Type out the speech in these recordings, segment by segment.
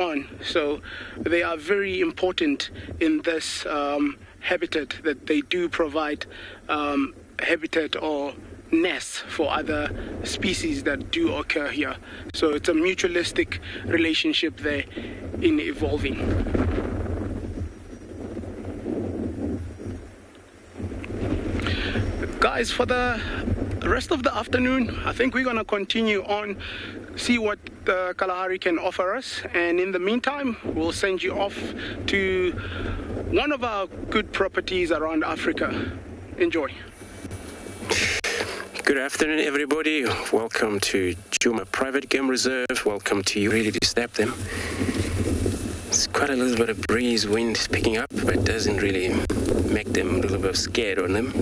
on. So they are very important in this habitat, that they do provide habitat or nests for other species that do occur here. So it's a mutualistic relationship there in evolving. Guys, for the rest of the afternoon, I think we're going to continue on, see what the Kalahari can offer us, and in the meantime we'll send you off to one of our good properties around Africa. Enjoy. Good afternoon, everybody. Welcome to Djuma Private Game Reserve. Welcome to You Really Disturb Them. It's quite a little bit of breeze, wind picking up, but it doesn't really make them a little bit scared on them.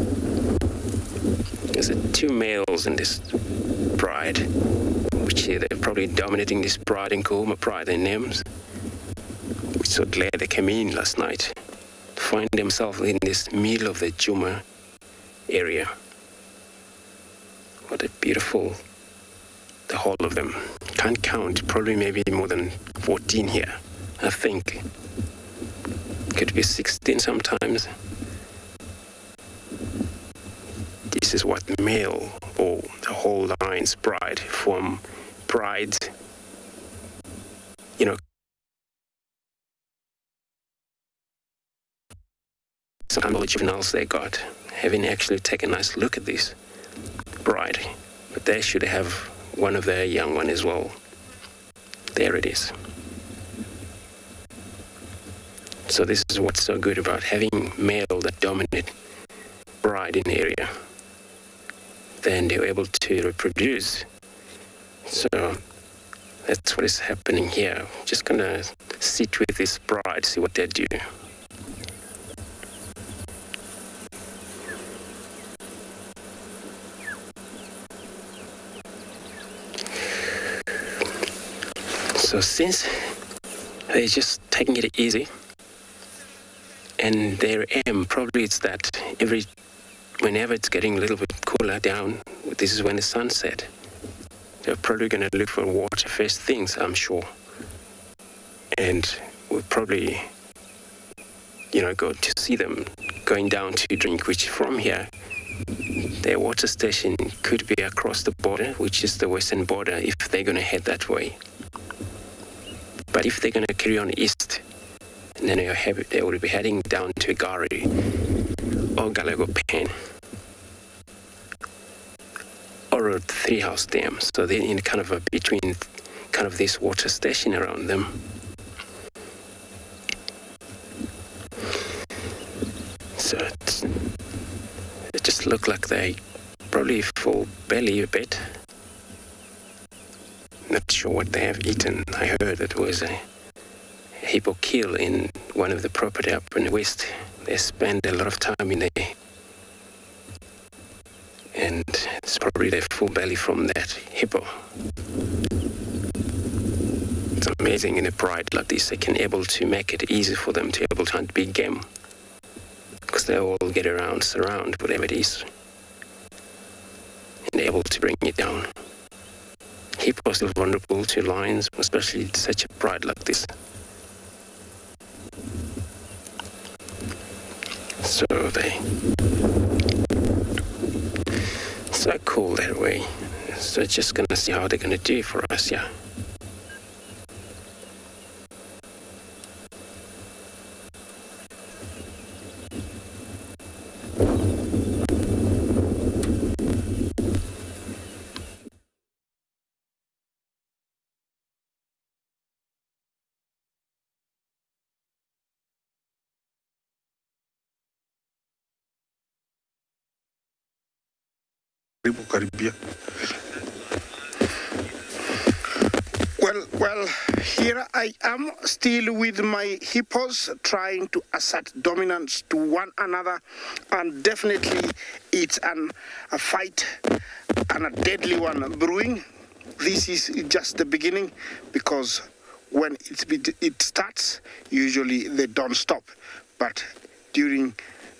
There's 2 males in this pride, which they're probably dominating this pride in Juma Pride, their names. We're so glad they came in last night to find themselves in this middle of the Juma area. What a beautiful, the whole of them. Can't count, probably maybe more than 14 here, I think. Could be 16 sometimes. This is what the male, or the whole line's pride, from pride, some of the juveniles they got, having actually taken a nice look at this bride, but they should have one of their young one as well. There it is. So this is what's so good about having male that dominate bride in the area. Then they're able to reproduce. So that's what is happening here. Just gonna sit with this bride, see what they do. So since they're just taking it easy, and their aim probably it's that whenever it's getting a little bit cooler down, this is when the sun set. They're probably going to look for water first things, I'm sure. And we'll probably, go to see them going down to drink, which from here, their water station could be across the border, which is the western border, if they're going to head that way. But if they're going to carry on east, and then they will be heading down to Gari or Galago Pen or a 3-house dam. So they're in kind of between this water station around them. So it just look like they probably full belly a bit. Not sure what they have eaten. I heard it was a hippo kill in one of the property up in the west. They spend a lot of time in there. And it's probably their full belly from that hippo. It's amazing in a pride like this, they can able to make it easy for them to able to hunt big game. Because they all get around, surround whatever it is. And they're able to bring it down. Hippo is still vulnerable to lions, especially such a pride like this. So so cool that way. So just gonna see how they're gonna do for us, yeah. Well, here I am still with my hippos trying to assert dominance to one another, and definitely it's a fight and a deadly one brewing. This is just the beginning, because when it starts, usually they don't stop. But during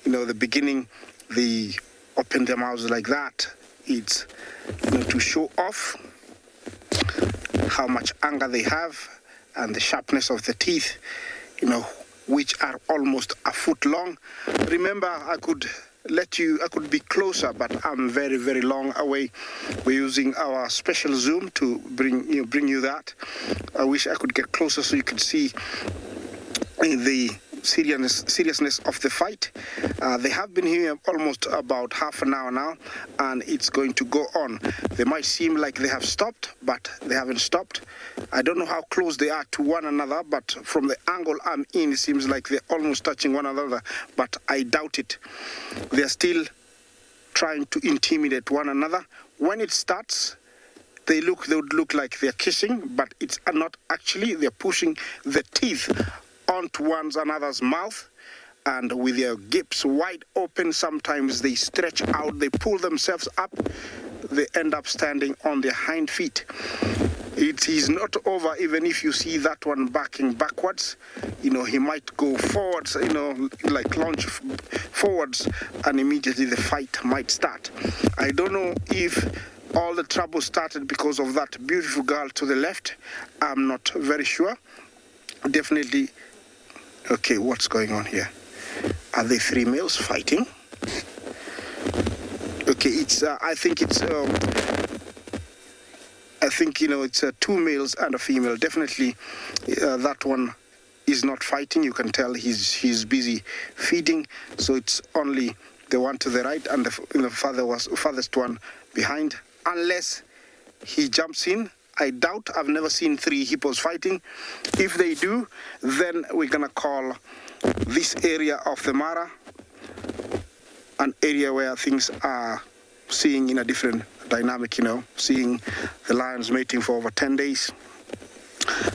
the beginning, they open their mouths like that. It's to show off how much anger they have and the sharpness of the teeth, which are almost a foot long. Remember, I could be closer, but I'm very, very long away. We're using our special zoom to bring you that. I wish I could get closer so you could see the seriousness of the fight. They have been here almost about half an hour now, and it's going to go on. They might seem like they have stopped, but they haven't stopped. I don't know how close they are to one another, but from the angle I'm in, it seems like they're almost touching one another, but I doubt it. They're still trying to intimidate one another. When it starts, they would look like they're kissing, but it's not actually. They're pushing the teeth onto one another's mouth, and with their gaps wide open, sometimes they stretch out, they pull themselves up, they end up standing on their hind feet. It is not over even if you see that one backing backwards. He might go forwards, like launch forwards, and immediately the fight might start. I don't know if all the trouble started because of that beautiful girl to the left. I'm not very sure. Definitely. Okay, what's going on here? Are they three males fighting? Okay, it's two males and a female. Definitely, that one is not fighting. You can tell he's busy feeding. So it's only the one to the right and the farthest one behind, unless he jumps in. I doubt. I've never seen three hippos fighting. If they do, then we're gonna call this area of the Mara an area where things are seeing in a different dynamic, seeing the lions mating for over 10 days,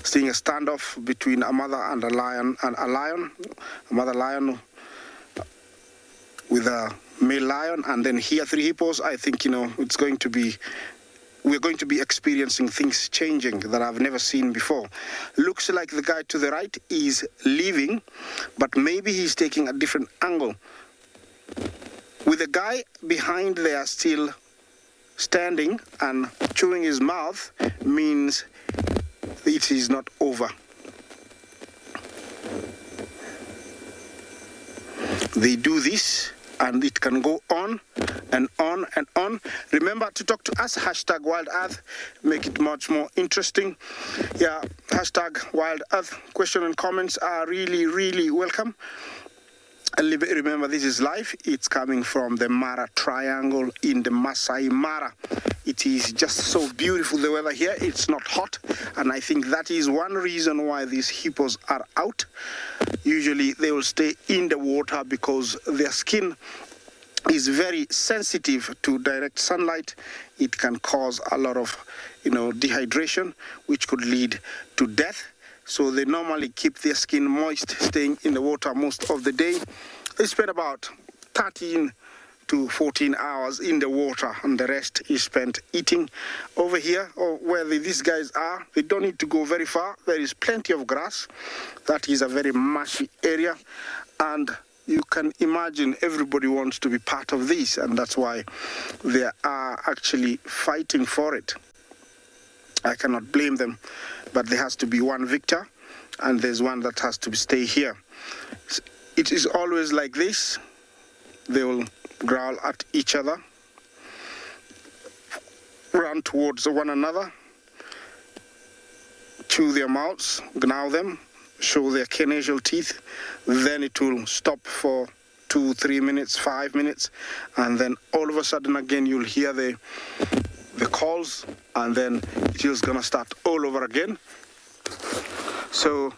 seeing a standoff between a mother and a mother lion with a male lion, and then here three hippos. I think, we're going to be experiencing things changing that I've never seen before. Looks like the guy to the right is leaving, but maybe he's taking a different angle. With the guy behind there still standing and chewing his mouth means it is not over. They do this, and it can go on and on and on. Remember to talk to us, #WildEarth, make it much more interesting. Yeah, #WildEarth. Question and comments are really, really welcome. And remember, this is live. It's coming from the Mara Triangle in the Masai Mara. It is just so beautiful, the weather here. It's not hot, and I think that is one reason why these hippos are out. Usually they will stay in the water because their skin is very sensitive to direct sunlight. It can cause a lot of, dehydration, which could lead to death. So they normally keep their skin moist, staying in the water most of the day. They spend about 13 to 14 hours in the water, and the rest is spent eating. Over here, or where these guys are, they don't need to go very far. There is plenty of grass. That is a very marshy area, and you can imagine everybody wants to be part of this, and that's why they are actually fighting for it. I cannot blame them, but there has to be one victor, and there's one that has to stay here. It is always like this. They will growl at each other, run towards one another, chew their mouths, gnaw them, show their canine teeth. Then it will stop for 2, 3 minutes, 5 minutes, and then all of a sudden again you'll hear the calls, and then it is gonna start all over again. So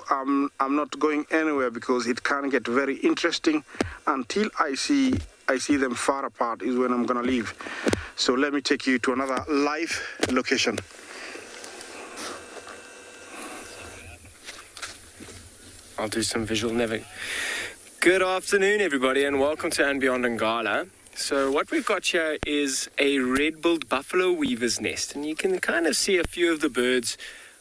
I'm not going anywhere because it can get very interesting until I see them far apart is when I'm gonna leave. So let me take you to another live location. I'll do some visual navigation. Good afternoon, everybody, and welcome to andBeyond and Ngala. So what we've got here is a red-billed buffalo weaver's nest, and you can kind of see a few of the birds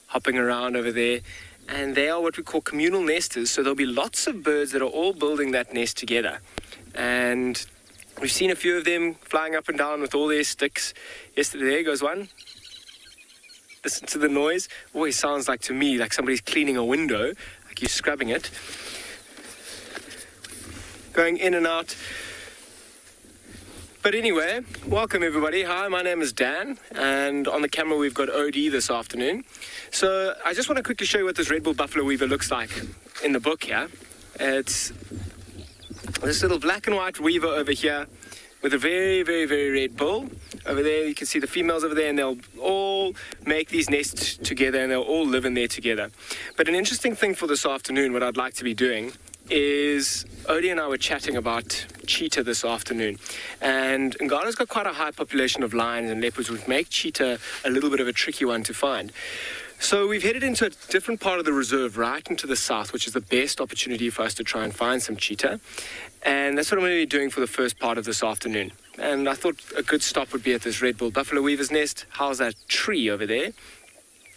hopping around over there, and they are what we call communal nesters. So there'll be lots of birds that are all building that nest together, and we've seen a few of them flying up and down with all their sticks. Yesterday, there goes one. Listen to the noise. Always sounds like, to me, like somebody's cleaning a window, like you're scrubbing it. Going in and out. But anyway, welcome everybody. Hi, my name is Dan, and on the camera we've got OD this afternoon. So I just want to quickly show you what this Red Bull Buffalo Weaver looks like in the book here. It's this little black and white weaver over here with a very, very, very red bull. Over there you can see the females over there, and they'll all make these nests together and they'll all live in there together. But an interesting thing for this afternoon, what I'd like to be doing, is Odie and I were chatting about cheetah this afternoon, and Ngala's got quite a high population of lions and leopards, which make cheetah a little bit of a tricky one to find. So we've headed into a different part of the reserve, right into the south, which is the best opportunity for us to try and find some cheetah, and that's what I'm going to be doing for the first part of this afternoon. And I thought a good stop would be at this Red Bull Buffalo Weaver's nest. How's that tree over there?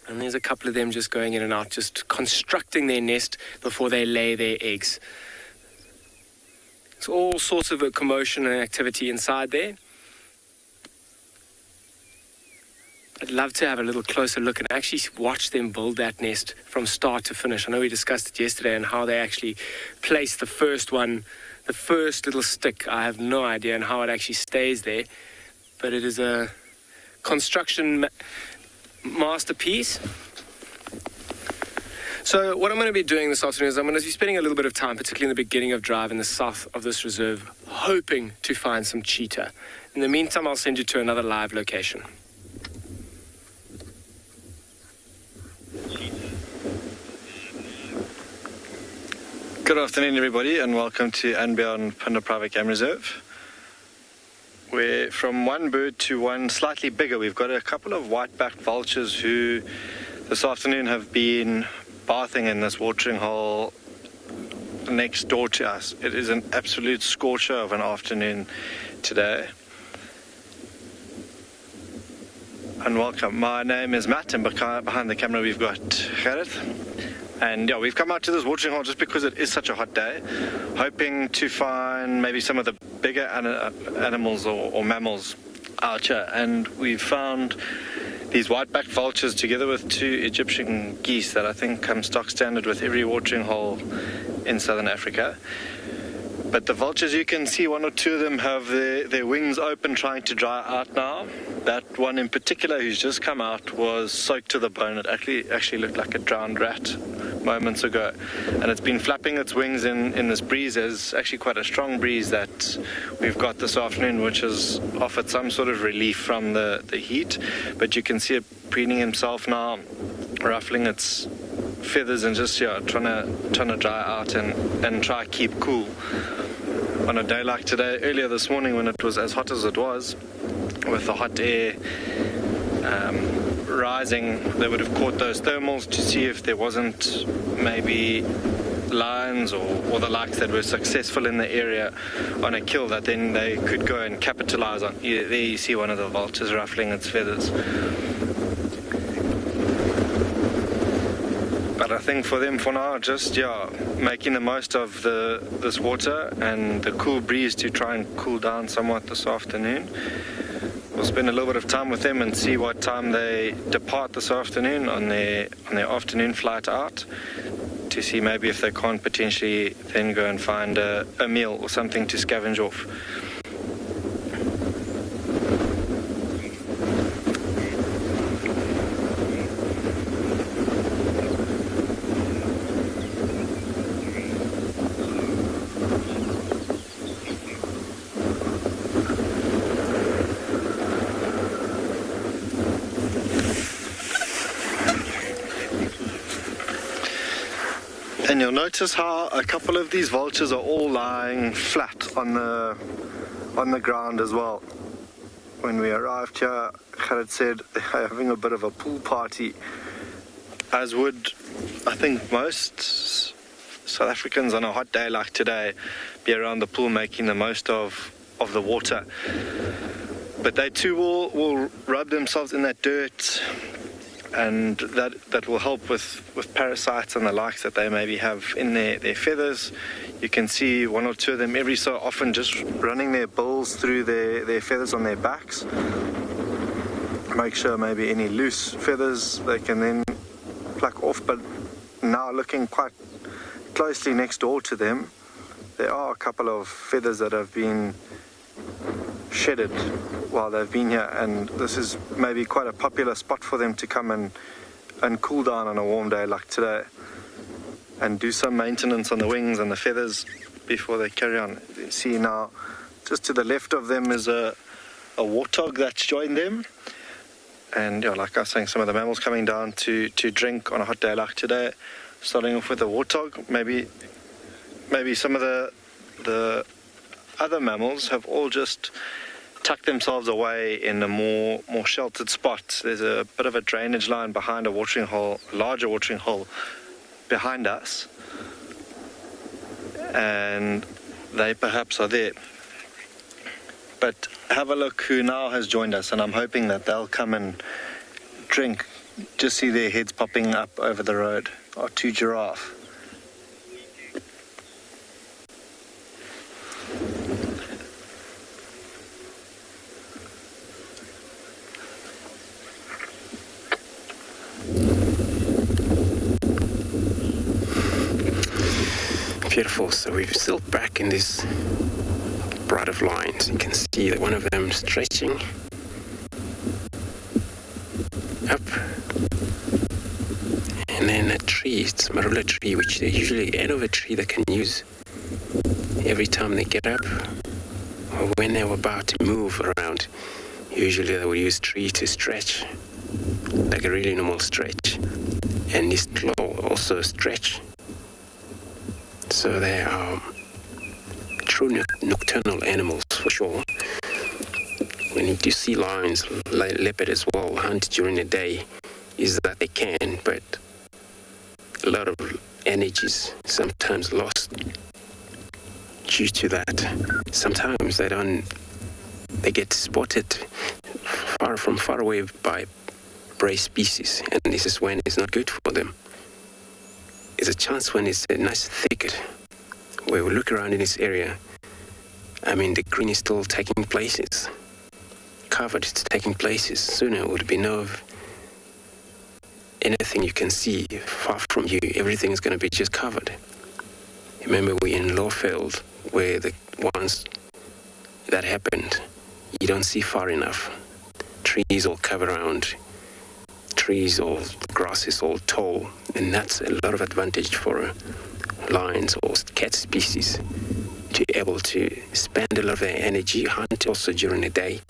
And there's a couple of them just going in and out, just constructing their nest before they lay their eggs. It's all sorts of a commotion and activity inside there. I'd love to have a little closer look and actually watch them build that nest from start to finish. I know we discussed it yesterday and how they actually place the first one, the first little stick. I have no idea and how it actually stays there, but it is a construction masterpiece. So what I'm going to be doing this afternoon is I'm going to be spending a little bit of time, particularly in the beginning of drive in the south of this reserve, hoping to find some cheetah. In the meantime, I'll send you to another live location. Good afternoon, everybody, and welcome to andBeyond Phinda Private Game Reserve. We're from one bird to one slightly bigger. We've got a couple of white-backed vultures who this afternoon have been bathing in this watering hole next door to us. It is an absolute scorcher of an afternoon today. And welcome. My name is Matt, and behind the camera we've got Gareth. And yeah, we've come out to this watering hole just because it is such a hot day, hoping to find maybe some of the bigger animals or mammals out here. And we've found these white-backed vultures together with two Egyptian geese that I think come stock standard with every watering hole in southern Africa. But the vultures, you can see one or two of them have their wings open trying to dry out now. That one in particular who's just come out was soaked to the bone. It actually looked like a drowned rat moments ago. And it's been flapping its wings in this breeze. There's actually quite a strong breeze that we've got this afternoon, which has offered some sort of relief from the heat. But you can see it preening himself now, ruffling its feathers and just trying to dry out and try to keep cool. On a day like today, earlier this morning when it was as hot as it was, with the hot air rising, they would have caught those thermals to see if there wasn't maybe lions or the likes that were successful in the area on a kill that then they could go and capitalize on. There you see one of the vultures ruffling its feathers. But I think for them for now, just making the most of this water and the cool breeze to try and cool down somewhat this afternoon. We'll spend a little bit of time with them and see what time they depart this afternoon on their afternoon flight out, to see maybe if they can't potentially then go and find a meal or something to scavenge off. And you'll notice how a couple of these vultures are all lying flat on the ground as well. When we arrived here, Khaled said they're having a bit of a pool party, as would, I think, most South Africans on a hot day like today be around the pool making the most of the water. But they too will rub themselves in that dirt, and that will help with parasites and the likes that they maybe have in their feathers. You can see one or two of them every so often just running their bills through their feathers on their backs. make sure maybe any loose feathers they can then pluck off. But now looking quite closely next door to them, there are a couple of feathers that have been shedded while they've been here, and this is maybe quite a popular spot for them to come and cool down on a warm day like today and do some maintenance on the wings and the feathers before they carry on. You see now, just to the left of them is a warthog that's joined them, and like I was saying, some of the mammals coming down to drink on a hot day like today. Starting off with the warthog, maybe some of the other mammals have all just tucked themselves away in a more sheltered spot. There's a bit of a drainage line behind a watering hole, a larger watering hole behind us, and they perhaps are there. But have a look who now has joined us, and I'm hoping that they'll come and drink. Just see their heads popping up over the road. Are two giraffe. Beautiful. So we're still back in this rod of lines. You can see that one of them stretching up. And then a tree, it's a marula tree, which they usually end of a tree they can use every time they get up or when they're about to move around. Usually they will use tree to stretch, like a really normal stretch. And this claw also stretch. So they are true nocturnal animals for sure. When you do see lions, like leopard as well, hunt during the day, is that they can, but a lot of energy is sometimes lost due to that. Sometimes they get spotted far away by prey species, and this is when it's not good for them. There's a chance when it's a nice thicket where we look around in this area. I mean, the green is still taking places, covered, it's taking places. Sooner it would be no anything you can see far from you. Everything is going to be just covered. Remember, we're in Lawfield, where the ones that happened, you don't see far enough. Trees all cover around, trees, all grass is all tall, and that's a lot of advantage for lions or cat species to be able to spend a lot of their energy hunt also during the day,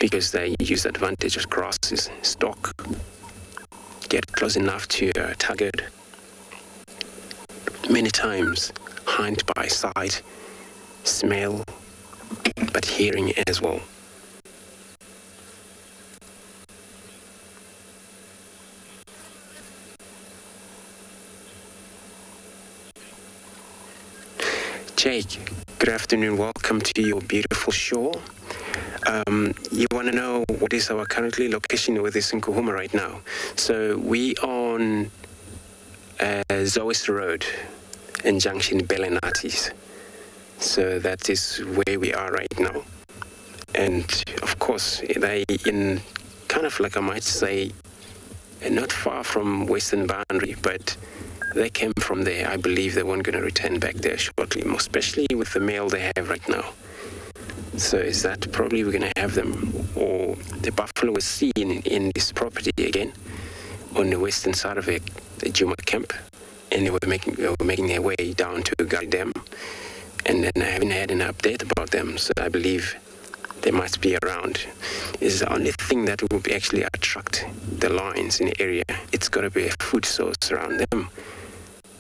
because they use advantage of grasses, stalk, get close enough to a target. Many times hunt by sight, smell, but hearing as well. Jake, good afternoon. Welcome to your beautiful shore. You want to know what is our currently location with this in Kuhuma right now? So we on Zois Road in Junction Belenatis. So that is where we are right now. And of course, they in kind of like I might say, not far from Western Boundary, but they came from there. I believe they weren't going to return back there shortly, especially with the male they have right now. So is that probably we're going to have them, or the buffalo was seen in this property again on the western side of it, the Juma camp, and they were making their way down to guide them. And then I haven't had an update about them, so I believe they must be around. Is the only thing that will be actually attract the lions in the area. It's got to be a food source around them.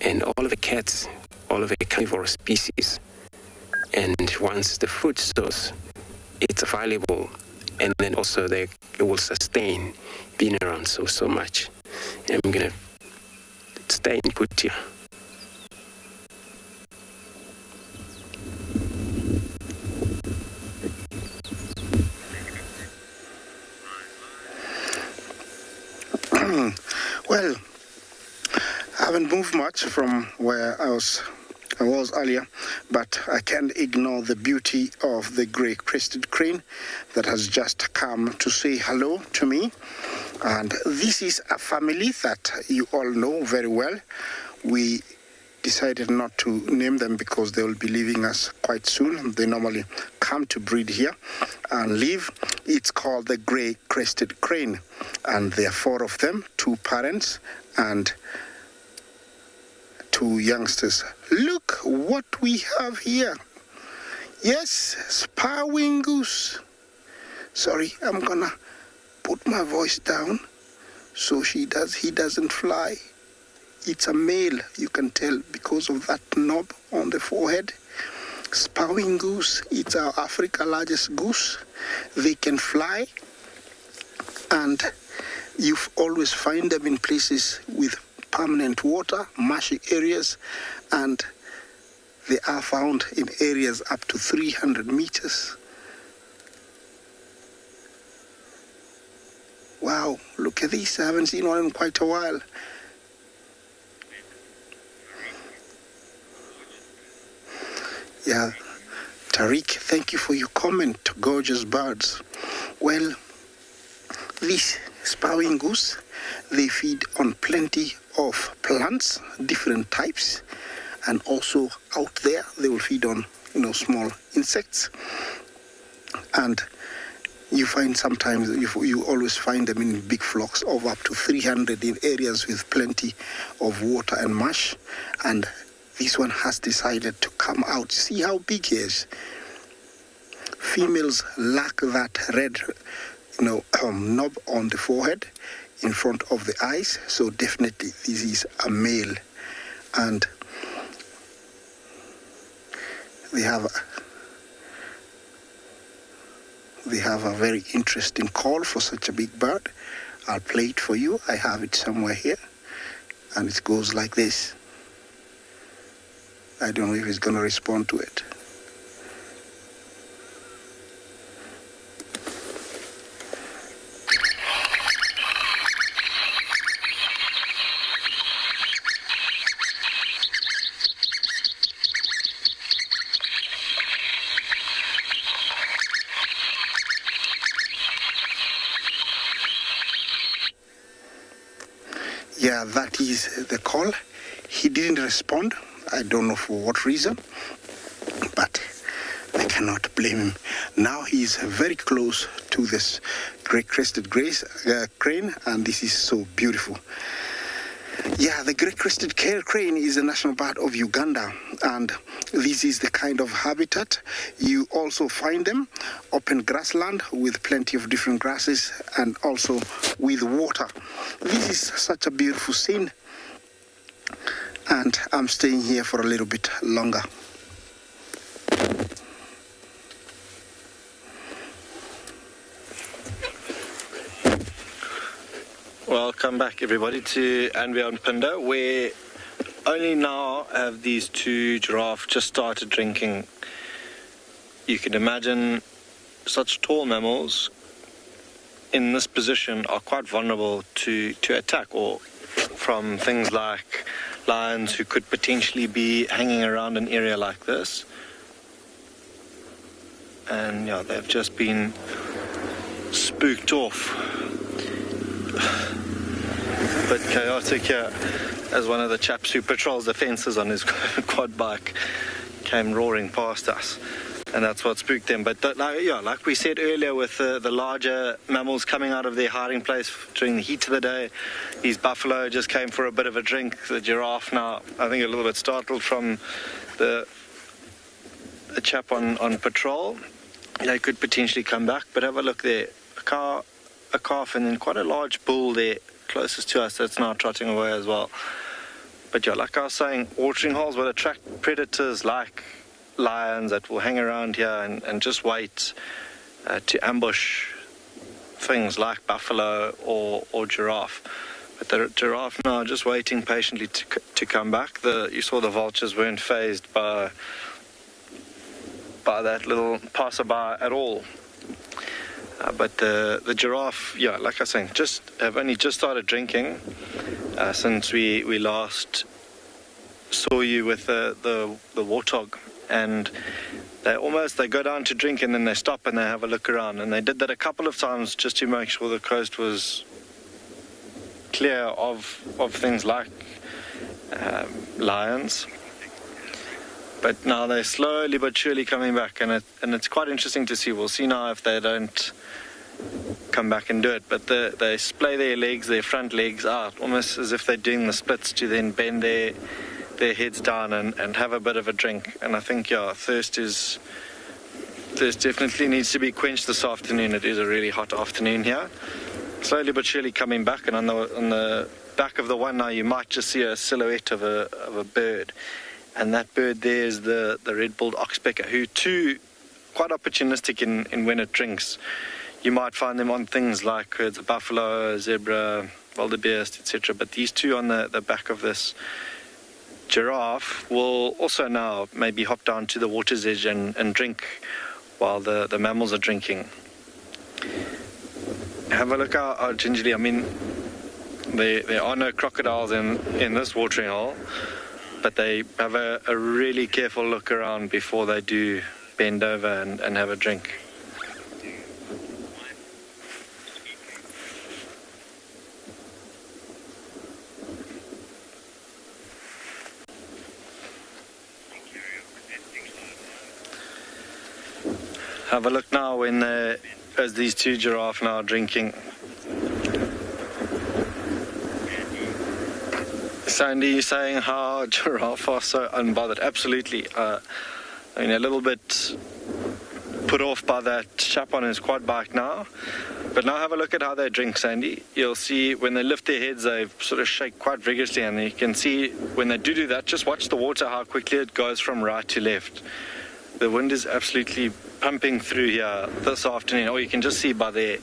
And all of the cats, all of the carnivore species. And once the food source, it's available, and then also it will sustain being around so much. And I'm going to stay and put here. Well, I haven't moved much from where I was I was earlier, but I can't ignore the beauty of the grey-crested crane that has just come to say hello to me. And this is a family that you all know very well. We decided not to name them because they will be leaving us quite soon. They normally come to breed here and live. It's called the grey-crested crane, and there are 4 of them, 2 parents and 2 youngsters. Look what we have here. Yes, sparrowing goose. Sorry, I'm gonna put my voice down so he doesn't fly. It's a male, you can tell because of that knob on the forehead. Sparrowing goose, it's our Africa's largest goose. They can fly, and you always find them in places with permanent water, marshy areas, and they are found in areas up to 300 meters. Wow, look at this. I haven't seen one in quite a while. Yeah, Tariq, thank you for your comment. Gorgeous birds. Well, these sparrowing goose, they feed on plenty of plants, different types, and also out there they will feed on, small insects. And you find sometimes, you always find them in big flocks of up to 300 in areas with plenty of water and marsh. And this one has decided to come out. See how big he is. Females lack that red, knob on the forehead in front of the eyes. So definitely this is a male. And they have a very interesting call for such a big bird. I'll play it for you. I have it somewhere here. And it goes like this. I don't know if he's going to respond to it. Yeah, that is the call. He didn't respond. I don't know for what reason, but I cannot blame him. Now he is very close to this grey-crested crane, and this is so beautiful. Yeah, the grey-crested crane is a national bird of Uganda, and this is the kind of habitat. You also find them open grassland with plenty of different grasses and also with water. This is such a beautiful scene, and I'm staying here for a little bit longer. Welcome back, everybody, to andBeyond Phinda, where only now have these 2 giraffes just started drinking. You can imagine such tall mammals in this position are quite vulnerable to attack, or from things like lions who could potentially be hanging around an area like this. And yeah, they've just been spooked off. But chaotic here, as one of the chaps who patrols the fences on his quad bike came roaring past us, and that's what spooked them. But like we said earlier, with the larger mammals coming out of their hiding place during the heat of the day, these buffalo just came for a bit of a drink. The giraffe now, I think, a little bit startled from the chap on patrol. They could potentially come back, but have a look there. A calf, and then quite a large bull there closest to us that's now trotting away as well. But yeah, like I was saying, watering holes will attract predators like lions that will hang around here and just wait to ambush things like buffalo or giraffe. But the giraffe now just waiting patiently to come back. You saw the vultures weren't fazed by that little passerby at all. But the giraffe, yeah, like I was saying, have only just started drinking since we last saw you with the warthog, and they go down to drink and then they stop and they have a look around, and they did that a couple of times just to make sure the coast was clear of things like lions. But now they're slowly but surely coming back, and it's quite interesting to see. We'll see now if they don't come back and do it. But they splay their front legs out, almost as if they're doing the splits, to then bend their heads down and have a bit of a drink. And I think, thirst definitely needs to be quenched this afternoon. It is a really hot afternoon here. Slowly but surely coming back, and on the back of the one now you might just see a silhouette of a bird. And that bird there is the red-billed oxpecker, who too quite opportunistic in when it drinks. You might find them on things like a buffalo, a zebra, wildebeest, etc. But these two on the back of this giraffe will also now maybe hop down to the water's edge and drink while the mammals are drinking. Have a look how gingerly, I mean, there are no crocodiles in this watering hole, but they have a really careful look around before they do bend over and have a drink. Have a look now as these two giraffe now are drinking. Sandy, you're saying how giraffe are so unbothered. Absolutely. I mean, a little bit put off by that chap on his quad bike now. But now have a look at how they drink, Sandy. You'll see when they lift their heads, they sort of shake quite vigorously, and you can see when they do that, just watch the water, how quickly it goes from right to left. The wind is absolutely pumping through here this afternoon, or you can just see by their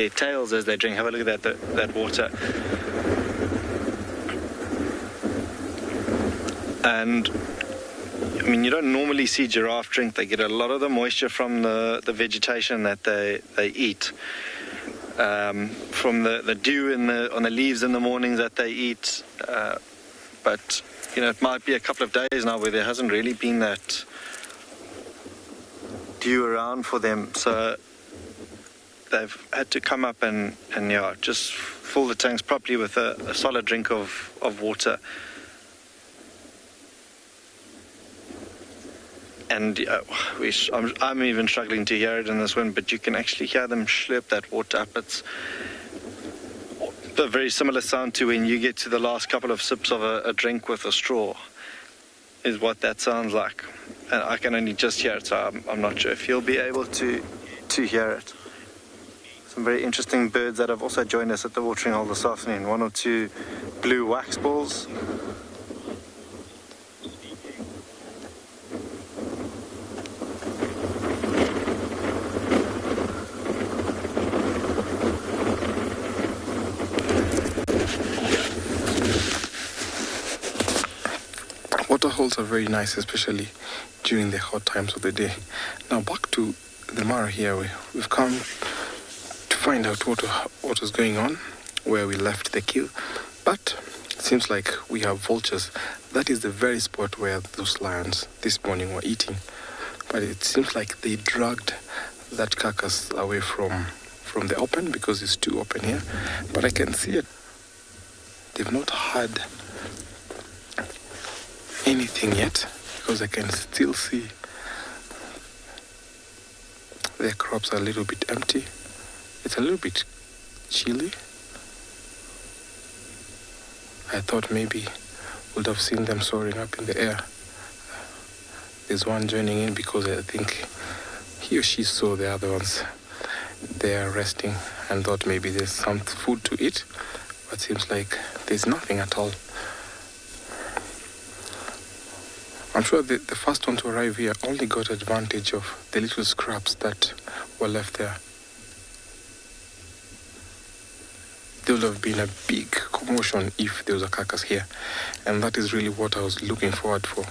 tails as they drink. Have a look at that water. And I mean, you don't normally see giraffe drink. They get a lot of the moisture from the vegetation that they eat, from the dew on the leaves in the mornings that they eat. But it might be a couple of days now where there hasn't really been that dew around for them, so they've had to come up and just fill the tanks properly with a solid drink of water. And I'm even struggling to hear it in this wind, but you can actually hear them slurp that water up. It's a very similar sound to when you get to the last couple of sips of a drink with a straw, is what that sounds like. And I can only just hear it, so I'm not sure if you'll be able to hear it. Some very interesting birds that have also joined us at the watering hole this afternoon. One or two blue wax balls. Waterholes are very nice, especially during the hot times of the day. Now back to the Mara here. We've come to find out what was going on, where we left the kill. But it seems like we have vultures. That is the very spot where those lions this morning were eating. But it seems like they dragged that carcass away from the open, because it's too open here. But I can see it. They've not had anything yet, because I can still see their crops are a little bit empty. It's a little bit chilly. I thought maybe would have seen them soaring up in the air. There's one joining in because I think he or she saw the other ones there resting and thought maybe there's some food to eat, but seems like there's nothing at all. I'm sure the first one to arrive here only got advantage of the little scraps that were left there. There would have been a big commotion if there was a carcass here. And that is really what I was looking forward for.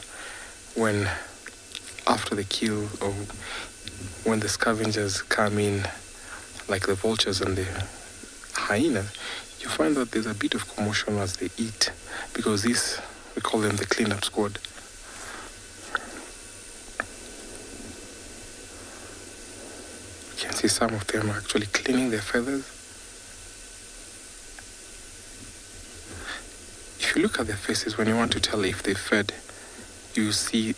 When, after the kill, or when the scavengers come in, like the vultures and the hyenas, you find that there's a bit of commotion as they eat, because these We call them the cleanup squad. You can see some of them are actually cleaning their feathers. If you look at their faces, when you want to tell if they fed, you see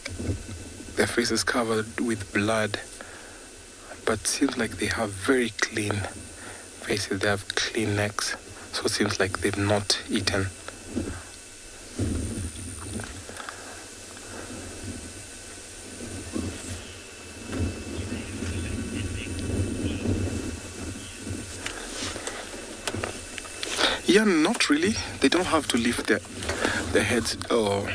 their faces covered with blood, but it seems like they have very clean faces. They have clean necks, so it seems like they've not eaten. Yeah, not really. They don't have to lift their heads or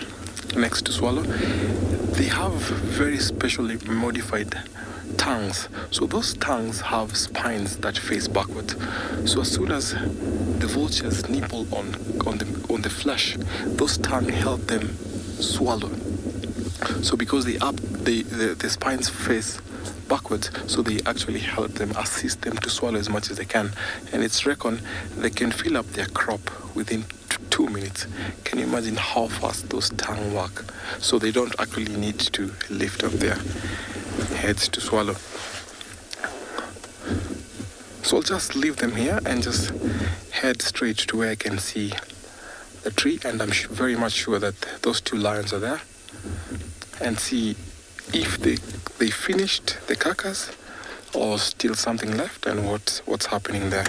necks to swallow. They have very specially modified tongues. So those tongues have spines that face backwards. So as soon as the vultures nibble on the flesh, those tongues help them swallow. So because the spines face backwards, so they actually help them, assist them to swallow as much as they can. And it's reckoned they can fill up their crop within 2 minutes. Can you imagine how fast those tongues work? So they don't actually need to lift up their heads to swallow. So I'll just leave them here and just head straight to where I can see the tree, and I'm very much sure that those 2 lions are there, and see if they finished the carcass or still something left, and what's happening there.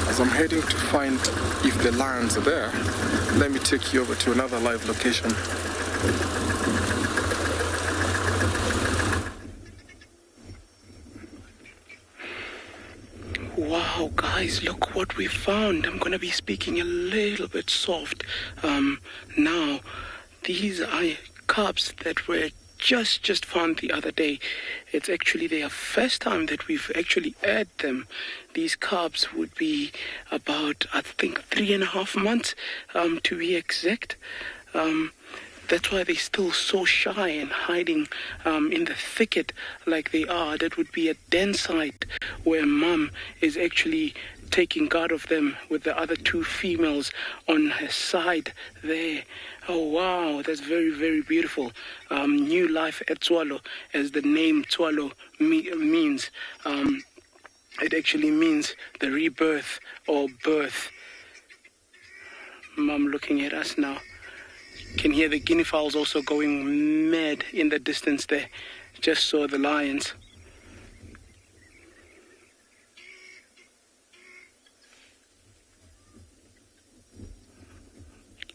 As I'm heading to find if the lions are there, let me take you over to another live location. Wow, guys, look what we found. I'm going to be speaking a little bit soft now. These are cubs that were just found the other day. It's actually their first time that we've actually had them. These cubs would be about, I think, 3.5 months to be exact. That's why they're still so shy and hiding in the thicket like they are. That would be a den site where mom is actually taking guard of them with the other 2 females on her side there. Oh, wow, that's very, very beautiful. New life at Tswalu, as the name Tswalu means. It actually means the rebirth or birth. Mom looking at us now. Can hear the guinea fowls also going mad in the distance there. Just saw the lions.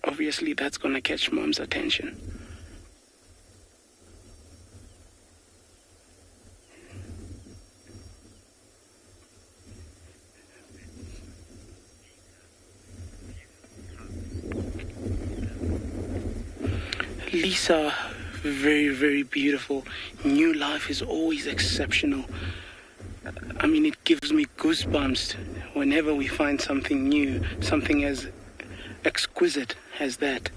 Obviously, that's going to catch mom's attention. Lisa, very, very beautiful. New life is always exceptional. I mean, it gives me goosebumps whenever we find something new, something as exquisite as that.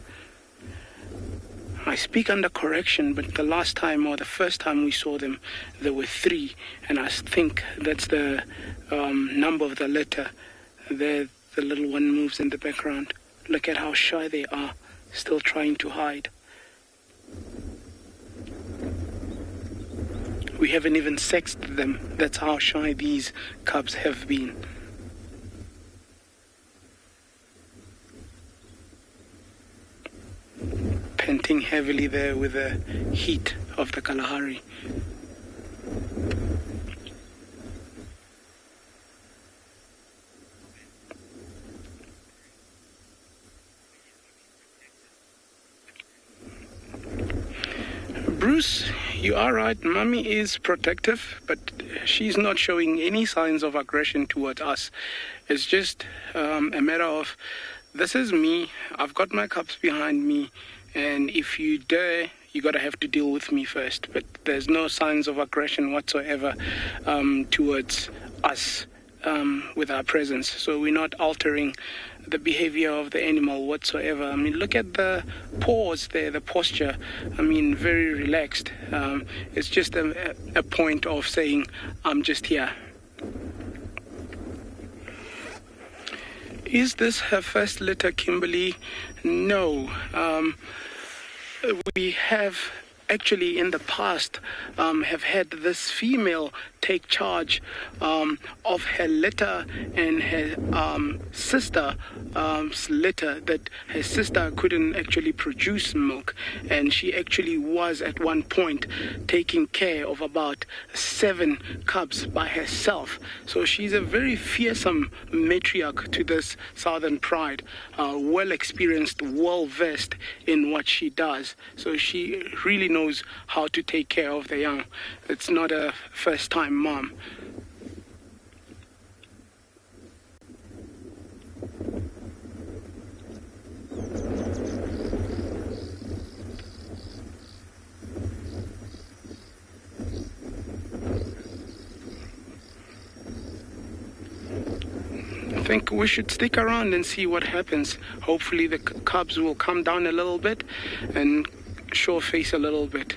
I speak under correction, but the last time or the first time we saw them, there were 3, and I think that's the number of the letter. There, the little one moves in the background. Look at how shy they are, still trying to hide. We haven't even sexed them. That's how shy these cubs have been. Panting heavily there with the heat of the Kalahari. Bruce, you are right. Mommy is protective, but she's not showing any signs of aggression towards us. It's just a matter of, this is me. I've got my cubs behind me, and if you dare, you gotta have to deal with me first. But there's no signs of aggression whatsoever towards us with our presence. So we're not altering the behavior of the animal whatsoever. I mean, look at the pause there, the posture. I mean, very relaxed. It's just a point of saying, I'm just here. Is this her first litter, Kimberly? No. We have actually in the past have had this female take charge of her litter and her sister's litter, that her sister couldn't actually produce milk, and she actually was at one point taking care of about 7 cubs by herself. So she's a very fearsome matriarch to this Southern Pride, well experienced, well versed in what she does. So she really knows how to take care of the young. It's not a first time mom. I think we should stick around and see what happens. Hopefully the cubs will come down a little bit and show face a little bit.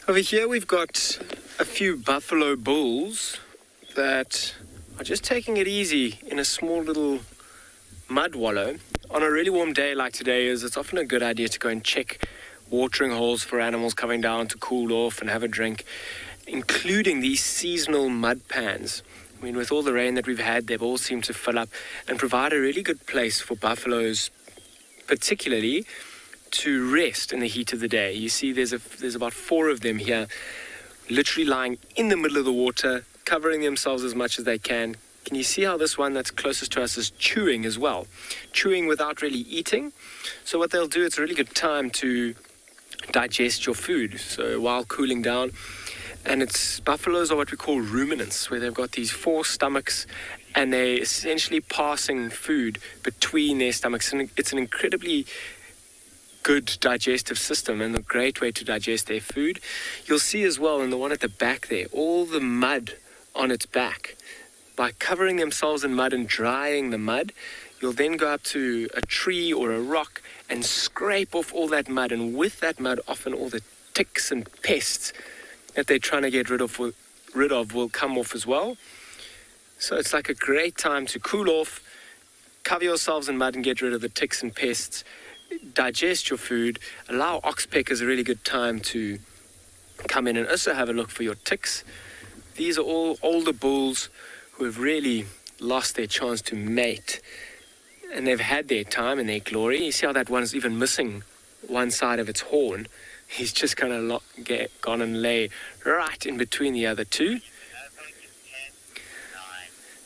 Over here we've got a few buffalo bulls that are just taking it easy in a small little mud wallow. On a really warm day like today, it's often a good idea to go and check watering holes for animals coming down to cool off and have a drink, including these seasonal mud pans. I mean, with all the rain that we've had, they've all seemed to fill up and provide a really good place for buffaloes, particularly to rest in the heat of the day. You see there's about 4 of them here, literally lying in the middle of the water, covering themselves as much as they can. Can you see how this one that's closest to us is chewing as well? Chewing without really eating. So what they'll do, it's a really good time to digest your food, so while cooling down. And buffaloes are what we call ruminants, where they've got these 4 stomachs and they're essentially passing food between their stomachs. And it's an incredibly good digestive system and a great way to digest their food. You'll see as well in the one at the back there, all the mud on its back. By covering themselves in mud and drying the mud, you'll then go up to a tree or a rock and scrape off all that mud, and with that mud often all the ticks and pests that they're trying to get rid of will come off as well. So it's like a great time to cool off, cover yourselves in mud and get rid of the ticks and pests, digest your food. Allow oxpeckers a really good time to come in and also have a look for your ticks. These are all older bulls who have really lost their chance to mate, and they've had their time and their glory. You see how that one's even missing one side of its horn. He's just kind of gone and lay right in between the other 2.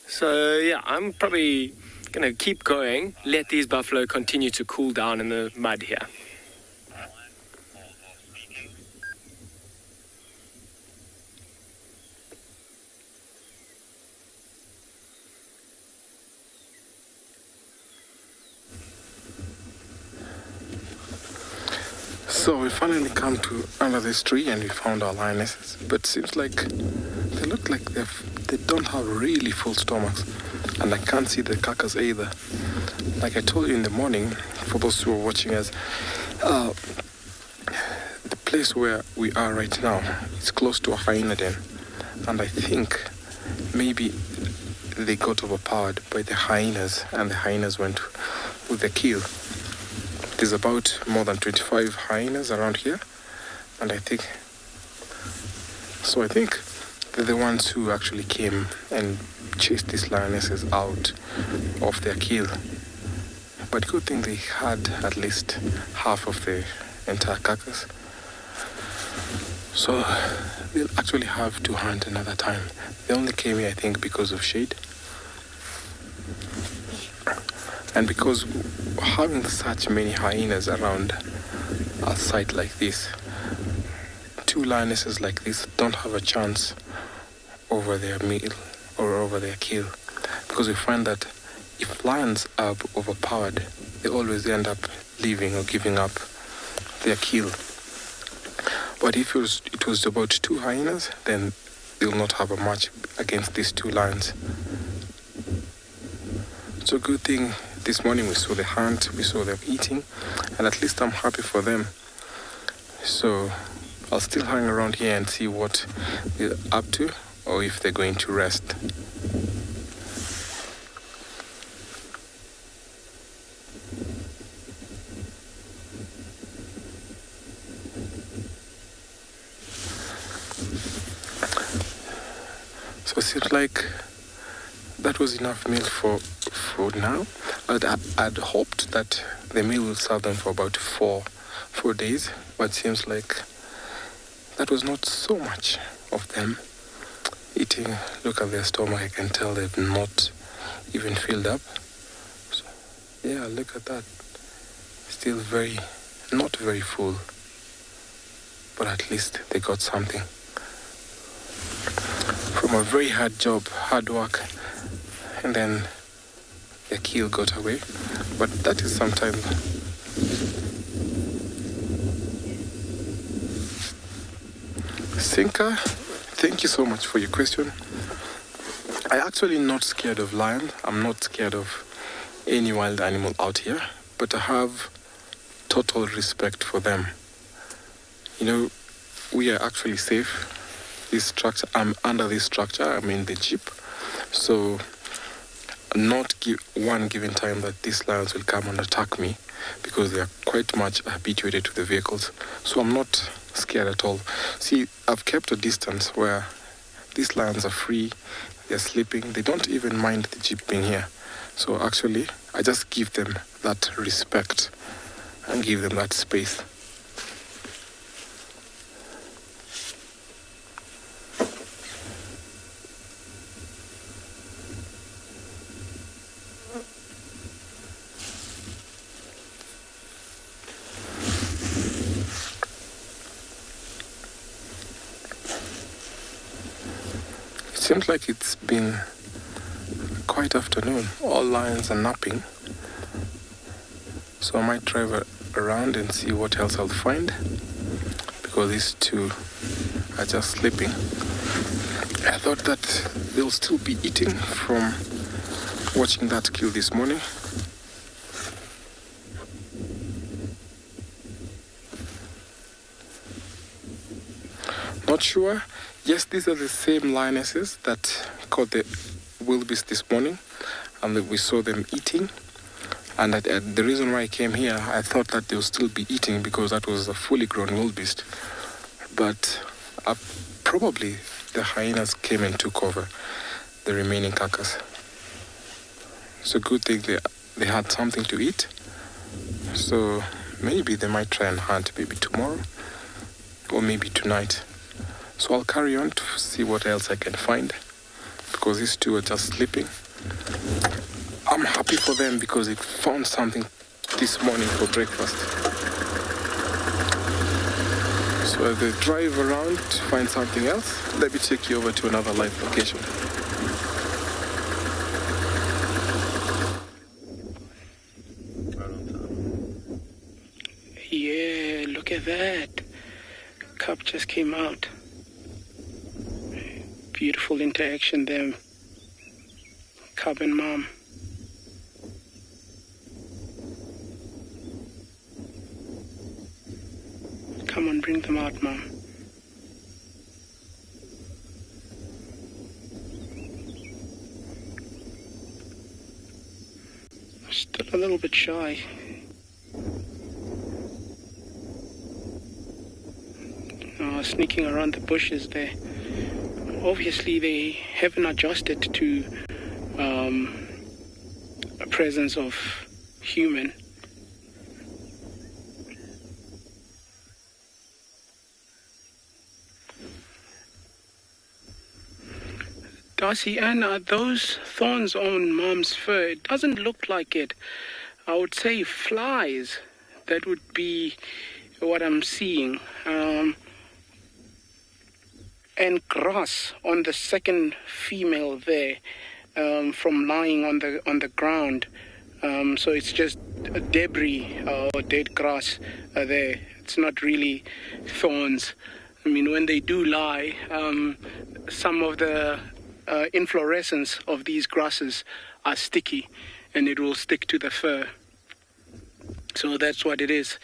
So yeah, I'm probably going to keep going, let these buffalo continue to cool down in the mud here. So we finally come to under this tree and we found our lionesses, but it seems like they look like they don't have really full stomachs, and I can't see the carcass either. Like I told you in the morning, for those who are watching us, the place where we are right now is close to a hyena den, and I think maybe they got overpowered by the hyenas and the hyenas went with the kill. There's about more than 25 hyenas around here, and I think they're the ones who actually came and chased these lionesses out of their kill. But good thing they had at least half of the entire carcass. So they'll actually have to hunt another time. They only came here, I think, because of shade. And because having such many hyenas around a site like this, 2 lionesses like this don't have a chance over their meal or over their kill. Because we find that if lions are overpowered, they always end up leaving or giving up their kill. But if it was about 2 hyenas, then they'll not have a match against these 2 lions. So good thing this morning we saw the hunt, we saw them eating, and at least I'm happy for them. So I'll still hang around here and see what they're up to, or if they're going to rest. So it seems like that was enough meal for now. I'd hoped that the meal will serve them for about four days, but it seems like that was not so much of them eating. Look at their stomach, I can tell they've not even filled up. So, yeah, look at that. Still not very full, but at least they got something. From a very hard work, and then their kill got away. But that is sometimes Sinka, thank you so much for your question. I'm actually not scared of lions. I'm not scared of any wild animal out here, but I have total respect for them. You know, we are actually safe. I'm under this structure, I'm in the jeep. So not one given time that these lions will come and attack me, because they are quite much habituated to the vehicles. So I'm not scared at all. See, I've kept a distance where these lions are free, they're sleeping, they don't even mind the jeep being here. So actually, I just give them that respect and give them that space. Seems like it's been quite afternoon. All lions are napping. So I might drive around and see what else I'll find, because these 2 are just sleeping. I thought that they'll still be eating from watching that kill this morning. Not sure. Yes, these are the same lionesses that caught the wildebeest this morning, and we saw them eating. And the reason why I came here, I thought that they'll still be eating because that was a fully grown wildebeest. But probably the hyenas came and took over the remaining carcass. So good thing they had something to eat. So maybe they might try and hunt maybe tomorrow or maybe tonight. So I'll carry on to see what else I can find, because these 2 are just sleeping. I'm happy for them because they found something this morning for breakfast. So as they drive around to find something else, let me take you over to another live location. Yeah, look at that. Cub just came out. Beautiful interaction there. Cub and mom. Come on, bring them out, mom. Still a little bit shy. Sneaking around the bushes there. Obviously, they haven't adjusted to a presence of human. Darcy, and those thorns on mom's fur, it doesn't look like it. I would say flies. That would be what I'm seeing. And grass on the second female there. from lying on the ground. So it's just debris or dead grass there. It's not really thorns. I mean, when they do lie, some of the inflorescence of these grasses are sticky, and it will stick to the fur. So that's what it is.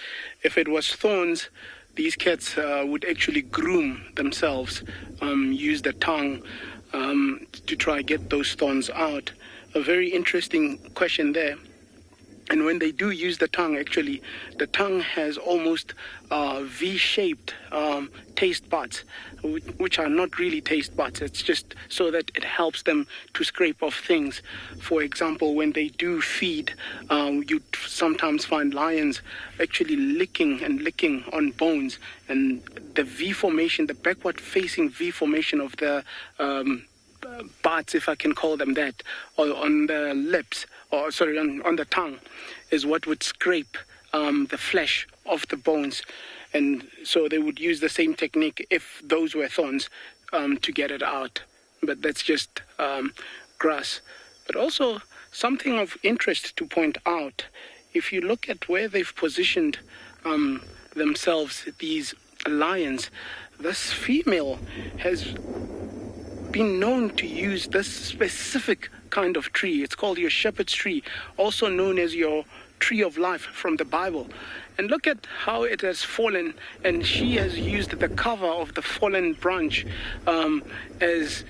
If it was thorns, these cats would actually groom themselves, use the tongue to try to get those thorns out. A very interesting question there. And when they do use the tongue, actually, the tongue has almost V-shaped taste buds, which are not really taste buds. It's just so that it helps them to scrape off things. For example, when they do feed, you sometimes find lions actually licking on bones. And the V formation, the backward-facing V formation of the buds, if I can call them that, or on the lips, or sorry, on the tongue, is what would scrape the flesh off the bones. And so they would use the same technique if those were thorns to get it out. But that's just grass. But also something of interest to point out, if you look at where they've positioned themselves, these lions, this female has been known to use this specific kind of tree. It's called your shepherd's tree, also known as your tree of life from the Bible. And look at how it has fallen, and she has used the cover of the fallen branch as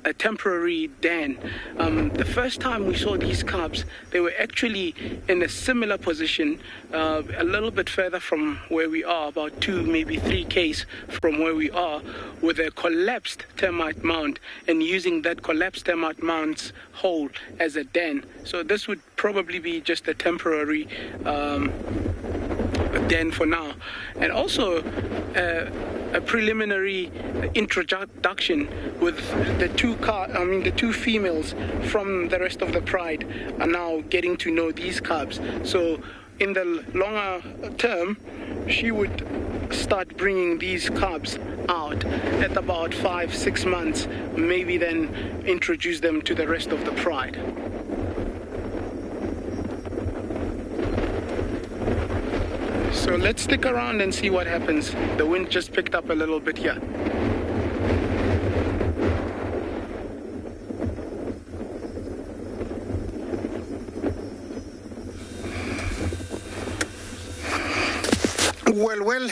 a temporary den. The first time we saw these cubs, they were actually in a similar position, a little bit further from where we are, about 2, maybe 3 k's from where we are, with a collapsed termite mound, and using that collapsed termite mound's hole as a den. So this would probably be just a temporary den for now. And also a preliminary introduction with the two females from the rest of the pride are now getting to know these cubs. So in the longer term, she would start bringing these cubs out at about 5-6 months, maybe then introduce them to the rest of the pride. So let's stick around and see what happens. The wind just picked up a little bit here. Well,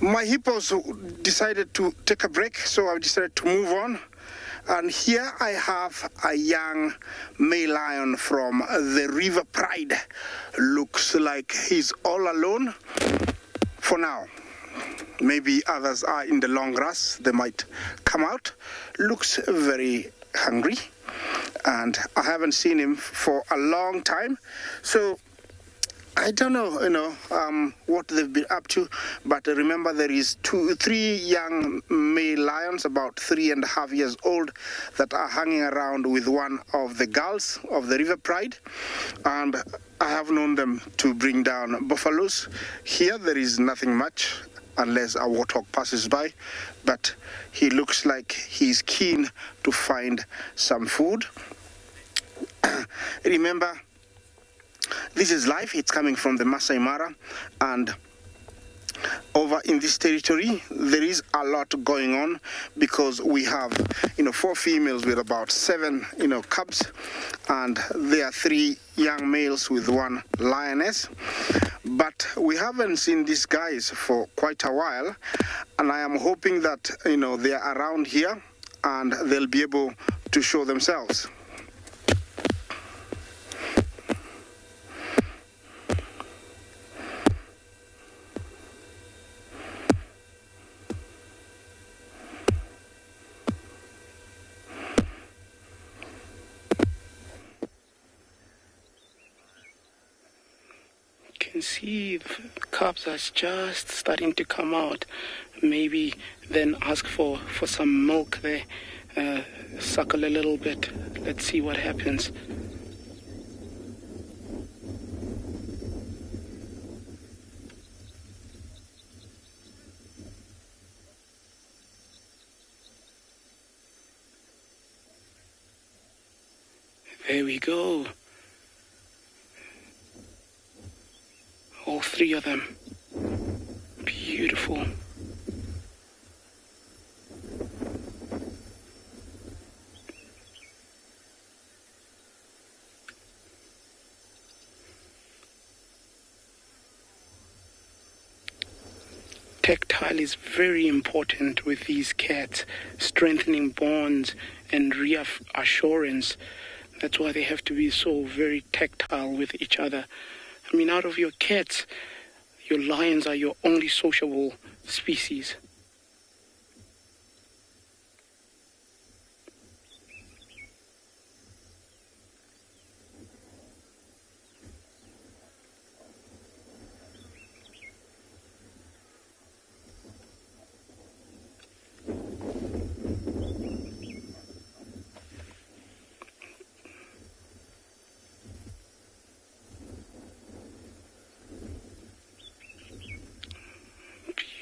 my hippos decided to take a break, so I decided to move on. And here I have a young male lion from the River Pride. Looks like he's all alone for now. Maybe others are in the long grass. They might come out. Looks very hungry. And I haven't seen him for a long time. So I don't know, what they've been up to, but remember there is 3 young male lions, about 3.5 years old, that are hanging around with one of the girls of the River Pride, and I have known them to bring down buffaloes. Here there is nothing much, unless a warthog passes by, but he looks like he's keen to find some food. Remember, this is life. It's coming from the Masai Mara, and over in this territory there is a lot going on, because we have 4 females with about 7 cubs, and there are 3 young males with 1 lioness. But we haven't seen these guys for quite a while, and I am hoping that they are around here and they'll be able to show themselves. See, the cubs are just starting to come out. Maybe then ask for some milk there, suckle a little bit. Let's see what happens. they go. All three of them. Beautiful. Tactile is very important with these cats, strengthening bonds and reassurance. That's why they have to be so very tactile with each other. I mean, out of your cats, your lions are your only sociable species.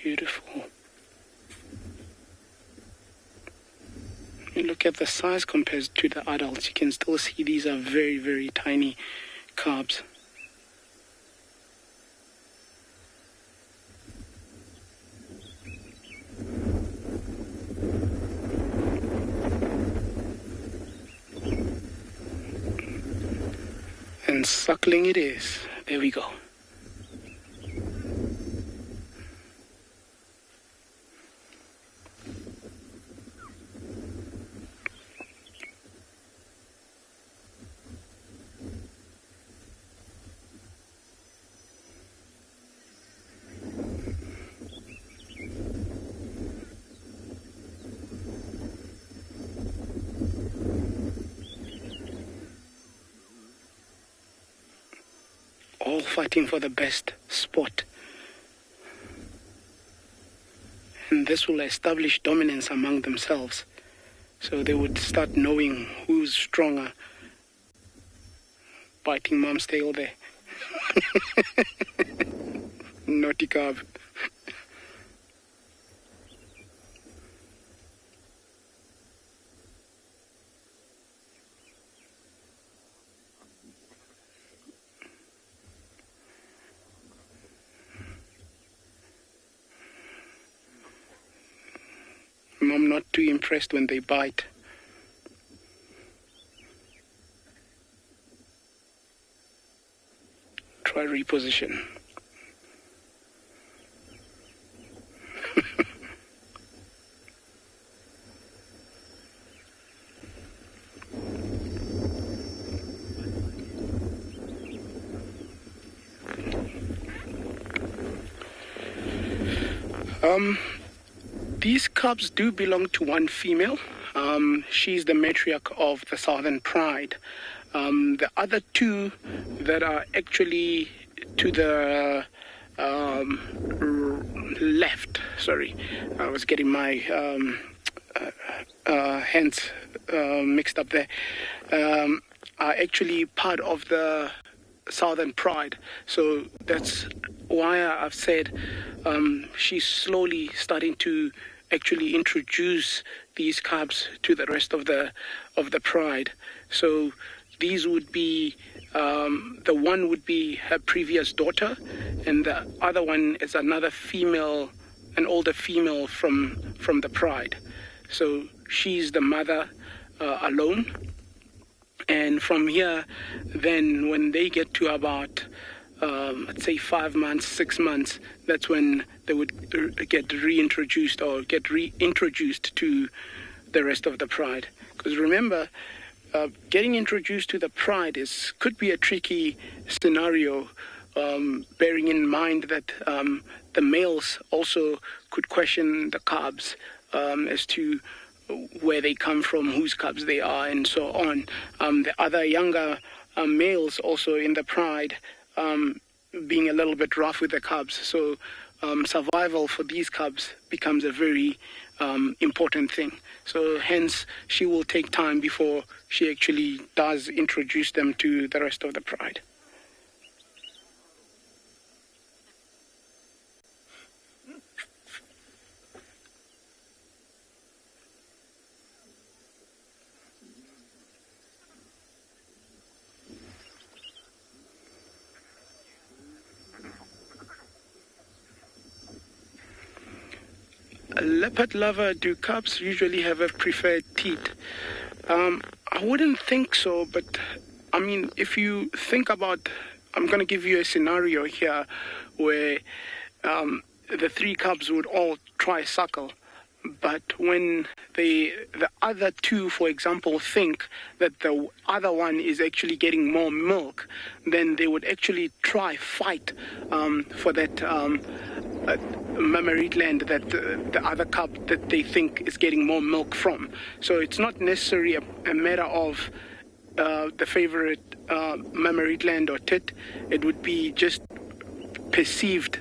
Beautiful. You look at the size compared to the adults, you can still see these are very, very tiny cubs. And suckling it is. There we go. All fighting for the best spot. And this will establish dominance among themselves. So they would start knowing who's stronger. Biting mom's tail there. Naughty cub. Mom not too impressed when they bite. Try reposition. These cubs do belong to one female. She's the matriarch of the Southern Pride. The other two that are actually to the left, sorry, I was getting my hands mixed up there, are actually part of the Southern Pride. So that's why I've said she's slowly starting to actually introduce these cubs to the rest of the pride. So these would be the one would be her previous daughter, and the other one is another female, an older female from the pride. So she's the mother alone. And from here, then when they get to about let's say 5 months, 6 months, that's when they would get reintroduced or get reintroduced to the rest of the pride. Because remember, getting introduced to the pride could be a tricky scenario, bearing in mind that the males also could question the cubs as to where they come from, whose cubs they are, and so on. The other younger males also in the pride being a little bit rough with the cubs. So survival for these cubs becomes a very important thing. So hence, she will take time before she actually does introduce them to the rest of the pride. leopard lover, do cubs usually have a preferred teat? I wouldn't think so, but I mean, if you think about, I'm going to give you a scenario here where the three cubs would all try suckle, but when the other two, for example, think that the other one is actually getting more milk, then they would actually try fight for that mammary gland that the other cub that they think is getting more milk from. So it's not necessarily a matter of the favorite mammary gland or tit. It would be just perceived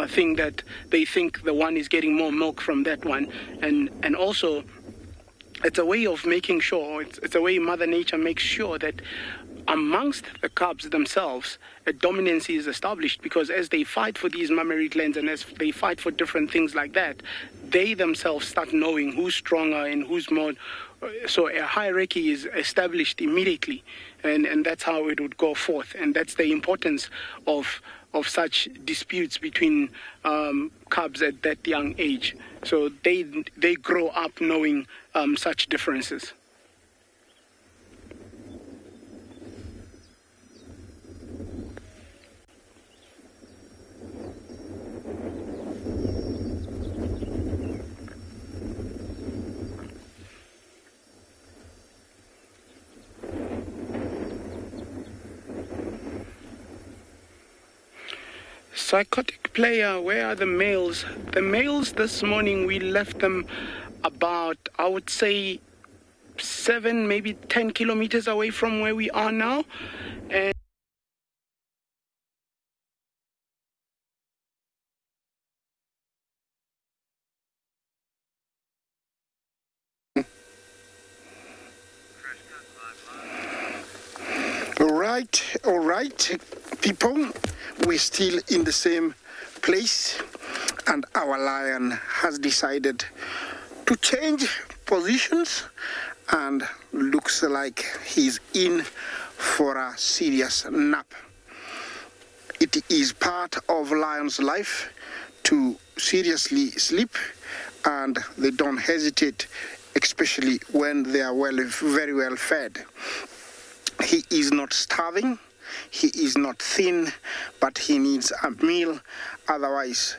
thing that they think the one is getting more milk from that one, and also it's a way of making sure, it's a way Mother Nature makes sure that amongst the cubs themselves a dominancy is established, because as they fight for these mammary glands and as they fight for different things like that, they themselves start knowing who's stronger and who's more. So a hierarchy is established immediately, and that's how it would go forth, and that's the importance of such disputes between cubs at that young age. So they grow up knowing such differences. Psychotic player, where are the males? The males this morning, we left them about, I would say, 7, maybe 10 kilometers away from where we are now. And all right, people. We're still in the same place, and our lion has decided to change positions and looks like he's in for a serious nap. It is part of lion's life to seriously sleep, and they don't hesitate, especially when they are very well fed. He is not starving. He is not thin, but he needs a meal. Otherwise,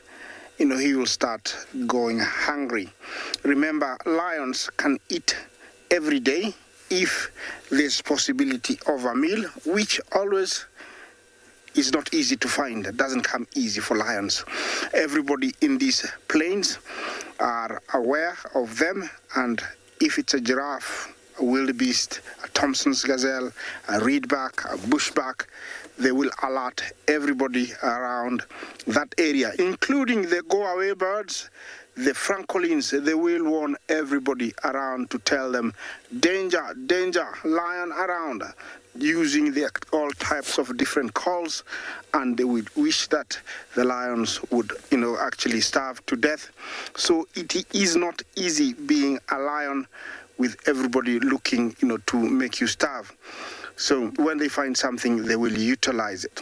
he will start going hungry. Remember, lions can eat every day if there's possibility of a meal, which always is not easy to find. It doesn't come easy for lions. Everybody in these plains are aware of them, and if it's a giraffe, a wildebeest, a Thompson's gazelle, a reedback, a bushback, they will alert everybody around that area, including the go-away birds, the francolins. They will warn everybody around to tell them, danger, danger, lion around, using all types of different calls, and they would wish that the lions would, actually starve to death. So it is not easy being a lion with everybody looking, to make you starve. So when they find something, they will utilize it.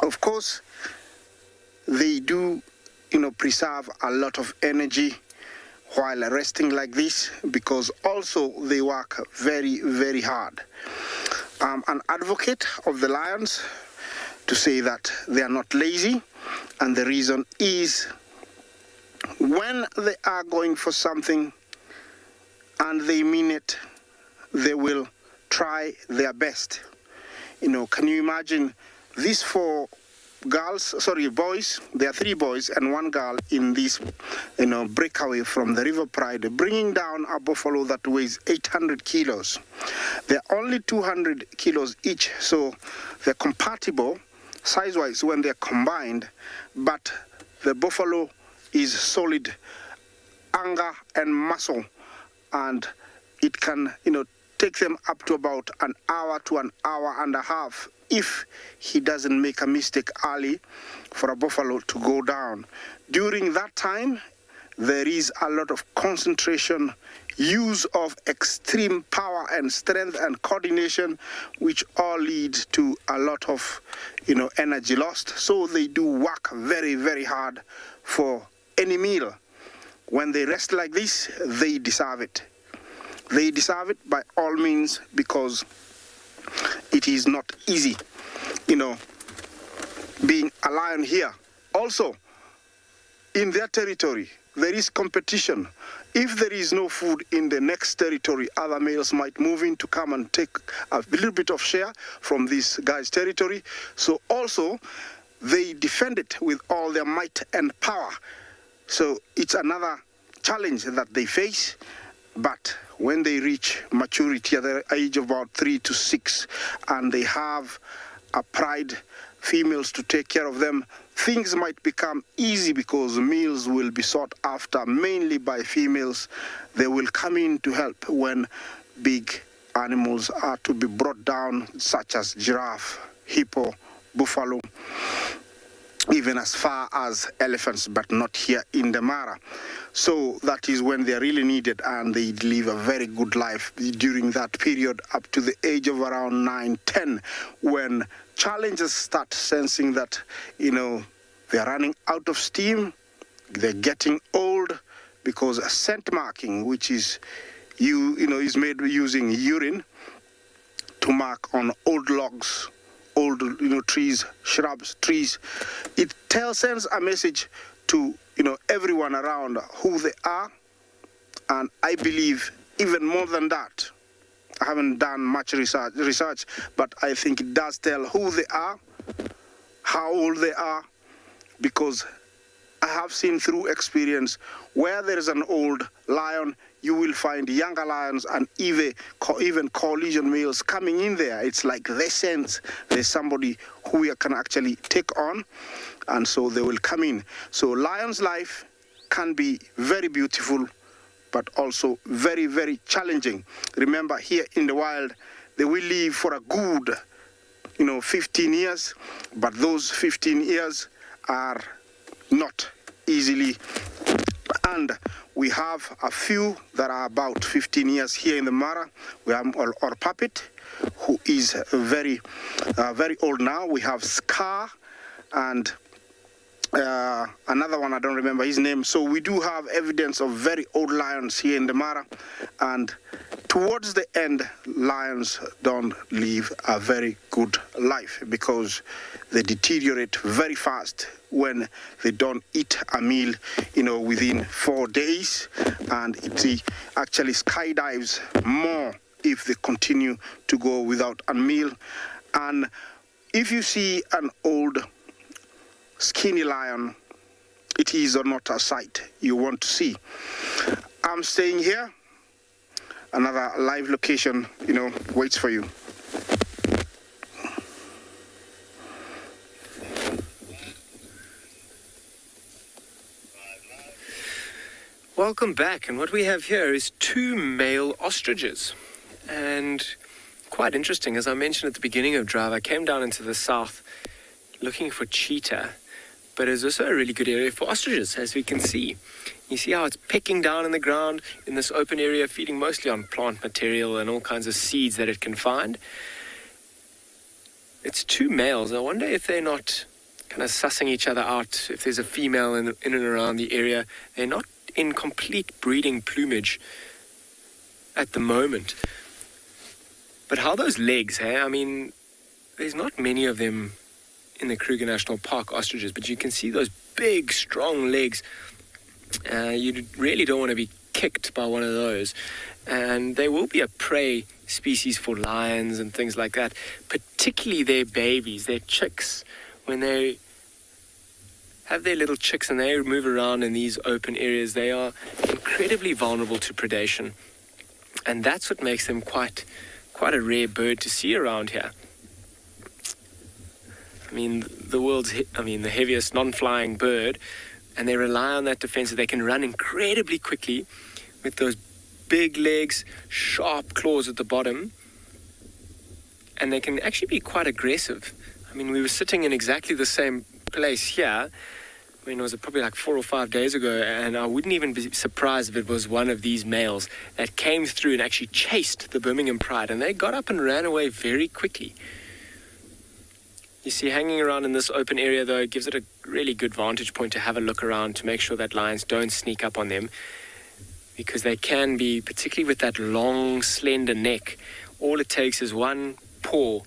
Of course, they do, preserve a lot of energy while resting like this, because also they work very, very hard. I'm an advocate of the lions to say that they are not lazy, and the reason is when they are going for something and they mean it, they will try their best. Can you imagine these boys, there are 3 boys and 1 girl in this, breakaway from the River Pride, bringing down a buffalo that weighs 800 kilos. They're only 200 kilos each, so they're compatible size-wise when they're combined, but the buffalo is solid anger and muscle, and it can, take them up to about an hour to an hour and a half if he doesn't make a mistake early for a buffalo to go down. During that time, there is a lot of concentration, use of extreme power and strength and coordination, which all lead to a lot of, energy lost. So they do work very, very hard for any meal. when they rest like this, they deserve it. They deserve it by all means, because it is not easy, being a lion here. Also, in their territory, there is competition. If there is no food in the next territory, other males might move in to come and take a little bit of share from this guy's territory. So also, they defend it with all their might and power. So it's another challenge that they face. But when they reach maturity at the age of about 3 to 6, and they have a pride females to take care of them, things might become easy, because males will be sought after mainly by females. They will come in to help when big animals are to be brought down, such as giraffe, hippo, buffalo, even as far as elephants, but not here in the Mara. So that is when they are really needed, and they live a very good life during that period up to the age of around 9, 10, when challengers start sensing that, they're running out of steam, they're getting old, because scent marking, which is, is made using urine to mark on old logs, old, trees, shrubs, trees. It sends a message to, everyone around who they are. And I believe even more than that, I haven't done much research, but I think it does tell who they are, how old they are, because I have seen through experience where there is an old lion, you will find younger lions and even coalition males coming in there. It's like they sense there's somebody who we can actually take on, and so they will come in. So lion's life can be very beautiful, but also very, very challenging. Remember, here in the wild, they will live for a good, 15 years, but those 15 years are not easily. And we have a few that are about 15 years here in the Mara. We have our puppet, who is very old now. We have Scar and another one, I don't remember his name. So we do have evidence of very old lions here in the Mara. And towards the end, lions don't live a very good life, because they deteriorate very fast when they don't eat a meal, within 4 days. And it actually skydives more if they continue to go without a meal. And if you see an old skinny lion, it is not a sight you want to see. I'm staying here. Another live location, waits for you. Welcome back, and what we have here is 2 male ostriches. And quite interesting, as I mentioned at the beginning of Drive, I came down into the south looking for cheetah, but it's also a really good area for ostriches, as we can see. You see how it's pecking down in the ground in this open area, feeding mostly on plant material and all kinds of seeds that it can find. It's 2 males. I wonder if they're not kind of sussing each other out, if there's a female in and around the area. They're not in complete breeding plumage at the moment. But how those legs, hey? I mean, there's not many of them in the Kruger National Park, ostriches, but you can see those big, strong legs. You really don't want to be kicked by one of those. And they will be a prey species for lions and things like that, particularly their babies, their chicks. When they have their little chicks and they move around in these open areas, they are incredibly vulnerable to predation. And that's what makes them quite a rare bird to see around here. I mean, the heaviest non-flying bird, and they rely on that defense. They can run incredibly quickly with those big legs, sharp claws at the bottom, and they can actually be quite aggressive. I mean, we were sitting in exactly the same place here, was it probably like 4 or 5 days ago, and I wouldn't even be surprised if it was one of these males that came through and actually chased the Birmingham Pride, and they got up and ran away very quickly. You see, hanging around in this open area, though, it gives it a really good vantage point to have a look around to make sure that lions don't sneak up on them, because they can be, particularly with that long, slender neck, all it takes is one paw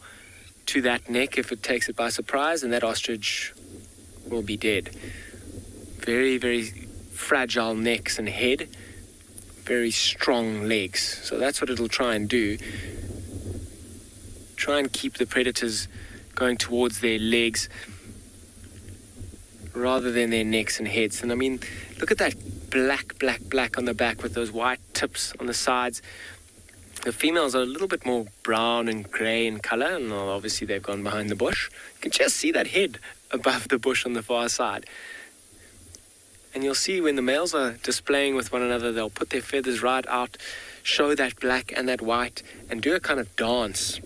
to that neck if it takes it by surprise, and that ostrich will be dead. Very, very fragile necks and head, very strong legs. So that's what it'll try and do. Try and keep the predators going towards their legs rather than their necks and heads. And I mean, look at that black on the back with those white tips on the sides. The females are a little bit more brown and grey in colour, and obviously they've gone behind the bush. You can just see that head above the bush on the far side. And you'll see when the males are displaying with one another, they'll put their feathers right out, show that black and that white, and do a kind of dance.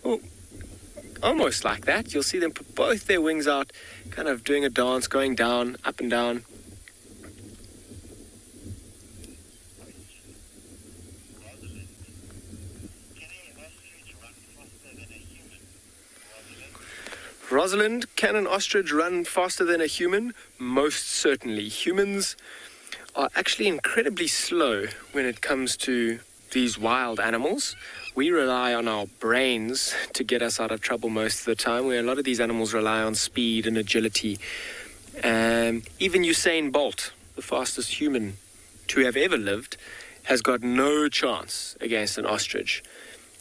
Oh, almost like that. You'll see them put both their wings out, kind of doing a dance, going down, up and down. Rosalind, can an ostrich run faster than a human? Most certainly. Humans are actually incredibly slow when it comes to these wild animals. We rely on our brains to get us out of trouble most of the time, where a lot of these animals rely on speed and agility. Even Usain Bolt, the fastest human to have ever lived, has got no chance against an ostrich.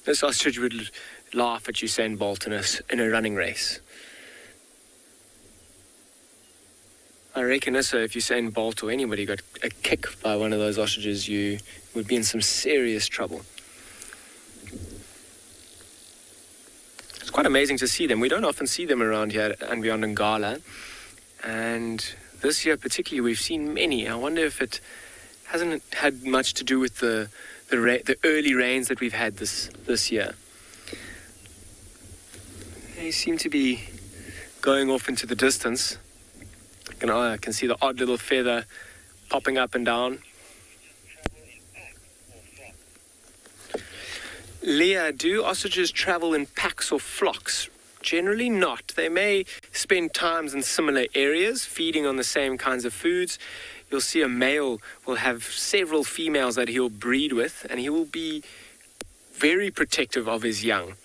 This ostrich would laugh at Usain Bolt in a running race. I reckon also if Usain Bolt or anybody got a kick by one of those ostriches, you would be in some serious trouble. It's quite amazing to see them. We don't often see them around here at andBeyond and Ngala. And this year particularly, we've seen many. I wonder if it hasn't had much to do with the early rains that we've had this year. They seem to be going off into the distance. I can see the odd little feather popping up and down. Leah, do ostriches travel in packs or flocks? Generally not. They may spend times in similar areas, feeding on the same kinds of foods. You'll see a male will have several females that he'll breed with, and he will be very protective of his young.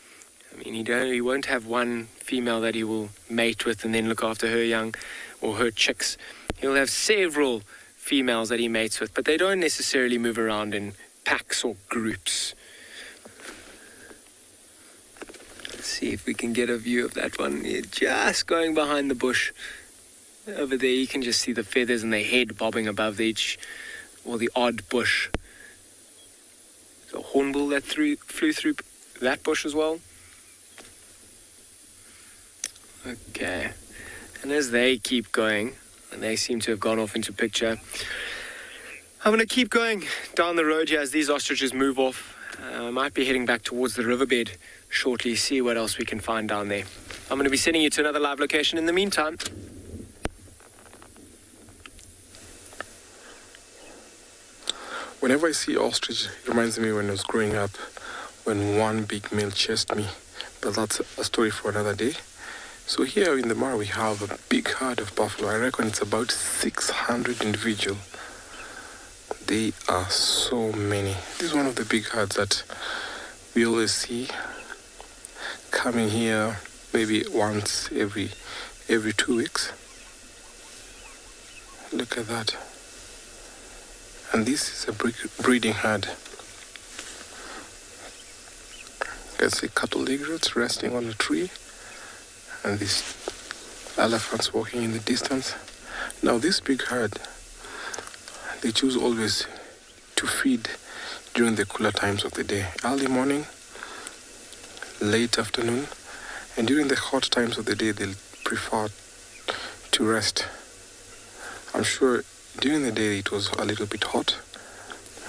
I mean, he won't have one female that he will mate with and then look after her young or her chicks. He'll have several females that he mates with, but they don't necessarily move around in packs or groups. Let's see if we can get a view of that one. Just going behind the bush. Over there you can just see the feathers and the head bobbing above the odd bush. The hornbill that flew through that bush as well. Okay. And as they keep going, and they seem to have gone off into picture, I'm going to keep going down the road here as these ostriches move off. I might be heading back towards the riverbed shortly, see what else we can find down there. I'm going to be sending you to another live location in the meantime. Whenever I see ostrich, it reminds me when I was growing up, when one big male chased me. But that's a story for another day. So here in the Mara we have a big herd of buffalo. I reckon it's about 600 individuals. They are so many. This is one of the big herds that we always see coming here maybe once every 2 weeks. Look at that. And this is a breeding herd. You can see cattle egrets resting on a tree. And these elephants walking in the distance. Now this big herd, they choose always to feed during the cooler times of the day. Early morning, late afternoon, and during the hot times of the day, they'll prefer to rest. I'm sure during the day it was a little bit hot.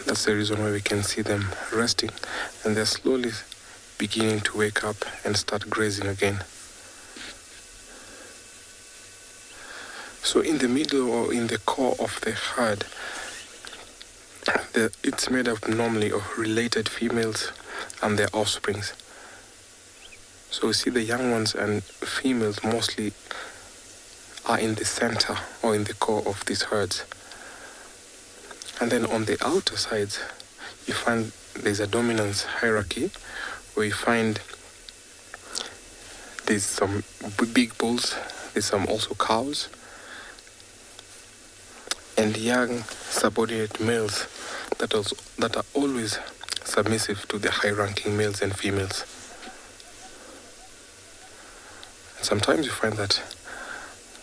That's the reason why we can see them resting. And they're slowly beginning to wake up and start grazing again. So in the middle or in the core of the herd, it's made up normally of related females and their offsprings. So we see the young ones and females mostly are in the center or in the core of these herds. And then on the outer sides, you find there's a dominance hierarchy where you find there's some big bulls, there's some also cows, and young subordinate males that are always submissive to the high-ranking males and females. And sometimes you find that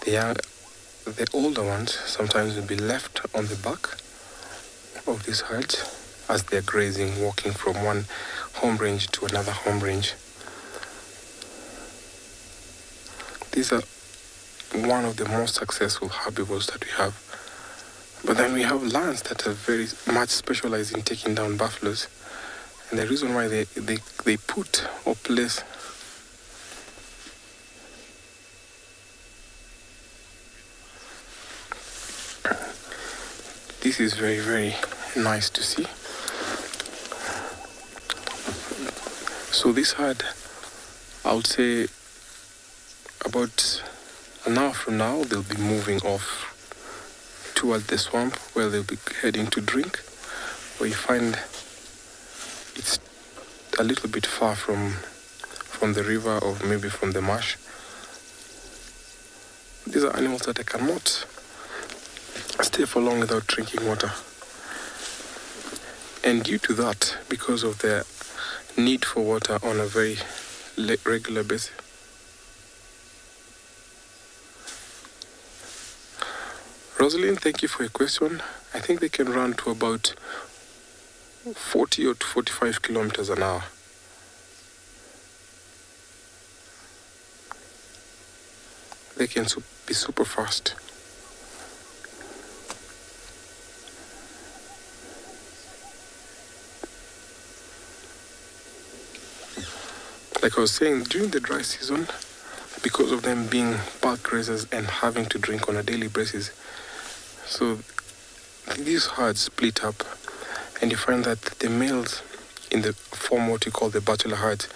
the older ones sometimes will be left on the back of these herds as they're grazing, walking from one home range to another home range. These are one of the most successful herbivores that we have. But then we have lions that are very much specialized in taking down buffaloes. And the reason why they put or place this is very, very nice to see. So this herd, I would say about an hour from now, they'll be moving off towards the swamp where they'll be heading to drink, where you find it's a little bit far from the river or maybe from the marsh. These are animals that I cannot stay for long without drinking water. And due to that, because of their need for water on a very regular basis, Rosalind, thank you for your question. I think they can run to about 40 or 45 kilometers an hour. They can be super fast. Like I was saying, during the dry season, because of them being bulk grazers and having to drink on a daily basis, so these herds split up, and you find that the males in the form what you call the bachelor herds.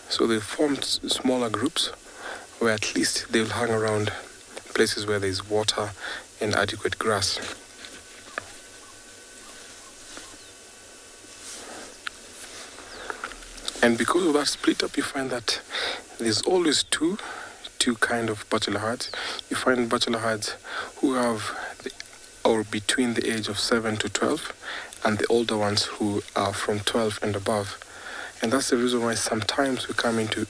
So they form smaller groups where at least they'll hang around places where there's water and adequate grass. And because of that split up, you find that there's always two kind of bachelor herds. You find bachelor herds who have or between the age of 7 to 12, and the older ones who are from 12 and above. And that's the reason why sometimes we come into,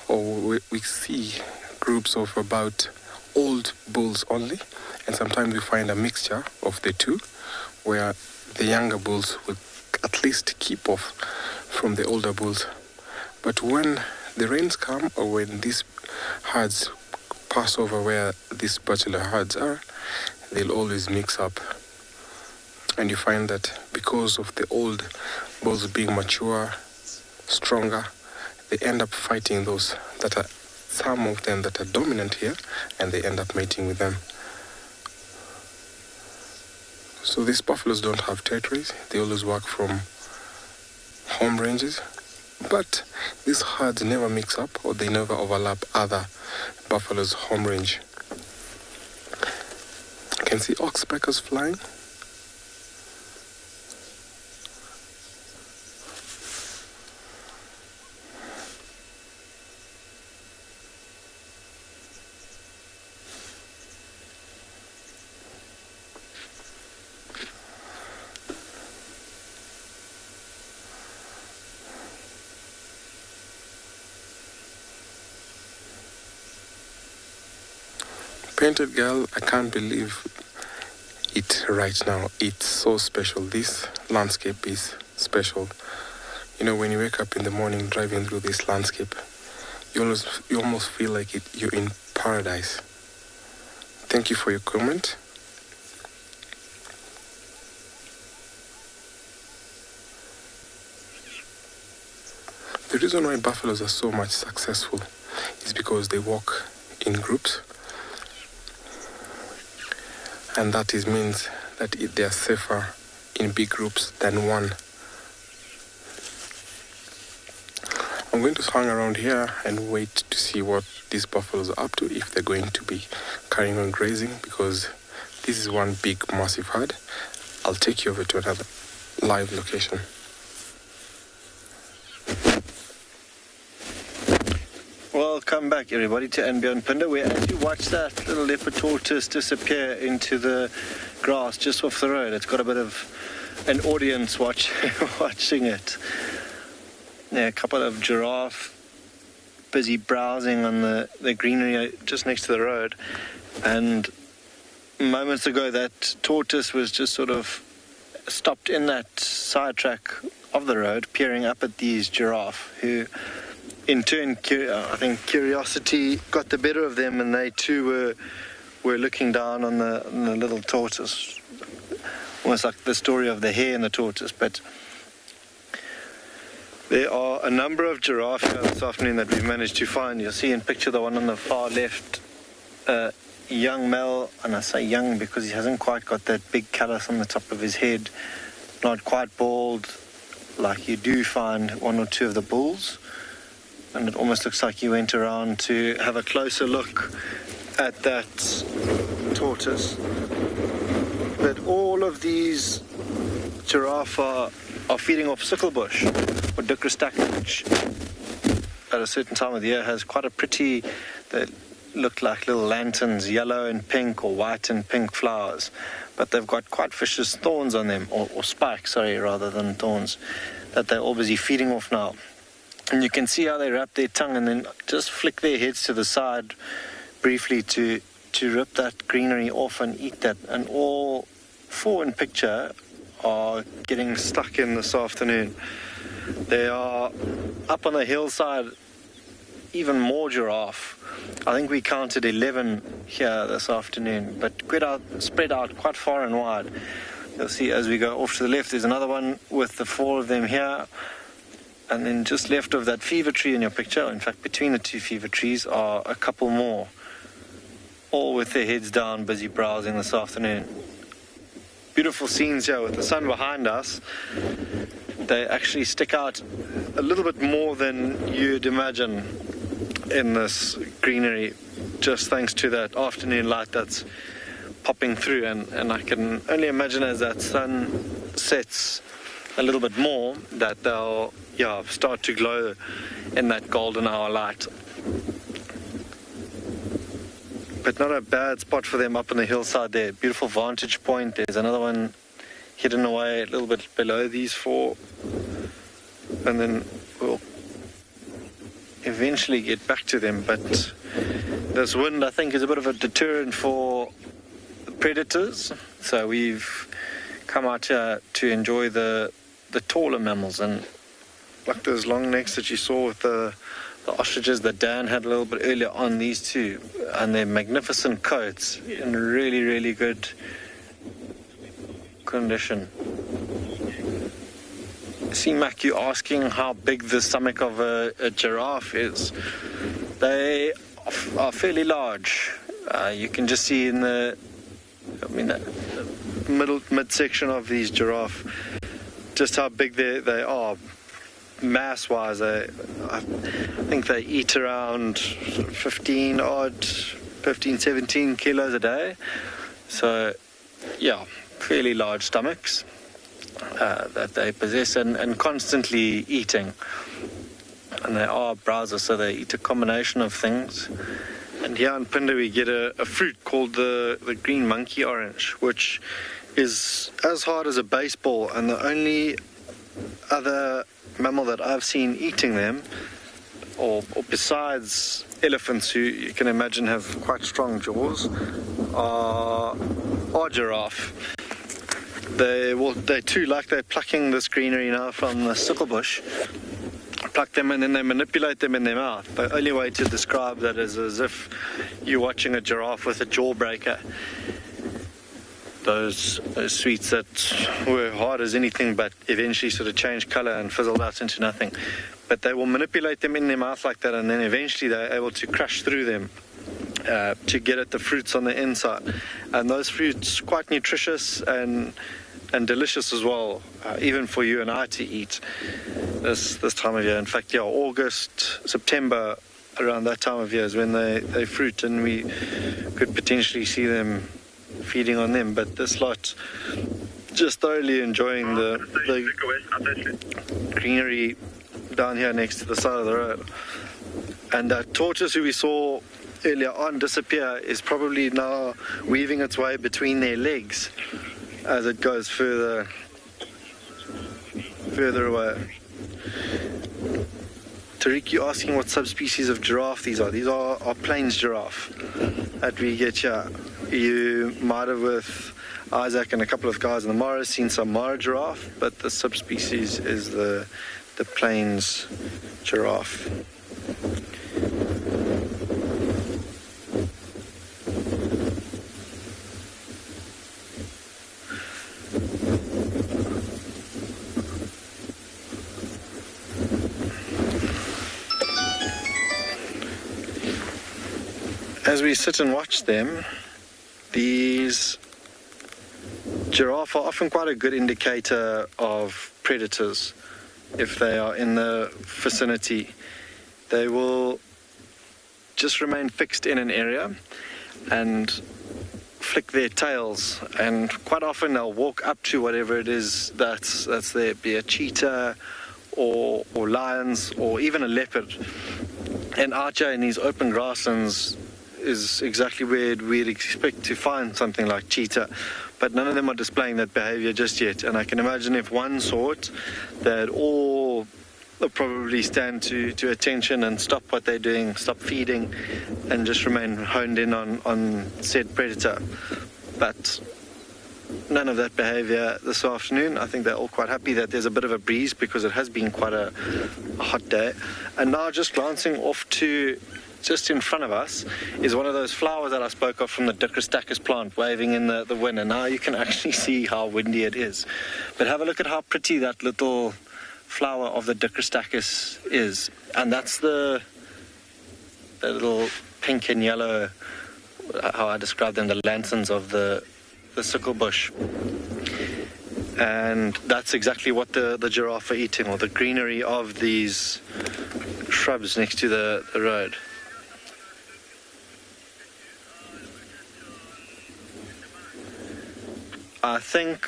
or we see groups of about old bulls only, and sometimes we find a mixture of the two, where the younger bulls will at least keep off from the older bulls. But when the rains come, or when these herds pass over where these bachelor herds are, they'll always mix up. And you find that because of the old bulls being mature, stronger, they end up fighting those that are, some of them that are dominant here, and they end up mating with them. So these buffaloes don't have territories. They always work from home ranges. But these herds never mix up, or they never overlap other buffaloes' home range. You can see oxpeckers flying. Painted Girl, I can't believe it right now. It's so special. This landscape is special. You know, when you wake up in the morning driving through this landscape, you almost feel like you're in paradise. Thank you for your comment. The reason why buffaloes are so much successful is because they walk in groups. And that means that they are safer in big groups than one. I'm going to hang around here and wait to see what these buffaloes are up to, if they're going to be carrying on grazing, because this is one big, massive herd. I'll take you over to another live location. Welcome back, everybody, to andBeyond Phinda, where as you watch that little leopard tortoise disappear into the grass just off the road, it's got a bit of an audience watching it. Yeah, a couple of giraffe busy browsing on the greenery just next to the road, and moments ago that tortoise was just sort of stopped in that sidetrack of the road, peering up at these giraffe, who in turn, I think curiosity got the better of them, and they too were looking down on the little tortoise, almost like the story of the hare and the tortoise. But there are a number of giraffe here this afternoon that we've managed to find. You'll see in picture the one on the far left, young male, and I say young because he hasn't quite got that big callus on the top of his head, not quite bald like you do find one or two of the bulls. And it almost looks like he went around to have a closer look at that tortoise. But all of these giraffe are feeding off sickle bush, or dukrastak, which at a certain time of the year has quite a pretty, they look like little lanterns, yellow and pink, or white and pink flowers. But they've got quite vicious thorns on them, or spikes, sorry, rather than thorns, that they're all busy feeding off now. And you can see how they wrap their tongue and then just flick their heads to the side briefly to rip that greenery off and eat that. And all four in picture are getting stuck in this afternoon. They are up on the hillside, even more giraffe. I think we counted 11 here this afternoon, but spread out quite far and wide. You'll see as we go off to the left, there's another one with the four of them here. And then just left of that fever tree in your picture, in fact between the two fever trees, are a couple more, all with their heads down, busy browsing this afternoon. Beautiful scenes here with the sun behind us. They actually stick out a little bit more than you'd imagine in this greenery, just thanks to that afternoon light that's popping through. And I can only imagine as that sun sets a little bit more, that they'll start to glow in that golden hour light. But not a bad spot for them up on the hillside there. Beautiful vantage point. There's another one hidden away a little bit below these four. And then we'll eventually get back to them. But this wind, I think, is a bit of a deterrent for predators. So we've come out here to enjoy the taller mammals, and like those long necks that you saw with the ostriches that Dan had a little bit earlier on, these two, and their magnificent coats in really, really good condition. See, Mac, you asking how big the stomach of a giraffe is. They are fairly large. You can just see in the midsection of these giraffe just how big they are. Mass-wise, I think they eat around 17 kilos a day. So, yeah, fairly large stomachs that they possess, and constantly eating. And they are browsers, so they eat a combination of things. And here in Phinda we get a fruit called the green monkey orange, which is as hard as a baseball, and the only other mammal that I've seen eating them, or besides elephants, who you can imagine have quite strong jaws, are giraffe. They too, like they're plucking this greenery now from the sickle bush, pluck them and then they manipulate them in their mouth. The only way to describe that is as if you're watching a giraffe with a jawbreaker. Those sweets that were hard as anything but eventually sort of changed color and fizzled out into nothing. But they will manipulate them in their mouth like that, and then eventually they're able to crush through them to get at the fruits on the inside. And those fruits quite nutritious and delicious as well, even for you and I to eat this time of year. In fact, August, September, around that time of year is when they fruit, and we could potentially see them feeding on them. But this lot just thoroughly enjoying the greenery down here next to the side of the road. And that tortoise who we saw earlier on disappear is probably now weaving its way between their legs as it goes further away. Tariq, you're asking what subspecies of giraffe these are. These are plains giraffe that we get here. You might have, with Isaac and a couple of guys in the Mara, seen some Mara giraffe, but the subspecies is the plains giraffe. As we sit and watch them, these giraffe are often quite a good indicator of predators. If they are in the vicinity, they will just remain fixed in an area and flick their tails, and quite often they'll walk up to whatever it is that's there, be a cheetah or lions or even a leopard. And out here in these open grasslands is exactly where we'd expect to find something like cheetah, but none of them are displaying that behavior just yet. And I can imagine if one saw it, they'd all probably stand to attention and stop what they're doing, stop feeding, and just remain honed in on said predator. But none of that behavior this afternoon. I think they're all quite happy that there's a bit of a breeze, because it has been quite a hot day. And now, just glancing off to just in front of us is one of those flowers that I spoke of from the Dicrostachys plant waving in the wind, and now you can actually see how windy it is. But have a look at how pretty that little flower of the Dicrostachys is, and that's the little pink and yellow, how I describe them, the lanterns of the sickle bush. And that's exactly what the giraffe are eating, or the greenery of these shrubs next to the road. I think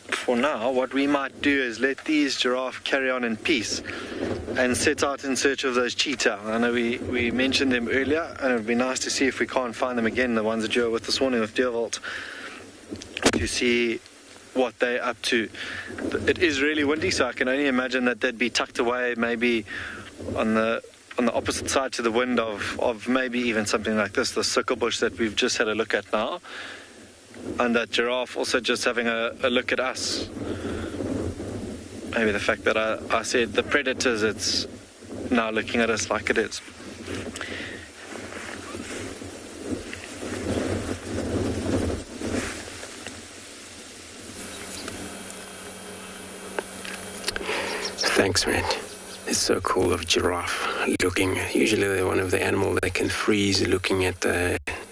for now what we might do is let these giraffe carry on in peace and set out in search of those cheetah. I know we mentioned them earlier, and it would be nice to see if we can't find them again, the ones that you were with this morning with Deervault, to see what they're up to. It is really windy, so I can only imagine that they'd be tucked away maybe on the opposite side to the wind of maybe even something like this, the sickle bush that we've just had a look at now. And that giraffe also just having a look at us. Maybe the fact that I said the predators, it's now looking at us like it is. Thanks, man. It's so cool of giraffe looking. Usually they're one of the animals that can freeze looking at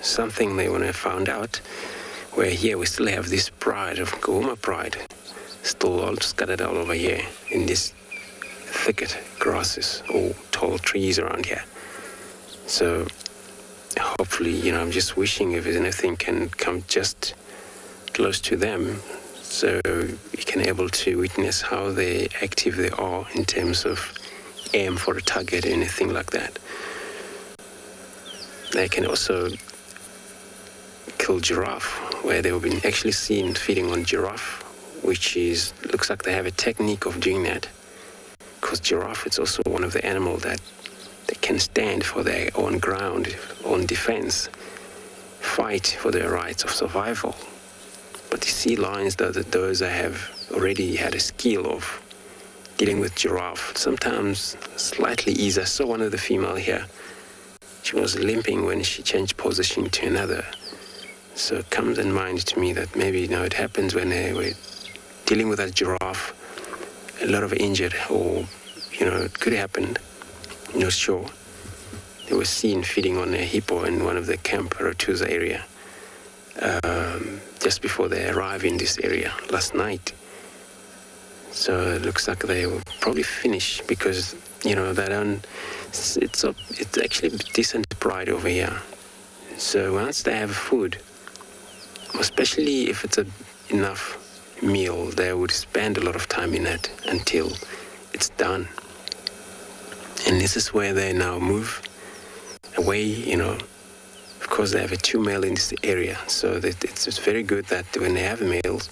something they want to find out. Where here we still have this pride of Juma Pride, still all scattered all over here in this thicket, grasses or tall trees around here. So hopefully, I'm just wishing if anything can come just close to them, so you can able to witness how active they are in terms of aim for a target, anything like that. They can also kill giraffe, where they've been actually seen feeding on giraffe, which looks like they have a technique of doing that. Because giraffe, it's also one of the animals that they can stand for their own ground, own defense, fight for their rights of survival. But the sea lions, those that have already had a skill of dealing with giraffe, sometimes slightly easier. I saw one of the female here. She was limping when she changed position to another. So it comes in mind to me that maybe it happens when we're dealing with a giraffe, a lot of injured, or it could happen. Not sure. They were seen feeding on a hippo in one of the Camp Rotusa area. just before they arrive in this area last night. So it looks like they will probably finish because, they don't, it's actually a decent pride over here. So once they have food, especially if it's enough meal, they would spend a lot of time in it until it's done. And this is where they now move away, Of course, they have a 2 male in this area, so that it's very good that when they have males,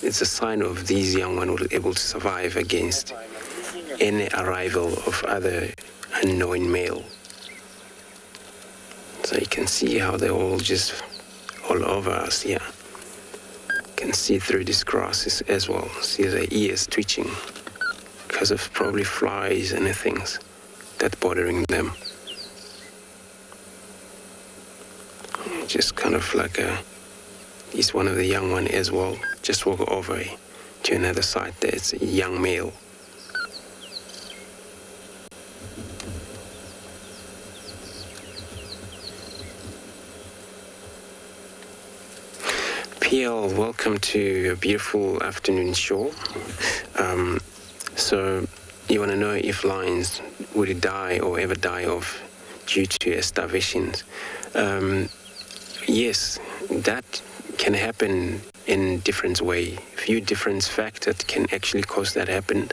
it's a sign of these young ones will be able to survive against any arrival of other unknown male. So you can see how they're all just all over us here. You can see through these grasses as well. See their ears twitching because of probably flies and things that bothering them. Just kind of like he's one of the young one as well. Just walk over to another side there. It's a young male. PL, welcome to a beautiful afternoon show. So you want to know if lions would die or ever die off due to starvation? Yes, that can happen in different way. Few different factors can actually cause that happen.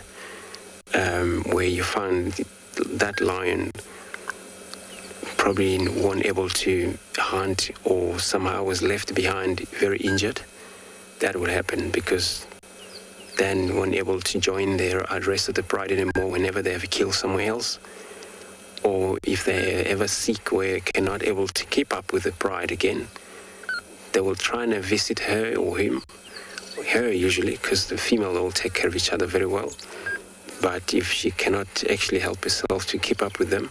Where you find that lion probably weren't able to hunt or somehow was left behind very injured. That would happen because then weren't able to join their rest of the pride anymore whenever they have to kill somewhere else. Or if they ever sick where cannot able to keep up with the pride again, they will try and visit her or him, her usually, because the female will take care of each other very well. But if she cannot actually help herself to keep up with them,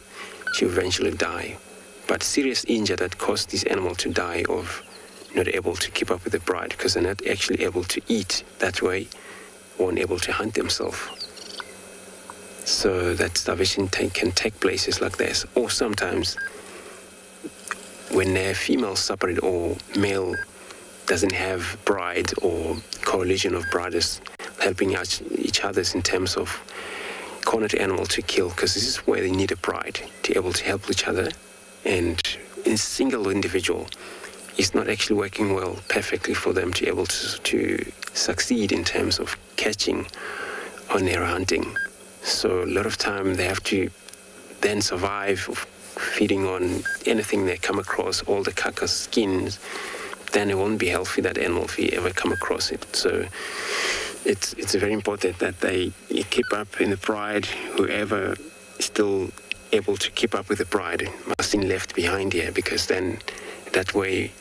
she will eventually die. But serious injury that caused this animal to die of not able to keep up with the pride because they're not actually able to eat that way, weren't able to hunt themselves. So that starvation can take places like this. Or sometimes when a female separate or male doesn't have bride or coalition of brothers helping each other in terms of cornered animal to kill, because this is where they need a pride to be able to help each other. And in single individual, it's not actually working well perfectly for them to be able to succeed in terms of catching on their hunting. So a lot of time they have to then survive feeding on anything they come across, all the carcass skins. Then it won't be healthy, that animal, if you ever come across it. So it's very important that they keep up in the pride. Whoever is still able to keep up with the pride mustn't be left behind here, because then that way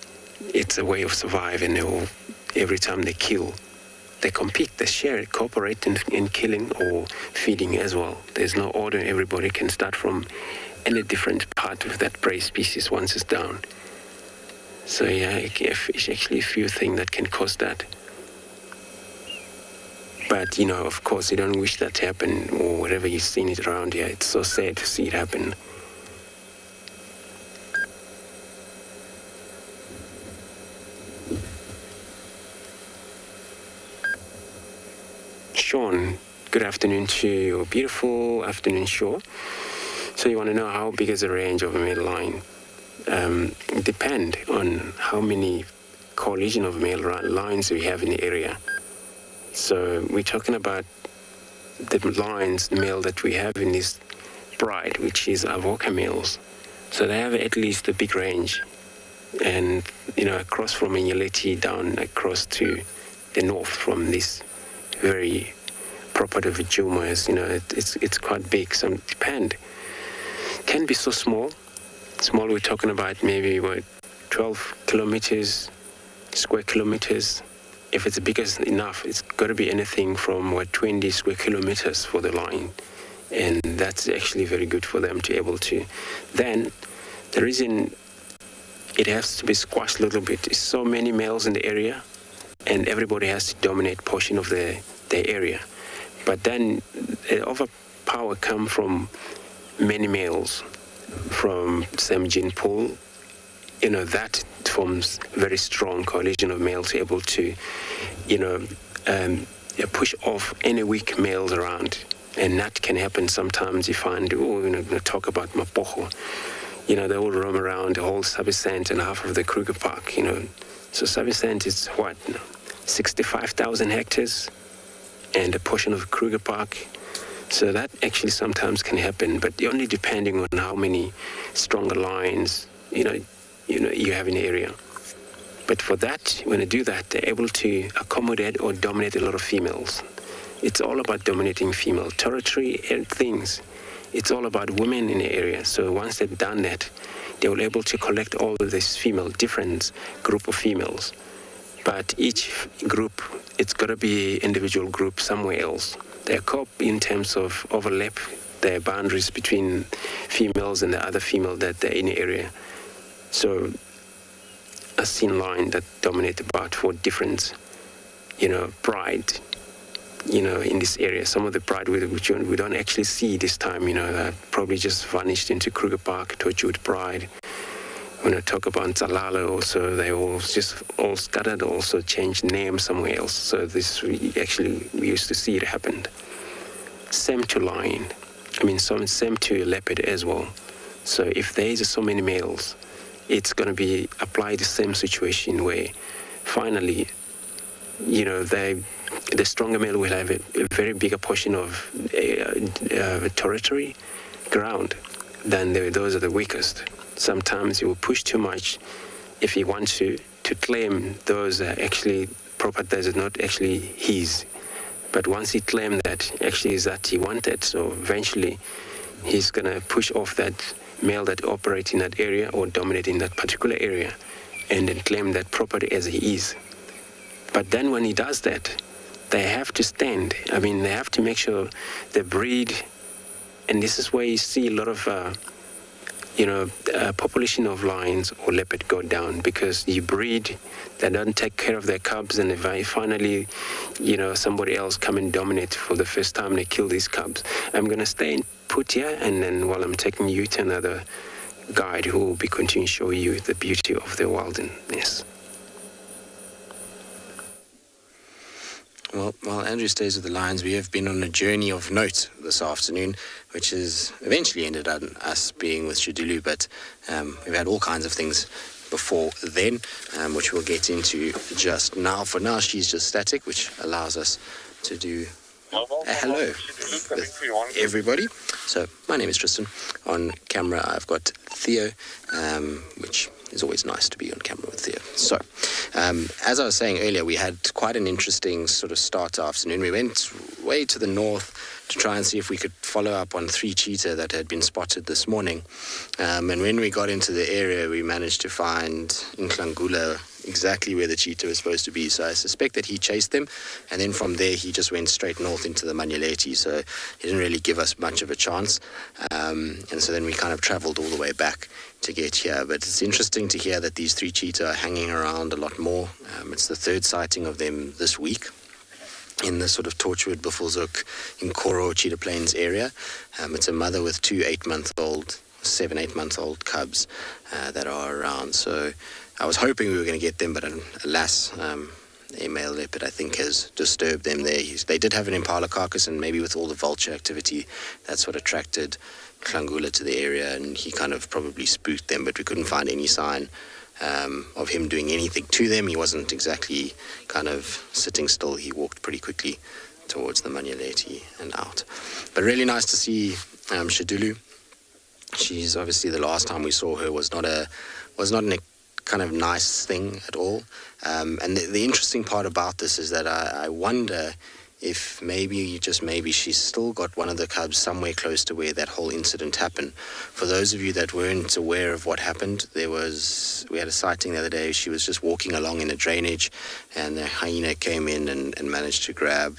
it's a way of surviving. Every time they kill, they compete, they share, cooperate in killing or feeding as well. There's no order. Everybody can start from any different part of that prey species once it's down. So yeah, it's actually a few things that can cause that. But, of course, you don't wish that to happen, or whatever you've seen it around here. It's so sad to see it happen. Sean, good afternoon to you. Beautiful afternoon show. So you want to know how big is the range of a male lion? Depend on how many coalition of male lions we have in the area. So we're talking about the lions, male that we have in this pride, which is avoca males. So they have at least a big range. And, across from Inyaleti down across to the north from this very property of Jumas, it's quite big. So it depends. Can be so small. Small, we're talking about maybe 12 kilometers, square kilometers. If it's big enough, it's got to be anything from 20 square kilometers for the lion. And that's actually very good for them to be able to. Then the reason it has to be squashed a little bit is so many males in the area, and everybody has to dominate portion of the area. But then the overpower come from many males from same gene pool. That forms a very strong coalition of males able to, push off any weak males around. And that can happen sometimes. You find, we're going to talk about Mapocho. They all roam around the whole Sabi and half of the Kruger Park, So Sabi is 65,000 hectares and a portion of Kruger Park. So that actually sometimes can happen, but only depending on how many stronger lions, you have in the area. But for that, when they do that, they're able to accommodate or dominate a lot of females. It's all about dominating female territory and things. It's all about women in the area. So once they've done that, they will be able to collect all of this different group of females. But each group, it's got to be individual group somewhere else. They cope in terms of overlap their boundaries between females and the other female that they're in the area. So a scene line that dominate about 4 different, pride, in this area. Some of the pride which we don't actually see this time, that probably just vanished into Kruger Park, Torchwood Pride. When I talk about Tsalala also, they all scattered, also changed names somewhere else. So we used to see it happen. Same to lion. Same to leopard as well. So if there is so many males, it's going to be applied the same situation where finally, the stronger male will have a very bigger portion of territory, ground, than those are the weakest. Sometimes he will push too much if he wants to claim those are actually property that is not actually his. But once he claimed that actually is that he wanted, so eventually he's going to push off that male that operates in that area or dominate in that particular area and then claim that property as he is. But then when he does that, they have to stand. They have to make sure they breed. And this is where you see a lot of, population of lions or leopard go down because you breed, they don't take care of their cubs, and if finally, somebody else come and dominate for the first time, they kill these cubs. I'm going to stay and put here, and then while I'm taking you to another guide who will be continuing to show you the beauty of the wilderness. Well, while Andrew stays with the lions, we have been on a journey of note this afternoon, which has eventually ended up us being with Shadulu, but we've had all kinds of things before then, which we'll get into just now. For now, she's just static, which allows us to do a hello with everybody. So, my name is Tristan. On camera, I've got Theo, which is always nice to be on camera with Theo. So, as I was saying earlier, we had quite an interesting sort of start to afternoon. We went way to the north to try and see if we could follow up on 3 cheetah that had been spotted this morning. And when we got into the area, we managed to find in Klangula exactly where the cheetah was supposed to be. So I suspect that he chased them, and then from there he just went straight north into the Mutualistic. So he didn't really give us much of a chance. And so then we kind of traveled all the way back to get here. But it's interesting to hear that these 3 cheetah are hanging around a lot more. It's the 3rd sighting of them this week in the sort of Torchwood, Buffelshoek, in Koro, Cheetah Plains area. It's a mother with 2 8-month-old, 7-8-month-old cubs that are around. So I was hoping we were going to get them, but alas, a male leopard, I think, has disturbed them there. They did have an impala carcass, and maybe with all the vulture activity, that's what attracted Klangula to the area, and he kind of probably spooked them, but we couldn't find any sign of him doing anything to them. He wasn't exactly kind of sitting still. He walked pretty quickly towards the Mutualistic and out. But really nice to see Shadulu. She's obviously, the last time we saw her was not a kind of nice thing at all. And the interesting part about this is that I wonder if maybe, just maybe, she's still got one of the cubs somewhere close to where that whole incident happened. For those of you that weren't aware of what happened, we had a sighting the other day. She was just walking along in a drainage, and the hyena came in and managed to grab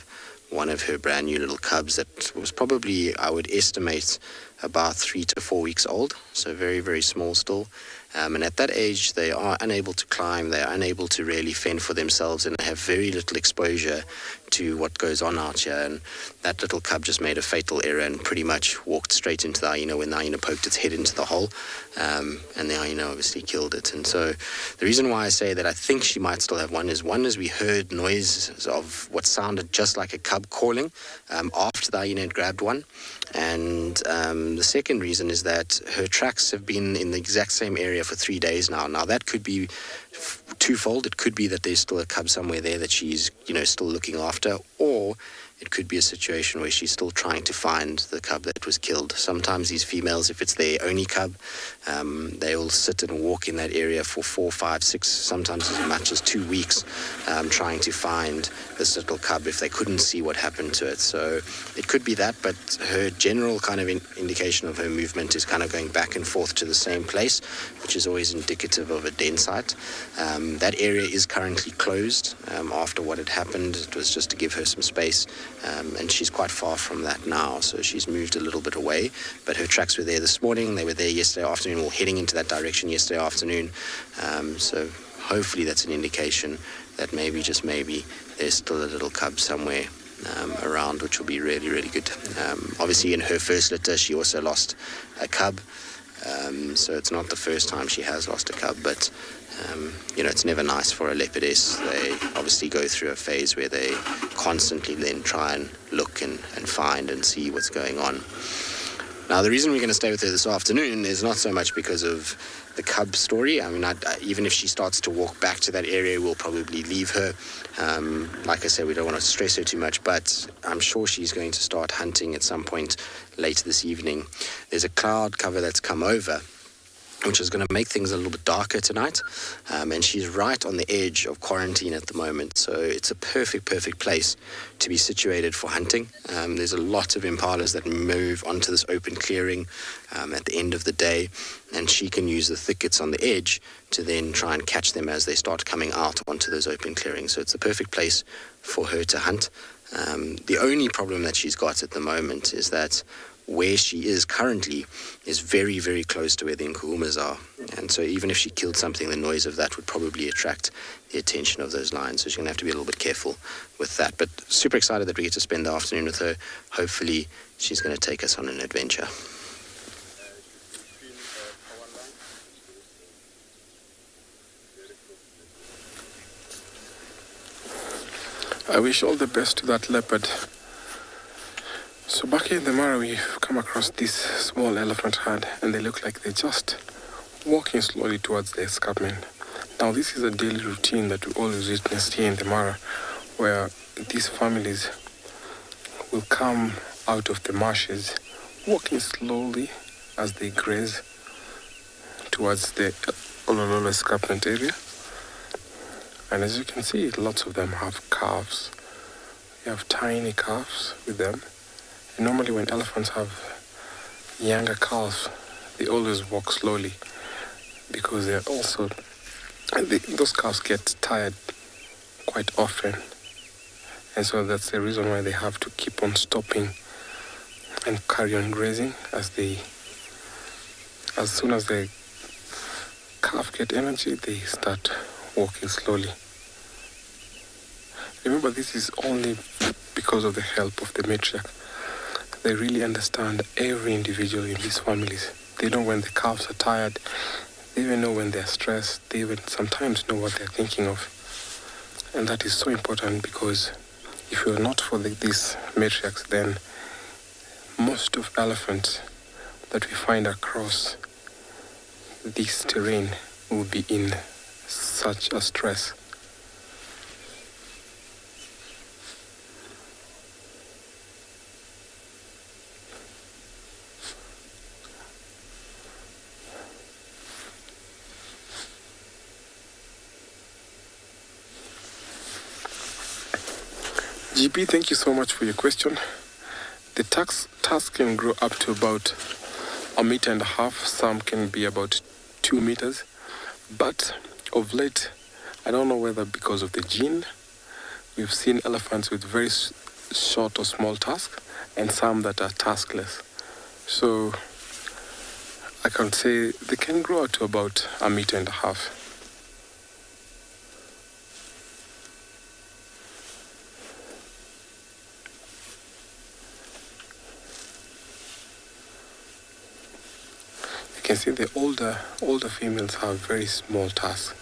one of her brand new little cubs that was probably, I would estimate, about 3 to 4 weeks old, so very, very small still. And at that age, they are unable to climb, they are unable to really fend for themselves, and they have very little exposure to what goes on out here. And that little cub just made a fatal error and pretty much walked straight into the hyena when the hyena poked its head into the hole, and the hyena obviously killed it. And so the reason why I say that I think she might still have one is we heard noises of what sounded just like a cub calling after the hyena had grabbed one. And the second reason is that her tracks have been in the exact same area for 3 days now. Now that could be twofold. It could be that there's still a cub somewhere there that she's, still looking after, or it could be a situation where she's still trying to find the cub that was killed. Sometimes these females, if it's their only cub, they will sit and walk in that area for 4, 5, 6, sometimes as much as 2 weeks, trying to find this little cub if they couldn't see what happened to it. So it could be that, but her general kind of indication of her movement is kind of going back and forth to the same place, which is always indicative of a den site. That area is currently closed after what had happened. It was just to give her some space. And she's quite far from that now, so she's moved a little bit away, but her tracks were there this morning, they were there yesterday afternoon, or heading into that direction yesterday afternoon, so hopefully that's an indication that maybe, just maybe, there's still a little cub somewhere around, which will be really, really good. Obviously in her first litter she also lost a cub, so it's not the first time she has lost a cub, but it's never nice for a leopardess. They obviously go through a phase where they constantly then try and look and find and see what's going on. Now, the reason we're going to stay with her this afternoon is not so much because of the cub story. I mean, even if she starts to walk back to that area, we'll probably leave her. Like I said, we don't want to stress her too much, but I'm sure she's going to start hunting at some point later this evening. There's a cloud cover that's come over, which is going to make things a little bit darker tonight, and she's right on the edge of quarantine at the moment, so it's a perfect place to be situated for hunting. There's a lot of impalas that move onto this open clearing at the end of the day, and she can use the thickets on the edge to then try and catch them as they start coming out onto those open clearings. So it's a perfect place for her to hunt. The only problem that she's got at the moment is that where she is currently is very, very close to where the nkuhumas are. And so even if she killed something, the noise of that would probably attract the attention of those lions. So she's going to have to be a little bit careful with that. But super excited that we get to spend the afternoon with her. Hopefully she's going to take us on an adventure. I wish all the best to that leopard. So back here in the Mara, we've come across this small elephant herd, and they look like they're just walking slowly towards the escarpment. Now, this is a daily routine that we always witness here in the Mara, where these families will come out of the marshes, walking slowly as they graze towards the Olololo escarpment area. And as you can see, lots of them have calves. They have tiny calves with them. And normally when elephants have younger calves, they always walk slowly because they're also, those calves get tired quite often. And so that's the reason why they have to keep on stopping and carry on grazing as soon as the calf get energy, they start walking slowly. Remember, this is only because of the help of the matriarch. They really understand every individual in these families. They know when the calves are tired. They even know when they're stressed. They even sometimes know what they're thinking of. And that is so important, because if it were not for these matriarchs, then most of elephants that we find across this terrain will be in such a stress. GP, thank you so much for your question. The tusk can grow up to about 1.5 meters. Some can be about 2 meters. But of late, I don't know whether because of the gene, we've seen elephants with very short or small tusks, and some that are tuskless. So I can say they can grow out to about 1.5 meters. You can see the older females have very small tusks.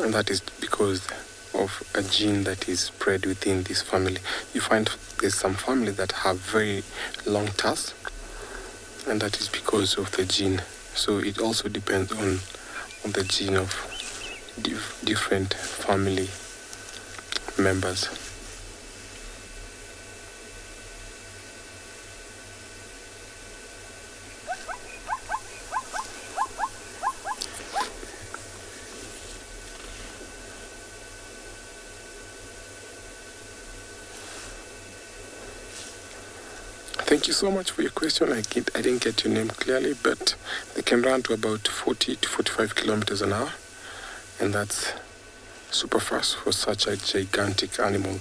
And that is because of a gene that is bred within this family. You find there's some family that have very long tusks, and that is because of the gene. So it also depends on the gene of different family members. Thank you so much for your question. I didn't get your name clearly, but they can run to about 40 to 45 kilometers an hour, and that's super fast for such a gigantic animal.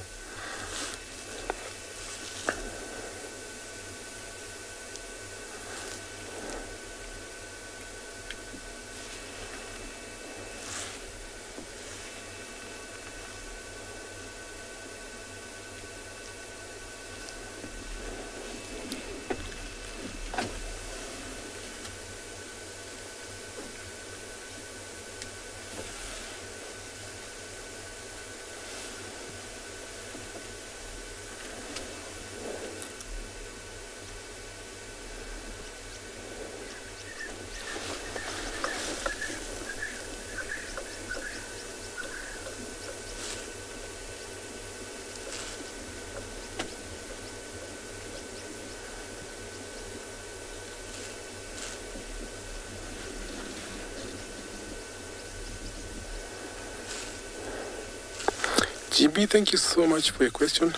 GB, thank you so much for your question.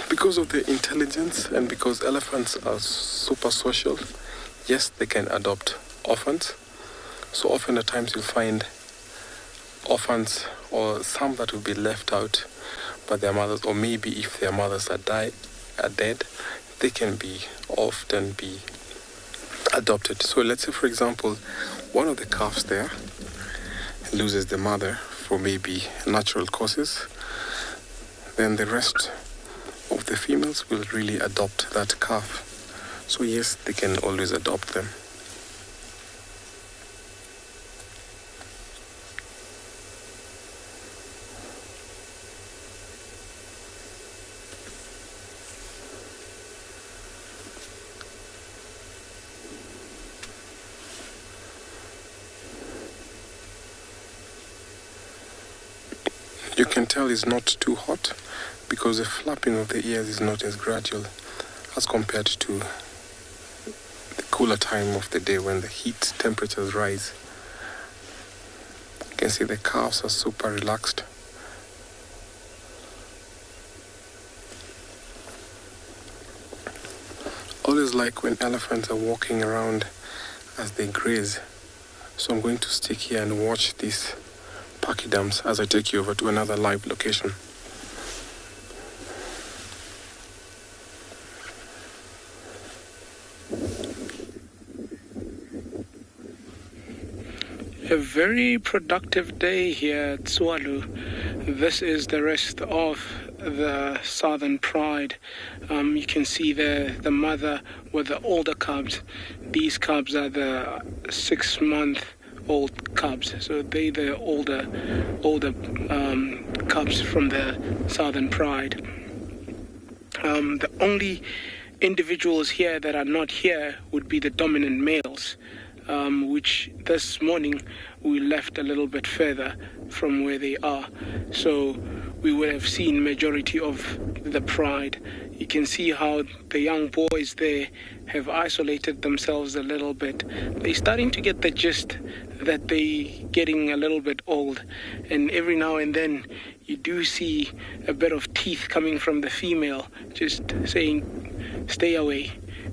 Because of their intelligence and because elephants are super social, yes, they can adopt orphans. So often at times you'll find orphans or some that will be left out by their mothers, or maybe if their mothers are dead, they can often be adopted. So let's say, for example, one of the calves there loses the mother for maybe natural causes, then the rest of the females will really adopt that calf. So yes, they can always adopt them. You can tell it's not too hot because the flapping of the ears is not as gradual as compared to the cooler time of the day when the heat temperatures rise. You can see the calves are super relaxed. Always like when elephants are walking around as they graze. So I'm going to stick here and watch these pachyderms as I take you over to another live location. A very productive day here at Tswalu. This is the rest of the Southern Pride. You can see the mother with the older cubs. These cubs are the 6-month-old cubs, so they're the older cubs from the Southern Pride. The only individuals here that are not here would be the dominant males, which this morning we left a little bit further from where they are. So we would have seen majority of the pride. You can see how the young boys there have isolated themselves a little bit. They're starting to get the gist that they're getting a little bit old, and every now and then you do see a bit of teeth coming from the female just saying stay away,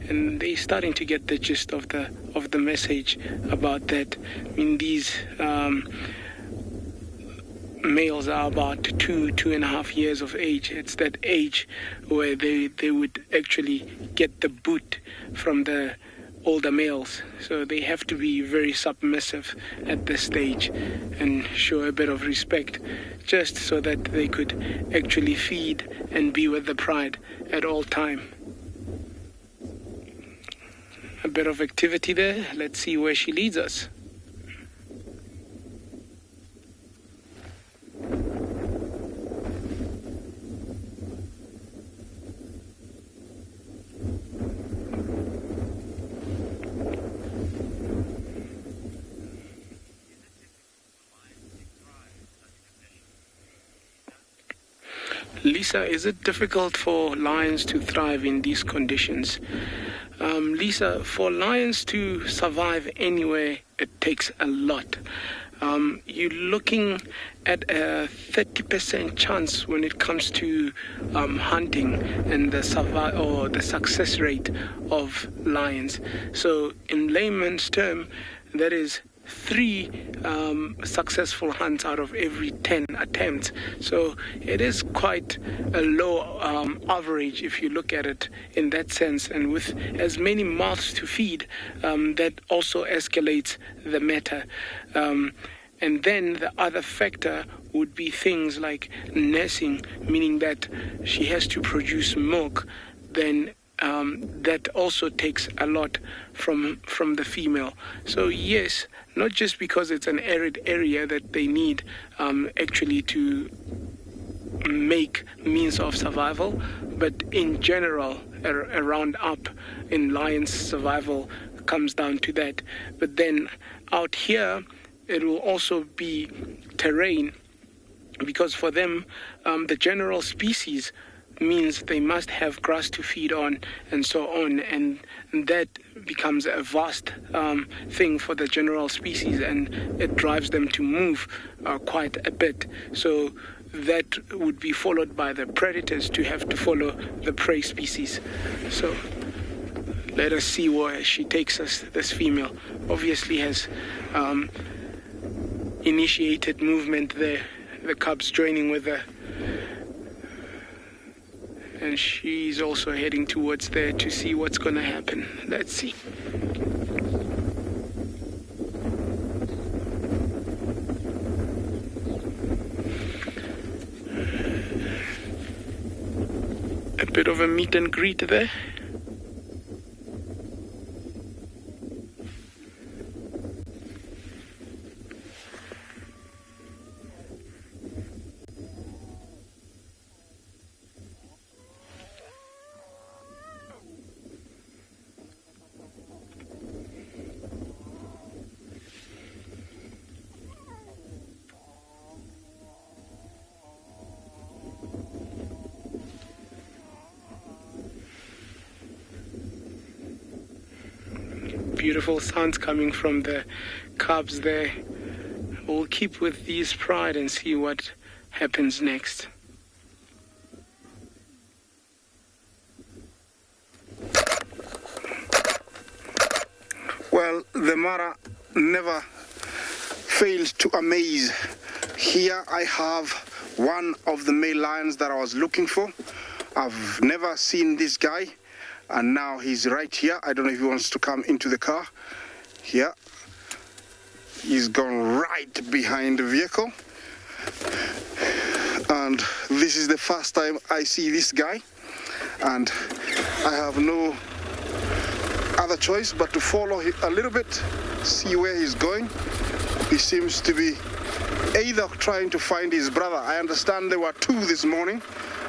and they're starting to get the gist of the message about that. I mean, these males are about 2.5 years of age. It's that age where they would actually get the boot from the older males. So they have to be very submissive at this stage and show a bit of respect, just so that they could actually feed and be with the pride at all time. A bit of activity there. Let's see where she leads us. Lisa, is it difficult for lions to thrive in these conditions? Lisa, for lions to survive anywhere, it takes a lot. You're looking at a 30% chance when it comes to hunting and the success rate of lions. So in layman's term, that is 3 successful hunts out of every 10 attempts. So it is quite a low average if you look at it in that sense. And with as many mouths to feed, that also escalates the matter. And then the other factor would be things like nursing, meaning that she has to produce milk. Then that also takes a lot from the female. So yes, not just because it's an arid area that they need actually to make means of survival, but in general, a round-up in lions' survival comes down to that. But then out here, it will also be terrain, because for them, the general species means they must have grass to feed on and so on, and that becomes a vast thing for the general species, and it drives them to move quite a bit. So that would be followed by the predators to have to follow the prey species. So let us see where she takes us. This female obviously has initiated movement there, the cubs joining with her. And she's also heading towards there to see what's going to happen. Let's see. A bit of a meet and greet there. Beautiful sounds coming from the cubs there. We'll keep with these pride and see what happens next. Well, the Mara never fails to amaze. Here I have one of the male lions that I was looking for. I've never seen this guy. And now he's right here. I don't know if he wants to come into the car. Here. He's gone right behind the vehicle. And this is the first time I see this guy. And I have no other choice but to follow him a little bit, see where he's going. He seems to be either trying to find his brother. I understand there were 2 this morning,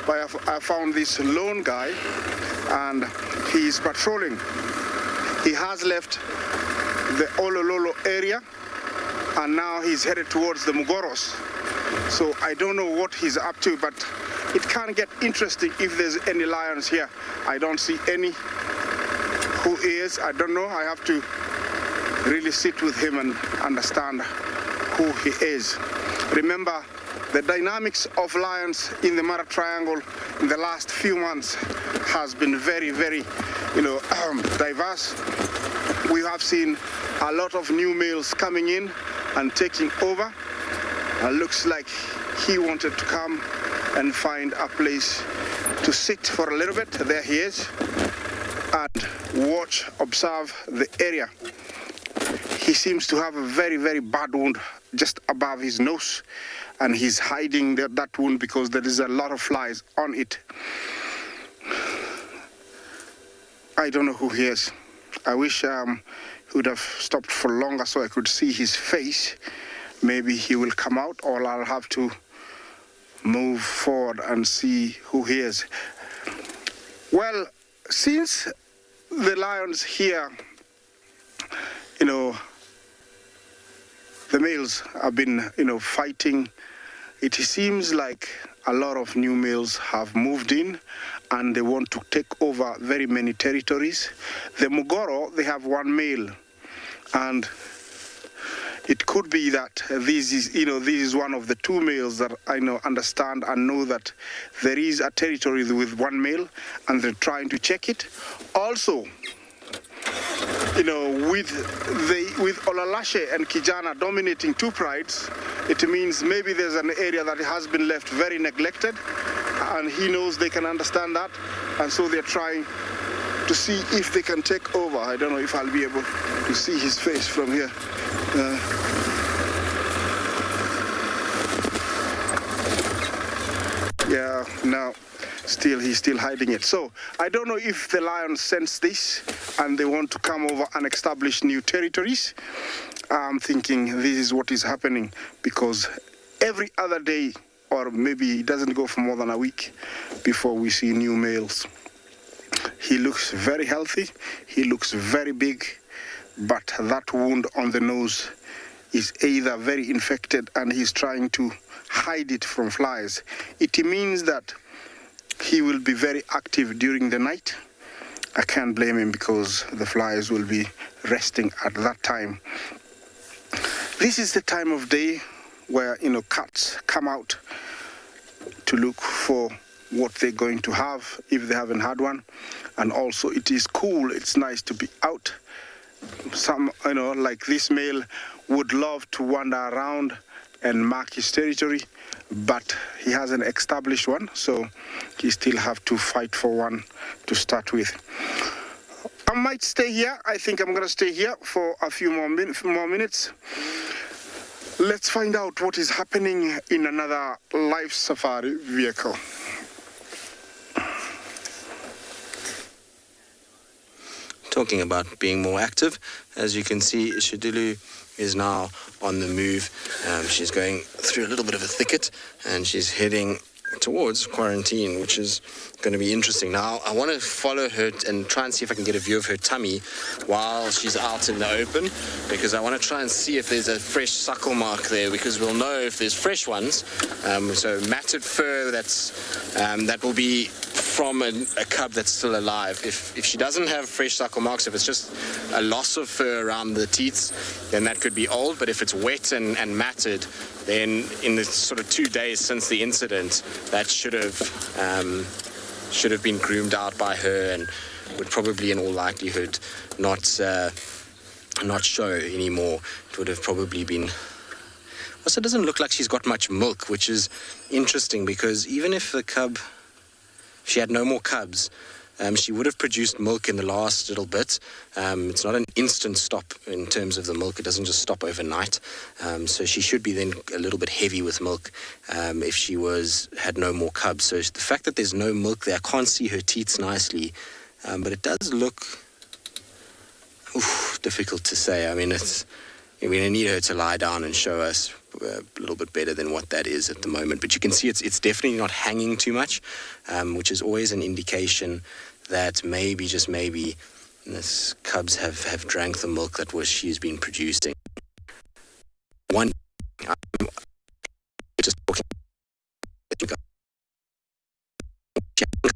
but I found this lone guy, and he's patrolling. He has left the Olololo area, and now he's headed towards the Mugoros. So I don't know what he's up to, but it can get interesting if there's any lions here. I don't see any. Who he is, I don't know. I have to really sit with him and understand who he is. Remember, the dynamics of lions in the Mara Triangle in the last few months has been very, very, diverse. We have seen a lot of new males coming in and taking over. Looks like he wanted to come and find a place to sit for a little bit. There he is, and watch, observe the area. He seems to have a very, very bad wound just above his nose, and he's hiding that wound because there is a lot of flies on it. I don't know who he is. I wish he would have stopped for longer so I could see his face. Maybe he will come out, or I'll have to move forward and see who he is. Well, since the lions here, you know, the males have been, you know, fighting, it seems like a lot of new males have moved in and they want to take over very many territories. The Mugoro, they have one male, and it could be that this is one of the two males that I understand and know that there is a territory with one male and they're trying to check it. Also, you know, with Olalashe and Kijana dominating two prides, it means maybe there's an area that has been left very neglected, and he knows they can understand that, and so they're trying to see if they can take over. I don't know if I'll be able to see his face from here. Yeah, no, he's still hiding it. So I don't know if the lions sense this and they want to come over and establish new territories. I'm thinking this is what is happening, because every other day, or maybe it doesn't go for more than a week before we see new males. He looks very healthy, he looks very big, but that wound on the nose is either very infected and he's trying to hide it from flies. It means that he will be very active during the night. I can't blame him because the flies will be resting at that time. This is the time of day where, you know, cats come out to look for what they're going to have if they haven't had one. And also it is cool, it's nice to be out. Some, you know, like this male would love to wander around and mark his territory, but he hasn't established one, so he still have to fight for one to start with. I might stay here. I think I'm going to stay here for a few more minutes. Let's find out what is happening in another live safari vehicle. Talking about being more active, as you can see, Shadulu is now on the move. She's going through a little bit of a thicket and she's heading towards quarantine, which is going to be interesting. Now, I want to follow her and try and see if I can get a view of her tummy while she's out in the open, because I want to try and see if there's a fresh suckle mark there, because we'll know if there's fresh ones. So matted fur, that will be from a cub that's still alive. If she doesn't have fresh suckle marks, if it's just a loss of fur around the teats, then that could be old. But if it's wet and matted, then in the sort of 2 days since the incident, that should have been groomed out by her and would probably in all likelihood not show anymore. It would have probably been... Also, it doesn't look like she's got much milk, which is interesting, because even if she had no more cubs, she would have produced milk in the last little bit. It's not an instant stop in terms of the milk. It doesn't just stop overnight. So she should be then a little bit heavy with milk if she had no more cubs. So the fact that there's no milk there, I can't see her teats nicely, but it does look difficult to say. I mean, we're going to need her to lie down and show us a little bit better than what that is at the moment. But you can see it's definitely not hanging too much, which is always an indication that maybe, just maybe, this cubs have drank the milk that she's been producing. One, just talking.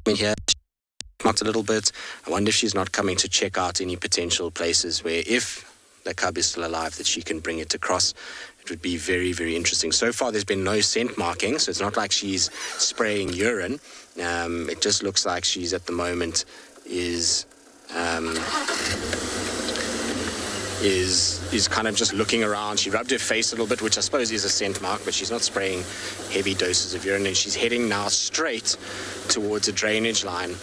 Coming here, marked a little bit. I wonder if she's not coming to check out any potential places where, if the cub is still alive, that she can bring it across. It would be very, very interesting. So far, there's been no scent marking, so it's not like she's spraying urine. It just looks like she's, at the moment, is is kind of just looking around. She rubbed her face a little bit, which I suppose is a scent mark, but she's not spraying heavy doses of urine, and she's heading now straight towards a drainage line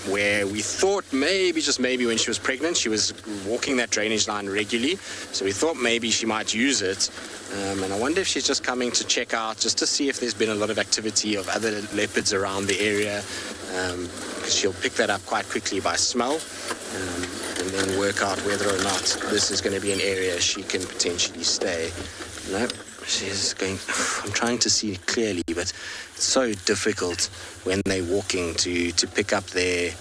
where we thought maybe, just maybe, when she was pregnant, she was walking that drainage line regularly, so we thought maybe she might use it. And I wonder if she's just coming to check out, just to see if there's been a lot of activity of other leopards around the area, because she'll pick that up quite quickly by smell, and then work out whether or not this is going to be an area she can potentially stay. No, she's going. I'm trying to see clearly, but it's so difficult when they're walking to pick up their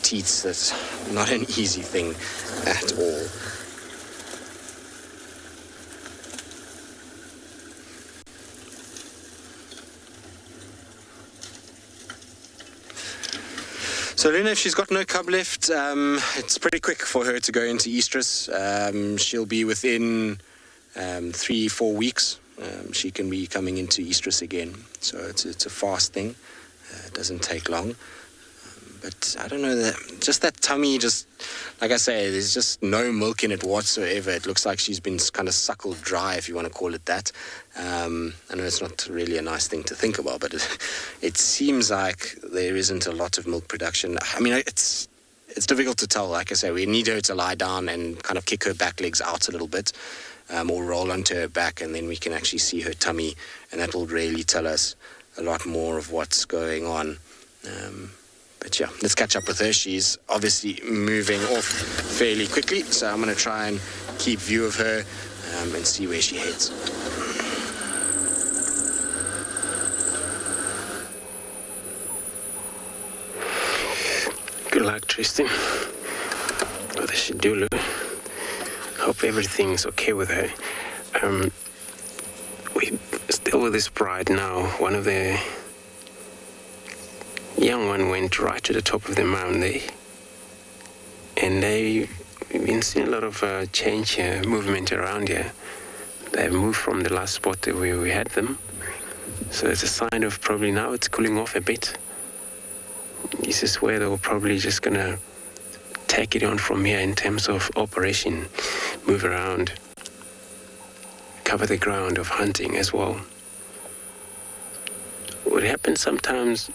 teats. That's not an easy thing at all. So Luna, if she's got no cub left, it's pretty quick for her to go into estrus. She'll be within 3-4 weeks. She can be coming into estrus again. So it's a fast thing. It doesn't take long. But I don't know, just that tummy, just like I say, there's just no milk in it whatsoever. It looks like she's been kind of suckled dry, if you want to call it that. I know it's not really a nice thing to think about, but it seems like there isn't a lot of milk production. I mean, it's difficult to tell. Like I say, we need her to lie down and kind of kick her back legs out a little bit, or roll onto her back, and then we can actually see her tummy, and that will really tell us a lot more of what's going on. But yeah, let's catch up with her. She's obviously moving off fairly quickly, so I'm going to try and keep view of her and see where she heads. Good luck, Tristan. With the Tswalu. Hope everything's okay with her. We still with this bride now. One of the young one went right to the top of the mountain there, and we've been seeing a lot of change here, movement around here. They've moved from the last spot where we had them, so it's a sign of probably now it's cooling off a bit. This is where they're probably just gonna take it on from here in terms of operation, move around, cover the ground of hunting as well. What happens sometimes,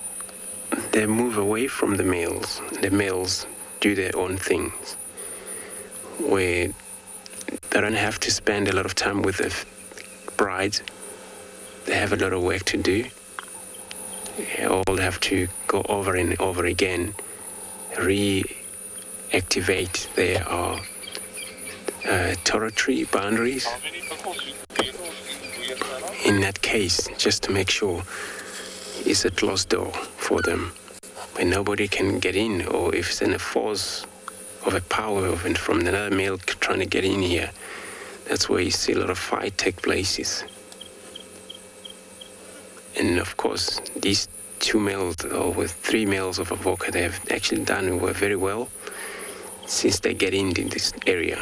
they move away from the males. The males do their own things, where they don't have to spend a lot of time with the bride. They have a lot of work to do. They all have to go over and over again, reactivate their territory boundaries. In that case, just to make sure it's a closed door for them, where nobody can get in, or if it's in a force of a power from another male trying to get in here, that's where you see a lot of fight take places. And of course, these 2 males, or with 3 males of Avoca, they have actually done very well since they get into this area,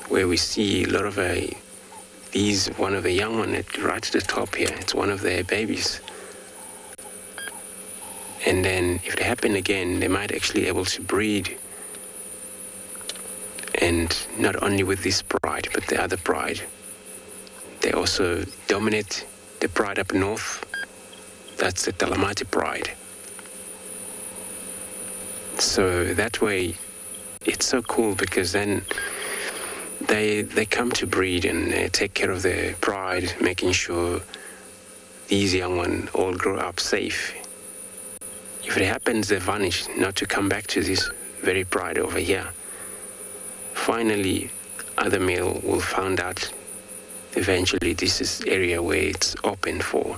where we see a lot of one of the young one right at the top here. It's one of their babies. And then if they happen again, they might actually be able to breed. And not only with this bride, but the other bride. They also dominate the bride up north. That's the Talamati bride. So that way, it's so cool, because then they come to breed and take care of the bride, making sure these young ones all grow up safe. If it happens, they vanish, not to come back to this very bride over here. Finally, other male will find out eventually this is area where it's open for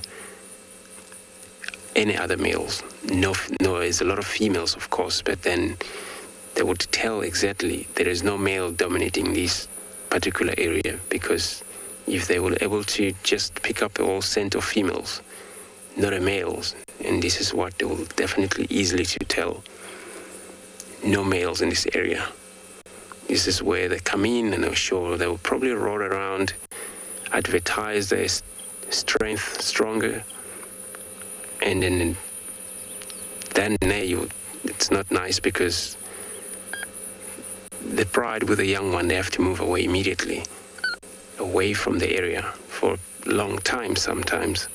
any other males. No, there's a lot of females, of course, but then they would tell exactly there is no male dominating this particular area, because if they were able to just pick up all scent of females, not a males, and this is what they will definitely easily to tell. No males in this area. This is where they come in, and I'm sure they will probably roll around, advertise their strength stronger, and then it's not nice, because the pride with the young one, they have to move away immediately, away from the area for a long time sometimes,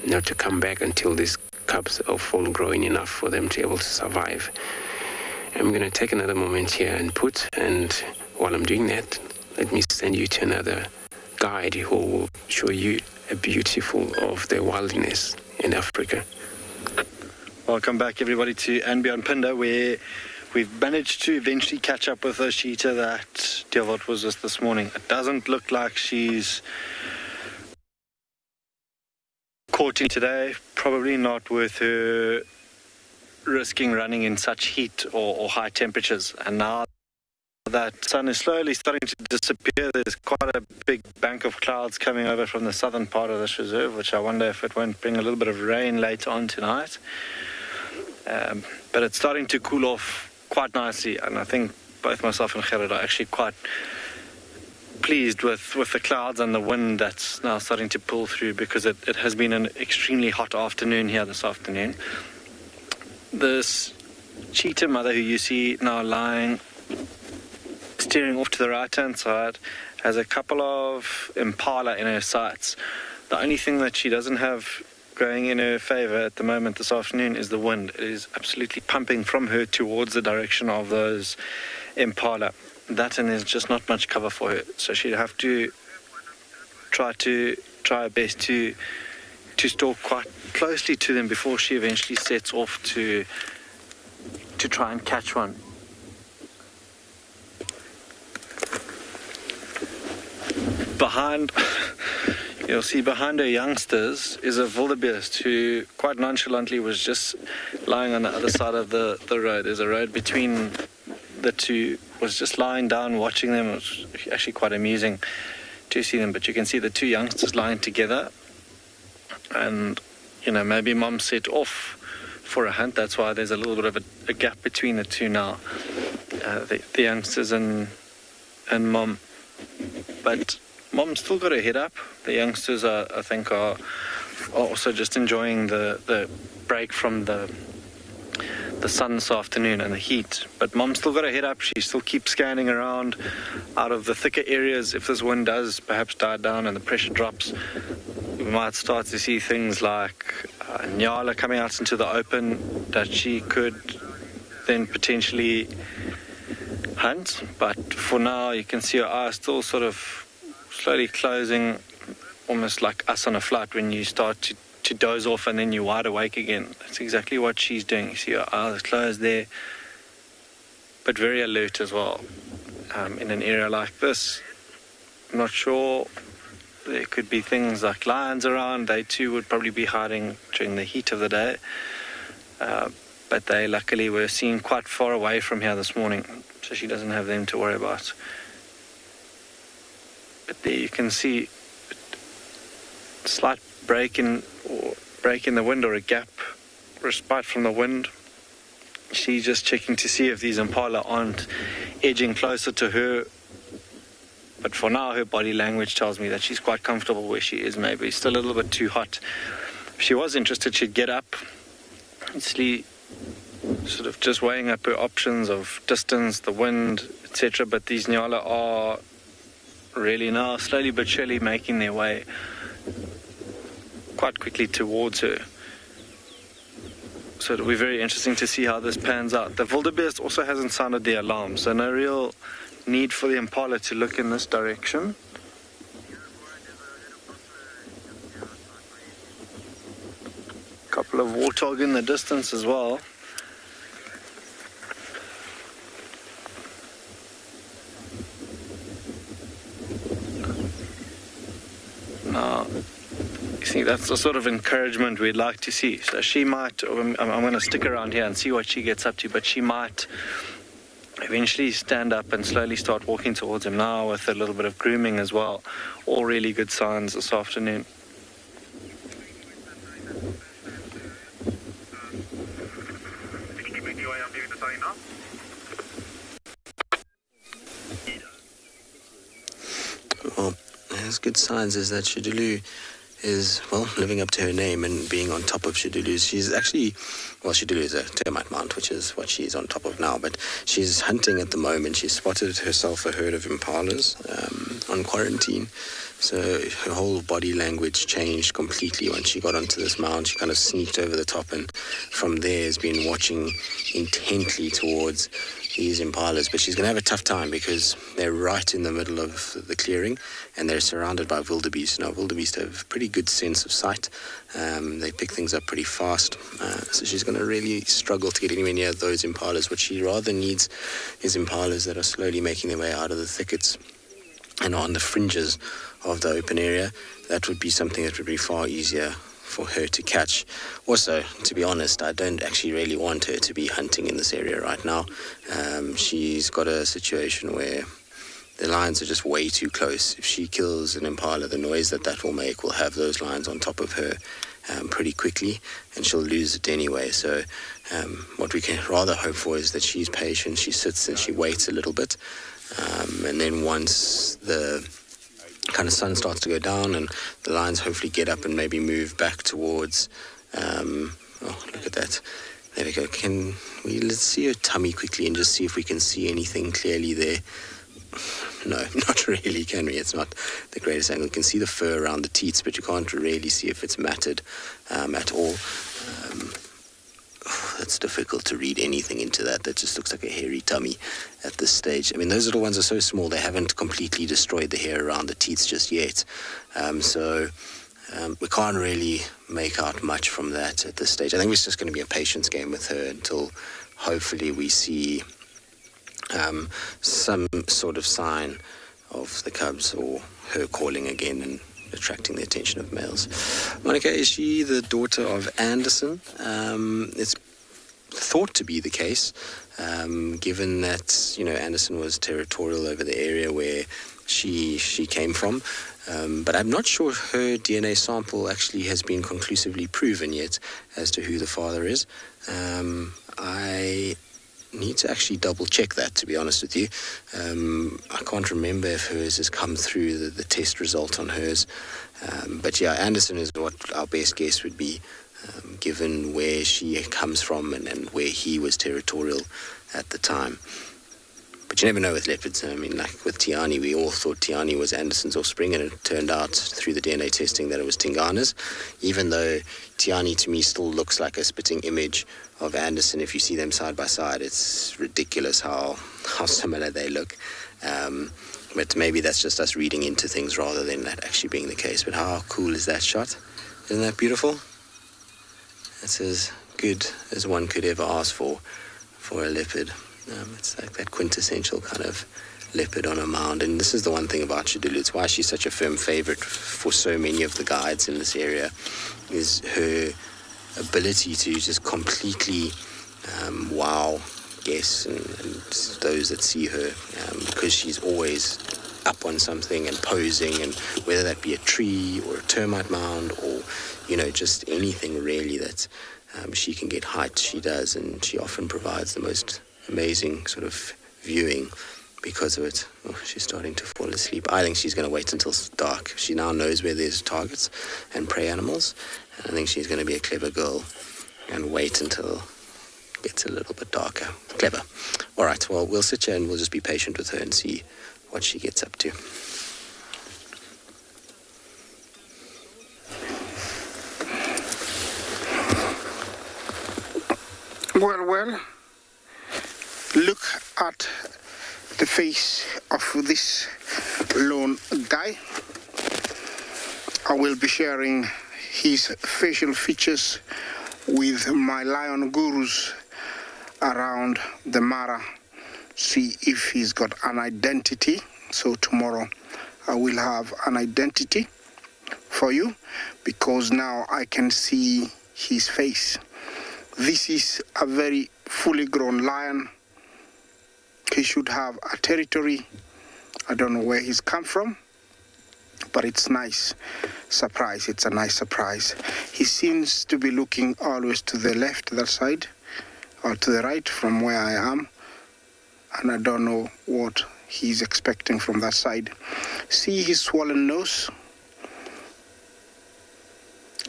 not to come back until these cubs are full grown enough for them to be able to survive. I'm going to take another moment here and while I'm doing that, let me send you to another guide who will show you a beautiful of the wilderness in Africa. Welcome back, everybody, to andBeyond Phinda, where we've managed to eventually catch up with the cheetah that Djuma was with this morning. It doesn't look like she's caught in today. Probably not worth her risking running in such heat or high temperatures. And now that sun is slowly starting to disappear, there's quite a big bank of clouds coming over from the southern part of this reserve, which I wonder if it won't bring a little bit of rain later on tonight. But it's starting to cool off quite nicely, and I think both myself and Gerrit are actually quite pleased with the clouds and the wind that's now starting to pull through, because it has been an extremely hot afternoon here this afternoon. This cheetah mother who you see now lying, steering off to the right-hand side, has a couple of impala in her sights. The only thing that she doesn't have going in her favor at the moment this afternoon is the wind. It is absolutely pumping from her towards the direction of those impala. That, and there's just not much cover for her, so she'd have to try her best to stalk quite closely to them before she eventually sets off to try and catch one. You'll see behind her youngsters is a wildebeest who quite nonchalantly was just lying on the other side of the road. There's a road between the two, was just lying down watching them. It was actually quite amusing to see them, but you can see the two youngsters lying together, and maybe mom set off for a hunt. That's why there's a little bit of a gap between the two now, the youngsters and mom. But mom's still got her head up. The youngsters I think are also just enjoying the break from the sun this afternoon and the heat. But mom's still got her head up. She still keeps scanning around out of the thicker areas. If this wind does perhaps die down and the pressure drops, we might start to see things like Ngala coming out into the open that she could then potentially hunt. But for now, you can see her eyes still sort of slowly closing, almost like us on a flight when you start to doze off and then you're wide awake again. That's exactly what she's doing. You see her eyes closed there, but very alert as well. In an area like this, I'm not sure, there could be things like lions around. They too would probably be hiding during the heat of the day, but they luckily were seen quite far away from here this morning, so she doesn't have them to worry about. But there you can see a slight break in the wind, or a gap, respite from the wind. She's just checking to see if these impala aren't edging closer to her. But for now, her body language tells me that she's quite comfortable where she is. Maybe it's still a little bit too hot. If she was interested, she'd get up, actually sort of just weighing up her options of distance, the wind, etc. But these Ngala are really now slowly but surely making their way quite quickly towards her. So it'll be very interesting to see how this pans out. The wildebeest also hasn't sounded the alarm, so no real need for the impala to look in this direction. A couple of warthog in the distance as well. Now, you see, that's the sort of encouragement we'd like to see. So she might, I'm going to stick around here and see what she gets up to, but she might eventually stand up and slowly start walking towards him now with a little bit of grooming as well. All really good signs this afternoon. Well, there's good signs is that Tswalu is, well, living up to her name and being on top of Shidulu's. She's actually, well, Shidulu is a termite mount, which is what she's on top of now, but she's hunting at the moment. She spotted herself a herd of impalas on quarantine. So her whole body language changed completely when she got onto this mound. She kind of sneaked over the top, and from there has been watching intently towards these impalas. But she's going to have a tough time because they're right in the middle of the clearing and they're surrounded by wildebeest. Now, wildebeest have a pretty good sense of sight. They pick things up pretty fast. So she's going to really struggle to get anywhere near those impalas. What she rather needs is impalas that are slowly making their way out of the thickets and on the fringes of the open area. That would be something that would be far easier for her to catch. Also, to be honest, I don't actually really want her to be hunting in this area right now. She's got a situation where the lions are just way too close. If she kills an impala, the noise that will make will have those lions on top of her pretty quickly, and she'll lose it anyway. So what we can rather hope for is that she's patient, she sits and she waits a little bit, and then once the kind of sun starts to go down and the lions hopefully get up and maybe move back towards look at that, there we go. Let's see her tummy quickly and just see if we can see anything clearly there. No, not really, can we? It's not the greatest angle. You can see the fur around the teats, but you can't really see if it's matted at all. It's difficult to read anything into that. That just looks like a hairy tummy at this stage. I mean, those little ones are so small, they haven't completely destroyed the hair around the teats just yet. So we can't really make out much from that at this stage. I think it's just going to be a patience game with her until hopefully we see some sort of sign of the cubs or her calling again and attracting the attention of males. Monica, is she the daughter of Anderson? It's thought to be the case, given that, Anderson was territorial over the area where she came from. But I'm not sure her DNA sample actually has been conclusively proven yet as to who the father is. I need to actually double check that, to be honest with you. I can't remember if hers has come through the test result on hers. But yeah, Anderson is what our best guess would be, given where she comes from and where he was territorial at the time. But you never know with leopards. I mean, like with Tiani, we all thought Tiani was Anderson's offspring, and it turned out through the DNA testing that it was Tingana's, even though Tiani to me still looks like a spitting image of Anderson. If you see them side by side, it's ridiculous how similar they look. But maybe that's just us reading into things rather than that actually being the case. But how cool is that shot? Isn't that beautiful? That's as good as one could ever ask for a leopard. It's like that quintessential kind of leopard on a mound. And this is the one thing about Shidulu. It's why she's such a firm favorite for so many of the guides in this area, is her ability to just completely wow guests and those that see her, because she's always up on something and posing, and whether that be a tree or a termite mound or just anything really that she can get height, she does, and she often provides the most amazing sort of viewing because of it. She's starting to fall asleep. I think she's going to wait until it's dark. She now knows where there's targets and prey animals, and I think she's going to be a clever girl and wait until it gets a little bit darker. Clever. All right, well, we'll sit here and we'll just be patient with her and see what she gets up to. Well, look at the face of this lone guy. I will be sharing his facial features with my lion gurus around the Mara, see if he's got an identity. So tomorrow I will have an identity for you, because now I can see his face. This is a very fully grown lion. He should have a territory. I don't know where he's come from, but it's nice surprise. It's a nice surprise. He seems to be looking always to the left, that side, or to the right from where I am, and I don't know what he's expecting from that side. See his swollen nose?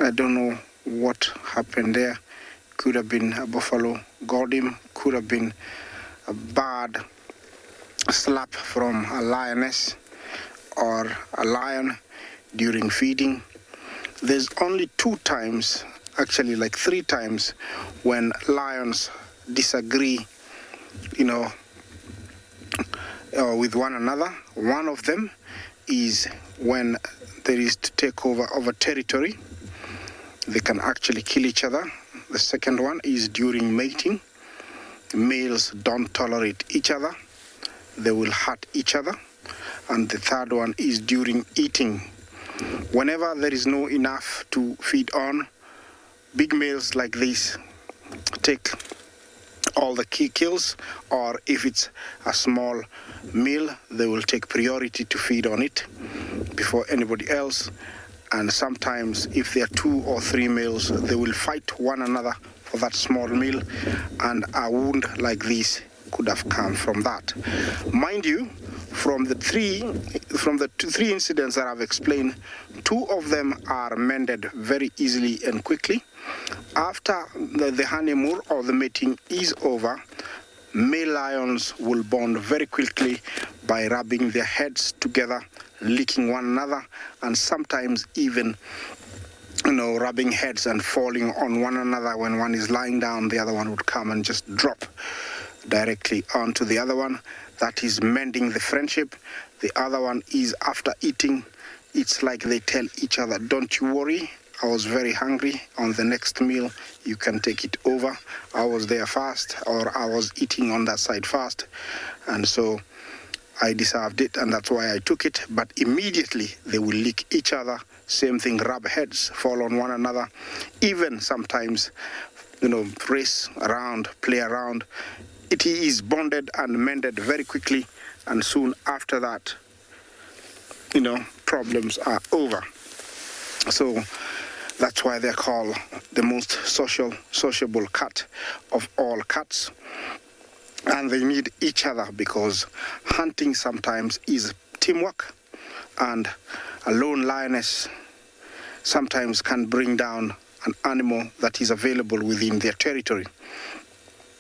I don't know what happened there. Could have been a buffalo got him, could have been a bad slap from a lioness or a lion during feeding. There's only 2 times, actually like 3 times, when lions disagree, with one another. One of them is when there is to take over of a territory. They can actually kill each other. The second one is during mating. Males don't tolerate each other. They will hurt each other. And the third one is during eating. Whenever there is no enough to feed on, big males like this take all the key kills, or if it's a small meal, they will take priority to feed on it before anybody else. And sometimes if there are 2 or 3 males, they will fight one another for that small meal, and a wound like this could have come from that. Mind you, from the 3 incidents that I've explained, 2 of them are mended very easily and quickly. After the honeymoon or the mating is over, male lions will bond very quickly by rubbing their heads together, licking one another, and sometimes even rubbing heads and falling on one another. When one is lying down, the other one would come and just drop directly onto the other one. That is mending the friendship. The other one is after eating. It's like they tell each other, don't you worry, I was very hungry. On the next meal, you can take it over. I was there first, or I was eating on that side first, and so I deserved it, and that's why I took it. But immediately they will lick each other. Same thing, rub heads, fall on one another. Even sometimes, race around, play around. It is bonded and mended very quickly, and soon after that, problems are over. So that's why they're called the most sociable cat of all cats. And they need each other because hunting sometimes is teamwork, and a lone lioness sometimes can bring down an animal that is available within their territory.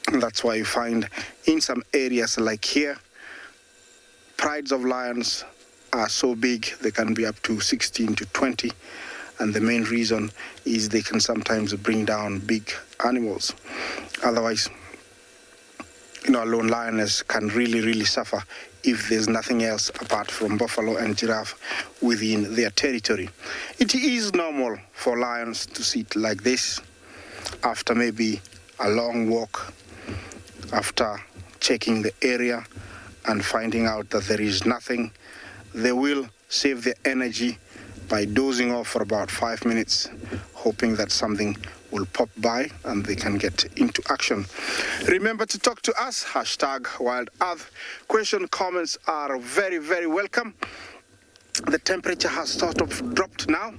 And that's why you find in some areas like here, prides of lions are so big, they can be up to 16 to 20. And the main reason is they can sometimes bring down big animals. Otherwise, a lone lioness can really suffer if there's nothing else apart from buffalo and giraffe within their territory. It is normal for lions to sit like this after maybe a long walk, after checking the area and finding out that there is nothing. They will save their energy by dozing off for about 5 minutes, hoping that something will pop by and they can get into action. Remember to talk to us, #WildEarth. Question, comments are very welcome. The temperature has sort of dropped now,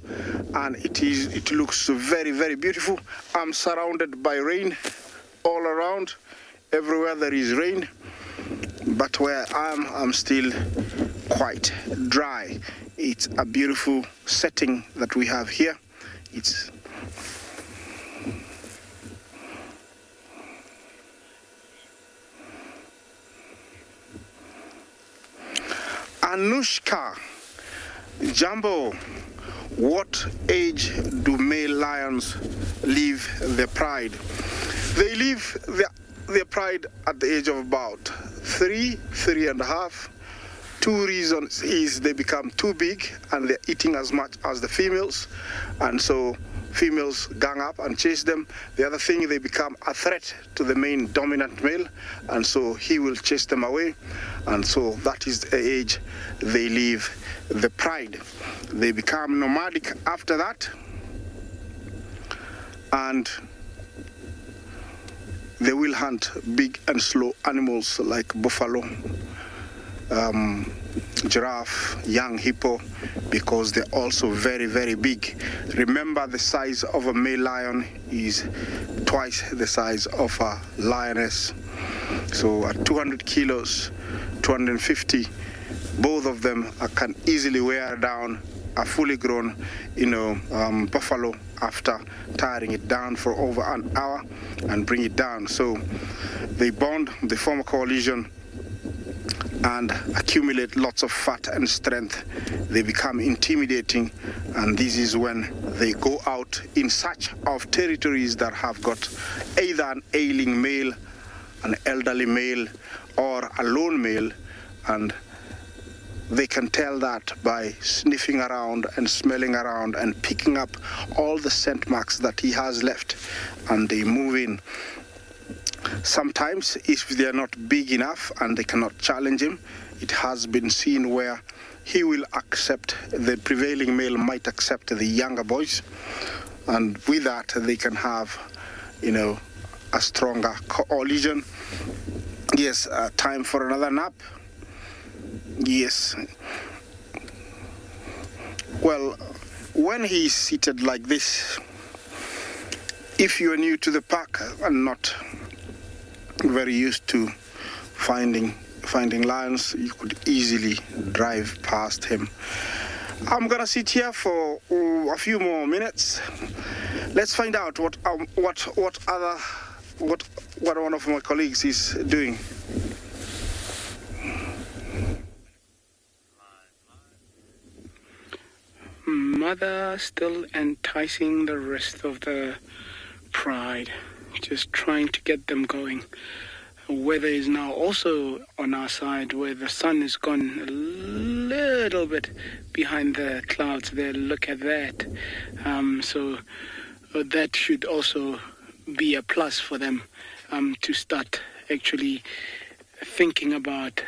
and it looks very beautiful. I'm surrounded by rain all around. Everywhere there is rain, but where I'm still quite dry. It's a beautiful setting that we have here. It's Anushka, Jumbo, what age do male lions leave their pride? They leave their pride at the age of about 3.5. 2 reasons is they become too big and they're eating as much as the females, and so females gang up and chase them. The other thing, they become a threat to the main dominant male, and so he will chase them away, and so that is the age they leave the pride. They become nomadic after that, and they will hunt big and slow animals like buffalo, giraffe, young hippo, because they're also very big. Remember, the size of a male lion is twice the size of a lioness. So at 200 kilos, 250, both of them can easily wear down a fully grown, buffalo after tiring it down for over an hour and bring it down. So they bond, they form a coalition and accumulate lots of fat and strength. They become intimidating, and this is when they go out in search of territories that have got either an ailing male, an elderly male, or a lone male, and they can tell that by sniffing around and smelling around and picking up all the scent marks that he has left, and they move in. Sometimes, if they are not big enough and they cannot challenge him, it has been seen where he will accept, the prevailing male might accept the younger boys, and with that they can have, a stronger coalition. Yes, time for another nap. Yes. Well, when he's seated like this, if you are new to the pack and not very used to finding lions, you could easily drive past him. I'm gonna sit here for a few more minutes. Let's find out what one of my colleagues is doing. Mother still enticing the rest of the pride, just trying to get them going. Weather is now also on our side, where the sun has gone a little bit behind the clouds there. Look at that. So that should also be a plus for them to start actually thinking about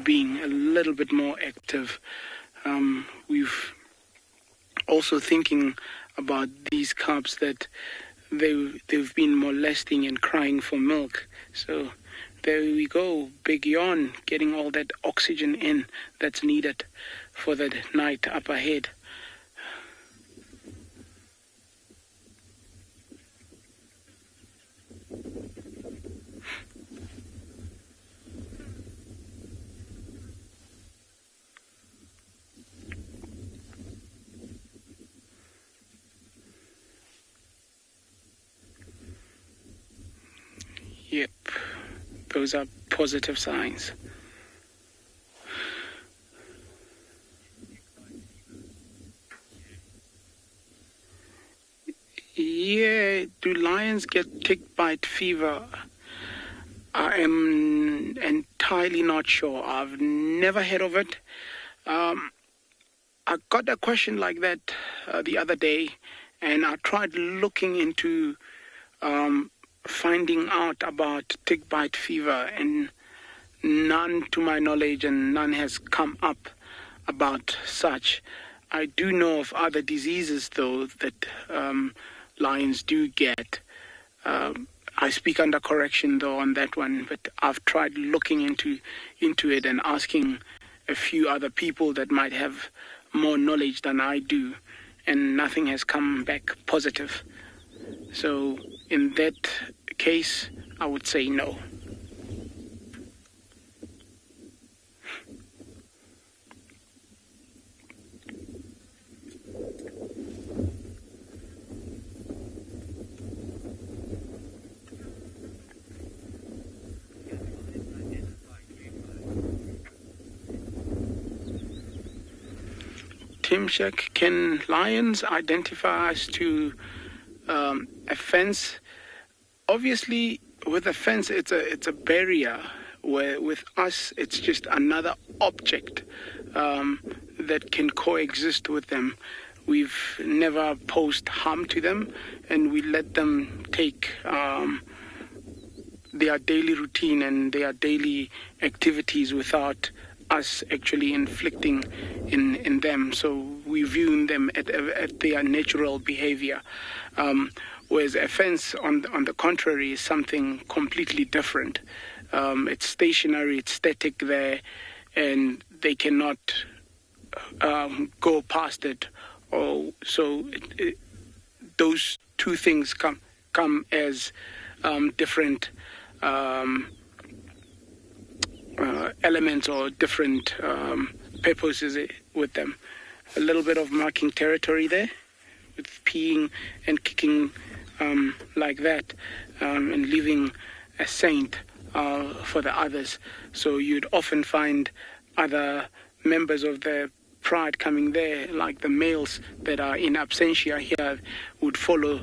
being a little bit more active. We've also thinking about these cubs that they've been molesting and crying for milk. So there we go, big yawn, getting all that oxygen in that's needed for the night up ahead. Yep, those are positive signs. Yeah, do lions get tick bite fever? I am entirely not sure. I've never heard of it. I got a question like that the other day, and I tried looking into finding out about tick bite fever, and none to my knowledge, and none has come up about such. I do know of other diseases though that lions do get. I speak under correction though on that one, but I've tried looking into it and asking a few other people that might have more knowledge than I do, and nothing has come back positive. So in that case, I would say no. Tim Shek, can lions identify us to a fence? Obviously, with a fence, it's a barrier. Where with us, it's just another object that can coexist with them. We've never posed harm to them, and we let them take their daily routine and their daily activities without us actually inflicting in them. So we view them at their natural behavior. Whereas a fence, on the contrary, is something completely different. It's stationary, it's static there, and they cannot go past it. So those two things come as different elements or different purposes with them. A little bit of marking territory there. with peeing and kicking like that, and leaving a saint for the others. So you'd often find other members of the pride coming there, like the males that are in absentia here, would follow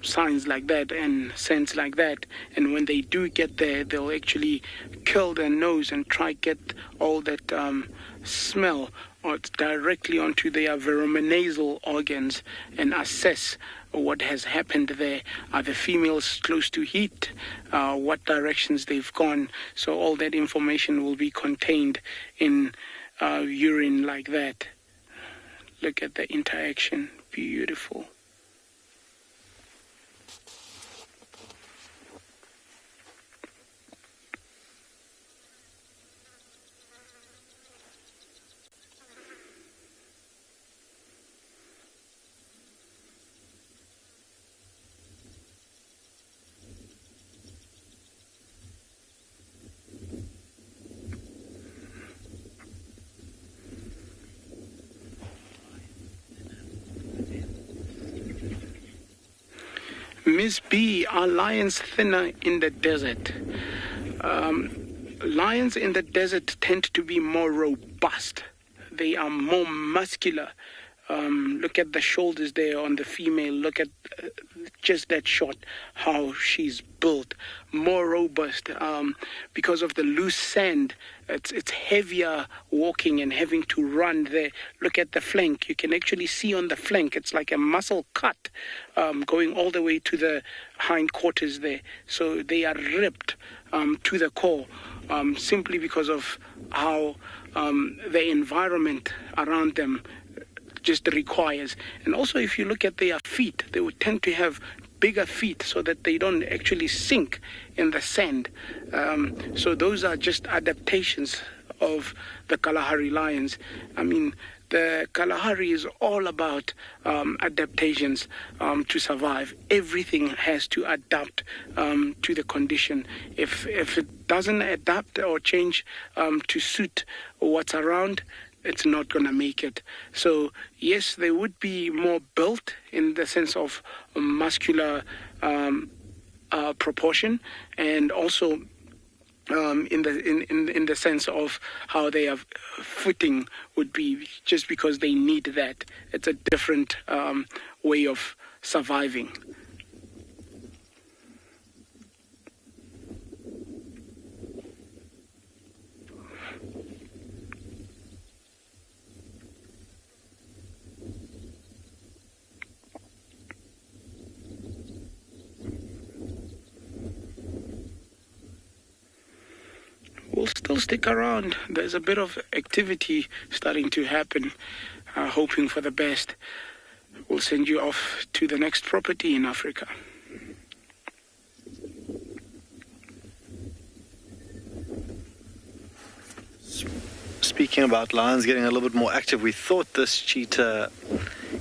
signs like that and scents like that. And when they do get there, they'll actually curl their nose and try get all that smell or directly onto their veromonasal organs and assess what has happened there. Are the females close to heat? What directions they've gone? So all that information will be contained in urine like that. Look at the interaction. Beautiful. Miss B, are lions thinner in the desert? Lions in the desert tend to be more robust. They are more muscular. Look at the shoulders there on the female. Look at just that shot, how she's built. More robust because of the loose sand. It's heavier walking and having to run there. Look at the flank. You can actually see on the flank, it's like a muscle cut going all the way to the hindquarters there. So they are ripped to the core simply because of how the environment around them just requires. And also if you look at their feet, they would tend to have bigger feet so that they don't actually sink in the sand. So those are just adaptations of the Kalahari lions. I mean, the Kalahari is all about adaptations to survive. Everything has to adapt to the condition. If it doesn't adapt or change to suit what's around, it's not going to make it. So yes, they would be more built in the sense of muscular proportion, and also in the sense of how their footing would be, just because they need that. It's a different way of surviving. We'll still stick around. There's a bit of activity starting to happen, hoping for the best. We'll send you off to the next property in Africa. Speaking about lions getting a little bit more active, we thought this cheetah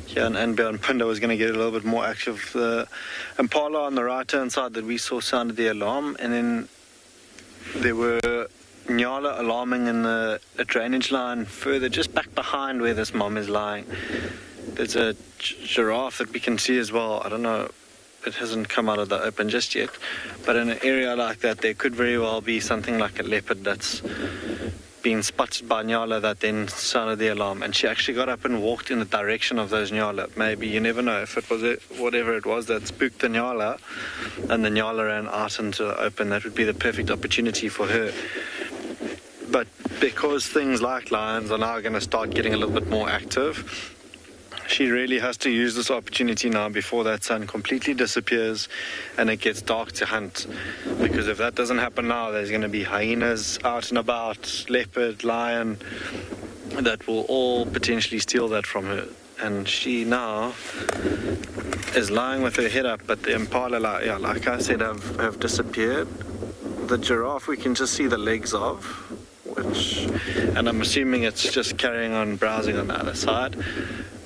here in andBeyond Phinda was going to get a little bit more active. The impala on the right-hand side that we saw sounded the alarm, and then there were Ngala alarming in a drainage line further, just back behind where this mom is lying. There's a giraffe that we can see as well. I don't know, it hasn't come out of the open just yet, but in an area like that there could very well be something like a leopard that's been spotted by Ngala that then sounded the alarm, and she actually got up and walked in the direction of those Ngala. Maybe, you never know, if it was whatever it was that spooked the Ngala and the Ngala ran out into the open, that would be the perfect opportunity for her. But because things like lions are now going to start getting a little bit more active, she really has to use this opportunity now before that sun completely disappears and it gets dark to hunt. Because if that doesn't happen now, there's going to be hyenas out and about, leopard, lion, that will all potentially steal that from her. And she now is lying with her head up, but the impala, like I said, have disappeared. The giraffe we can just see the legs of, and I'm assuming it's just carrying on browsing on the other side.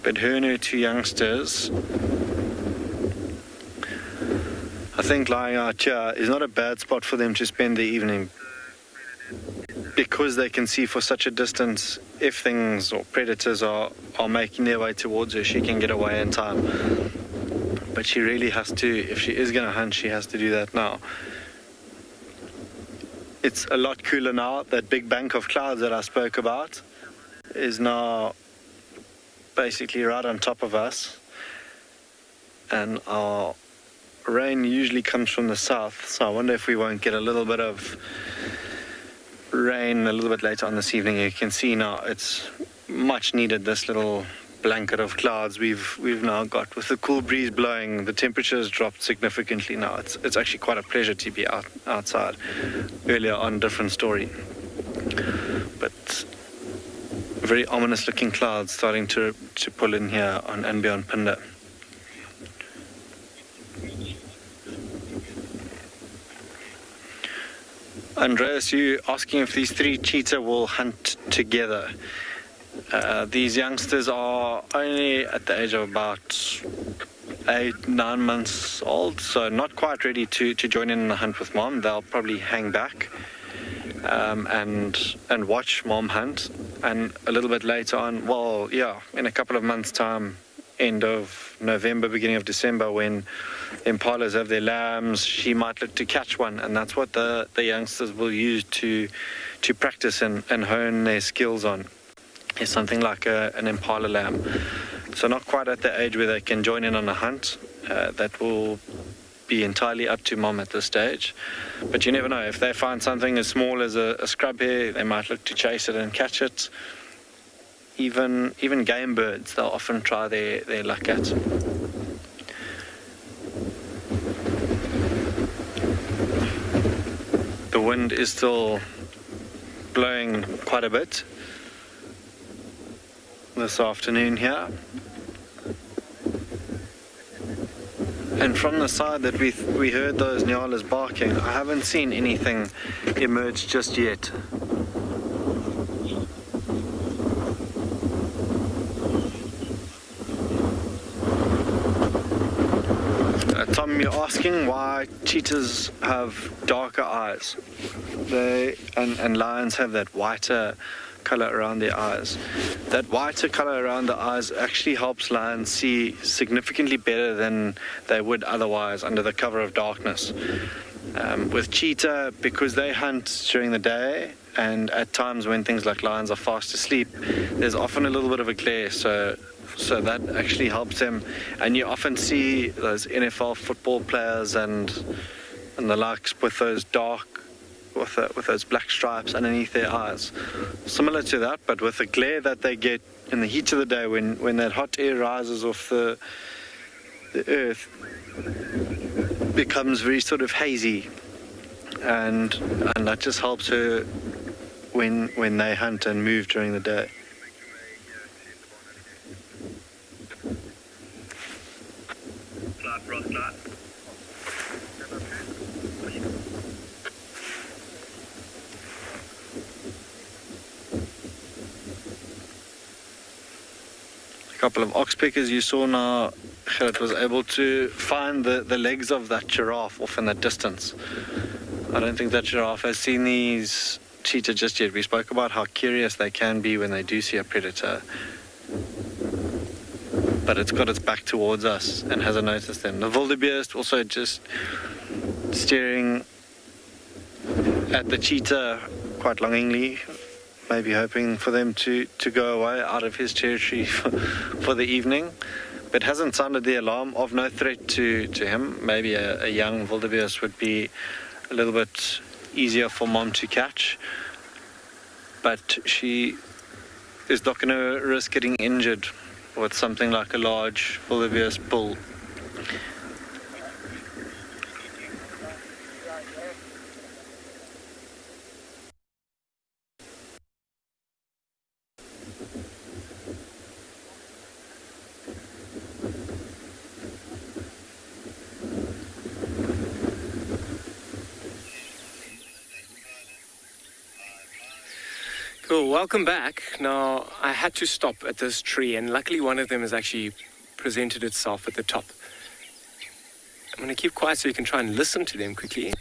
But her and her two youngsters, I think lying out here is not a bad spot for them to spend the evening, because they can see for such a distance, if things or predators are making their way towards her, she can get away in time. But she really has to, if she is going to hunt, she has to do that now. It's a lot cooler now. That big bank of clouds that I spoke about is now basically right on top of us. And our rain usually comes from the south, so I wonder if we won't get a little bit of rain a little bit later on this evening. You can see now it's much needed, this little blanket of clouds we've now got. With the cool breeze blowing, the temperature has dropped significantly now. It's actually quite a pleasure to be outside. Earlier on, different story. But very ominous looking clouds starting to pull in here on andBeyond Phinda. Andreas, you asking if these three cheetah will hunt together. These youngsters are only at the age of about 8-9 months old, so not quite ready to join in the hunt with mom. They'll probably hang back and watch mom hunt, and a little bit later on, well, yeah, in a couple of months' time, end of November, beginning of December, when impalas have their lambs, she might look to catch one, and that's what the youngsters will use to practice and hone their skills on. Is something like an impala lamb. So not quite at the age where they can join in on a hunt. That will be entirely up to mom at this stage. But you never know. If they find something as small as a scrub hare, they might look to chase it and catch it. Even game birds, they'll often try their luck at. The wind is still blowing quite a bit this afternoon here, and from the side that we heard those nyalas barking, I haven't seen anything emerge just yet. Tom, you're asking why cheetahs have darker eyes. And lions have that whiter color around their eyes. That whiter color around the eyes actually helps lions see significantly better than they would otherwise under the cover of darkness. With cheetah, because they hunt during the day, and at times when things like lions are fast asleep, there's often a little bit of a glare, so that actually helps them. And you often see those NFL football players and the likes with those with those black stripes underneath their eyes. Similar to that, but with the glare that they get in the heat of the day when that hot air rises off the earth, becomes very sort of hazy, and that just helps her when they hunt and move during the day. A couple of ox pickers you saw now. Gerrit was able to find the legs of that giraffe off in the distance. I don't think that giraffe has seen these cheetah just yet. We spoke about how curious they can be when they do see a predator, but it's got its back towards us and hasn't noticed them. The wildebeest also just staring at the cheetah quite longingly, maybe hoping for them to go away out of his territory for the evening, but hasn't sounded the alarm, of no threat to him. Maybe a young wildebeest would be a little bit easier for mom to catch, but she is not going to risk getting injured with something like a large wildebeest bull. Cool, welcome back. Now, I had to stop at this tree, and luckily one of them has actually presented itself at the top. I'm going to keep quiet so you can try and listen to them quickly.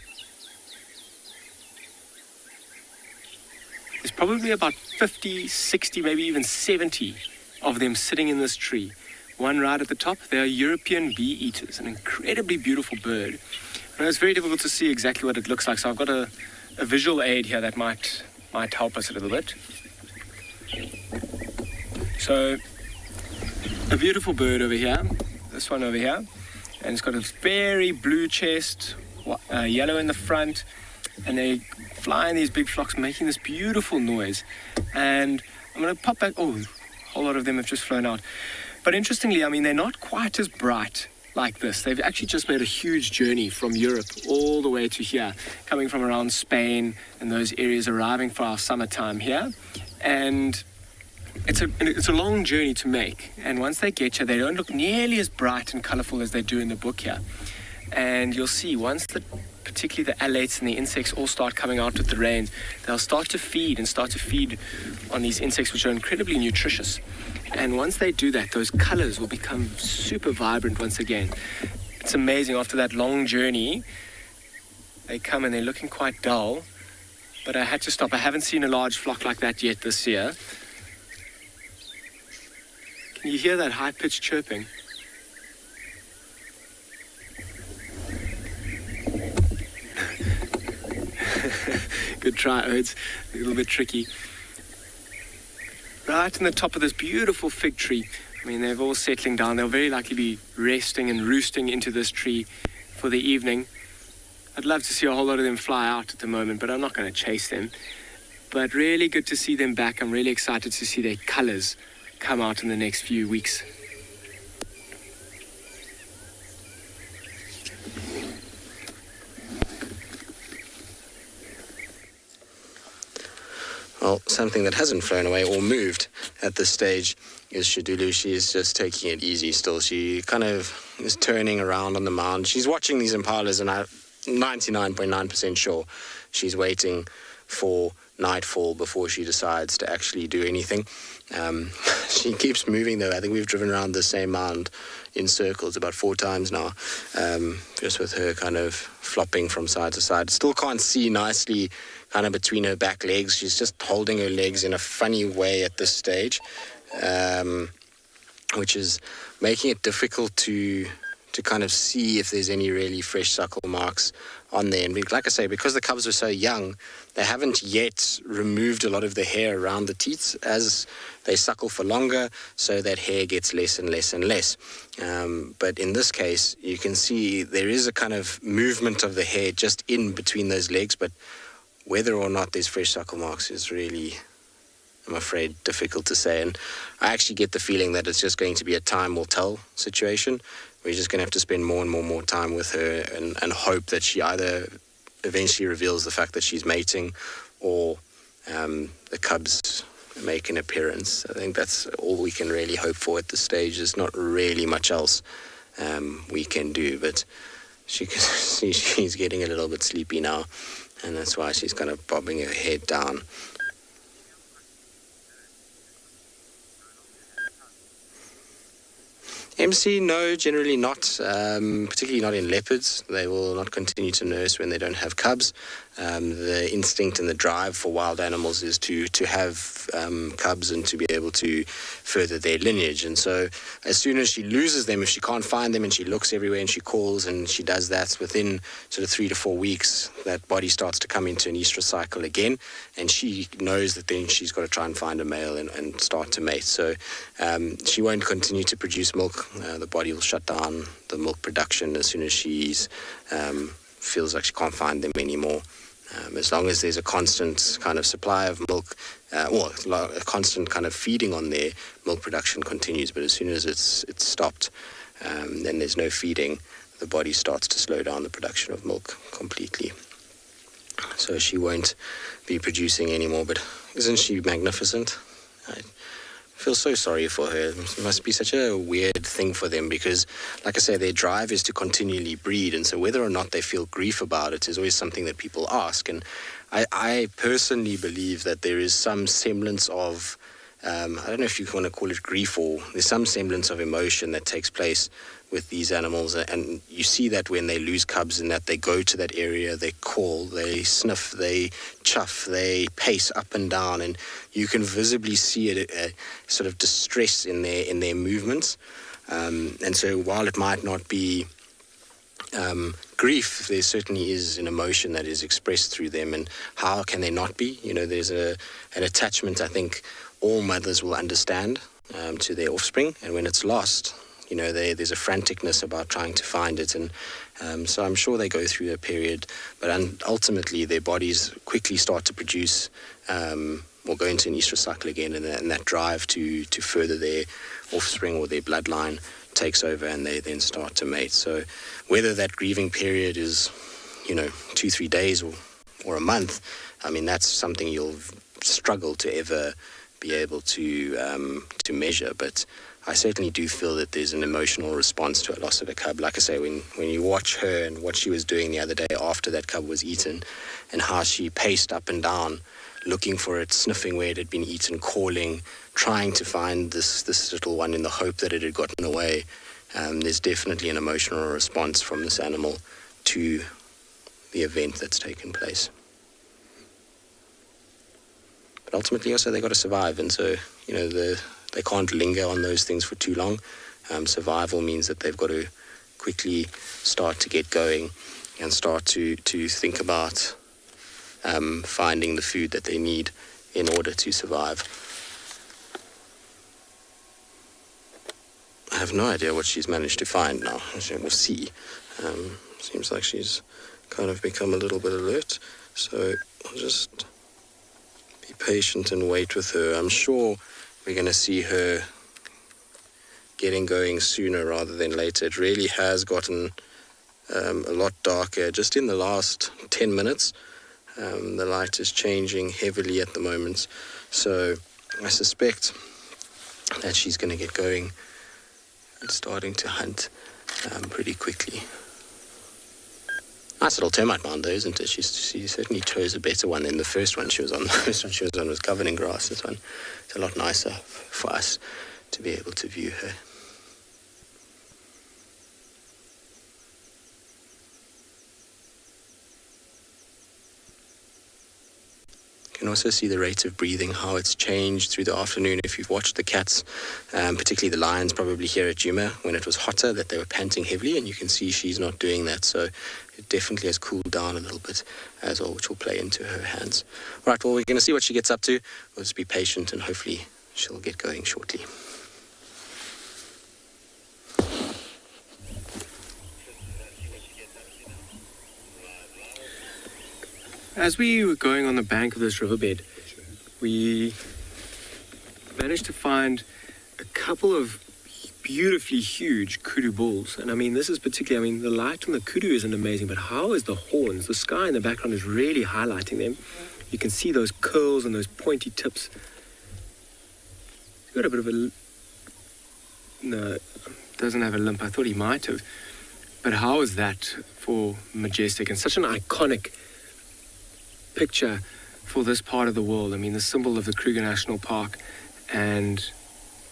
probably about 50, 60, maybe even 70 of them sitting in this tree. One right at the top, they are European bee eaters, an incredibly beautiful bird. And it's very difficult to see exactly what it looks like, so I've got a visual aid here that might help us a little bit. So, a beautiful bird over here, this one over here, and it's got a very blue chest, yellow in the front, and they fly in these big flocks making this beautiful noise. And I'm going to pop back, oh, a whole lot of them have just flown out. But interestingly, I mean, they're not quite as bright like this. They've actually just made a huge journey from Europe all the way to here, coming from around Spain and those areas, arriving for our summertime here. And it's a long journey to make. And once they get here, they don't look nearly as bright and colorful as they do in the book here. And you'll see once particularly the alates and the insects all start coming out with the rains, they'll start to feed on these insects, which are incredibly nutritious. And once they do that, those colors will become super vibrant once again. It's amazing. After that long journey, they come and they're looking quite dull, but I had to stop. I haven't seen a large flock like that yet this year. Can you hear that high-pitched chirping? Good try, Oates. A little bit tricky. Right in the top of this beautiful fig tree. I mean, they're all settling down. They'll very likely be resting and roosting into this tree for the evening. I'd love to see a whole lot of them fly out at the moment, but I'm not going to chase them. But really good to see them back. I'm really excited to see their colors come out in the next few weeks. Well, something that hasn't flown away or moved at this stage is Shadulu. She is just taking it easy still. She kind of is turning around on the mound. She's watching these impalas, and I'm 99.9% sure she's waiting for nightfall before she decides to actually do anything. She keeps moving though. I think we've driven around the same mound in circles about 4 times now, just with her kind of flopping from side to side. Still can't see nicely kind of between her back legs. She's just holding her legs in a funny way at this stage, which is making it difficult to kind of see if there's any really fresh suckle marks on there. And like I say, because the cubs are so young, they haven't yet removed a lot of the hair around the teats. As they suckle for longer, so that hair gets less and less and less. But in this case, you can see there is a kind of movement of the hair just in between those legs, but whether or not there's fresh suckle marks is really, I'm afraid, difficult to say. And I actually get the feeling that it's just going to be a time will tell situation. We're just going to have to spend more and more time with her and hope that she either eventually reveals the fact that she's mating, or the cubs make an appearance. I think that's all we can really hope for at this stage. There's not really much else we can do, but she can see she's getting a little bit sleepy now, and that's why she's kind of bobbing her head down. MC, no, generally not, particularly not in leopards. They will not continue to nurse when they don't have cubs. The instinct and the drive for wild animals is to have cubs and to be able to further their lineage. And so as soon as she loses them, if she can't find them and she looks everywhere and she calls and she does that, within sort of 3 to 4 weeks, that body starts to come into an estrous cycle again. And she knows that then she's got to try and find a male and start to mate. So she won't continue to produce milk. The body will shut down the milk production as soon as she's feels like she can't find them anymore. As long as there's a constant kind of supply of milk, or a constant kind of feeding on there, milk production continues. But as soon as it's stopped, then there's no feeding, the body starts to slow down the production of milk completely. So she won't be producing anymore. But isn't she magnificent? I feel so sorry for her. It must be such a weird thing for them because, like I say, their drive is to continually breed, and so whether or not they feel grief about it is always something that people ask. And I personally believe that there is some semblance of I don't know if you want to call it grief, or there's some semblance of emotion that takes place with these animals, and you see that when they lose cubs, in that they go to that area, they call, they sniff, they chuff, they pace up and down, and you can visibly see a sort of distress in their movements. And so while it might not be grief, there certainly is an emotion that is expressed through them, and how can there not be? There's an attachment I think all mothers will understand to their offspring, and when it's lost, there's a franticness about trying to find it, and so I'm sure they go through a period, but ultimately their bodies quickly start to produce or go into an estrous cycle again, and that drive to further their offspring or their bloodline takes over, and they then start to mate. So whether that grieving period is 2-3 days or a month, I mean, that's something you'll struggle to ever be able to measure, but I certainly do feel that there's an emotional response to a loss of a cub. Like I say, when you watch her and what she was doing the other day after that cub was eaten, and how she paced up and down looking for it, sniffing where it had been eaten, calling, trying to find this little one in the hope that it had gotten away, there's definitely an emotional response from this animal to the event that's taken place. But ultimately also they got to survive, and so they can't linger on those things for too long. Survival means that they've got to quickly start to get going and start to think about finding the food that they need in order to survive. I have no idea what she's managed to find now. We'll see. Seems like she's kind of become a little bit alert, so I'll just be patient and wait with her. I'm sure we're going to see her getting going sooner rather than later. It really has gotten a lot darker just in the last 10 minutes. The light is changing heavily at the moment, so I suspect that she's going to get going and starting to hunt pretty quickly. Nice little termite mound though, isn't it? She certainly chose a better one than the first one she was on. The first one she was on was covered in grass. This one is a lot nicer for us to be able to view her. You can also see the rate of breathing, how it's changed through the afternoon. If you've watched the cats, particularly the lions probably here at Juma, when it was hotter, that they were panting heavily, and you can see she's not doing that. So it definitely has cooled down a little bit as well, which will play into her hands. All right, well, we're going to see what she gets up to. We'll just be patient, and hopefully she'll get going shortly. As we were going on the bank of this riverbed, we managed to find a couple of beautifully huge kudu bulls. And I mean, this is particularly, the light on the kudu isn't amazing, but how is the horns? The sky in the background is really highlighting them. You can see those curls and those pointy tips. He's got a bit of a... No, doesn't have a limp. I thought he might have. But how is that for majestic and such an iconic picture for this part of the world? I mean, the symbol of the Kruger National Park, and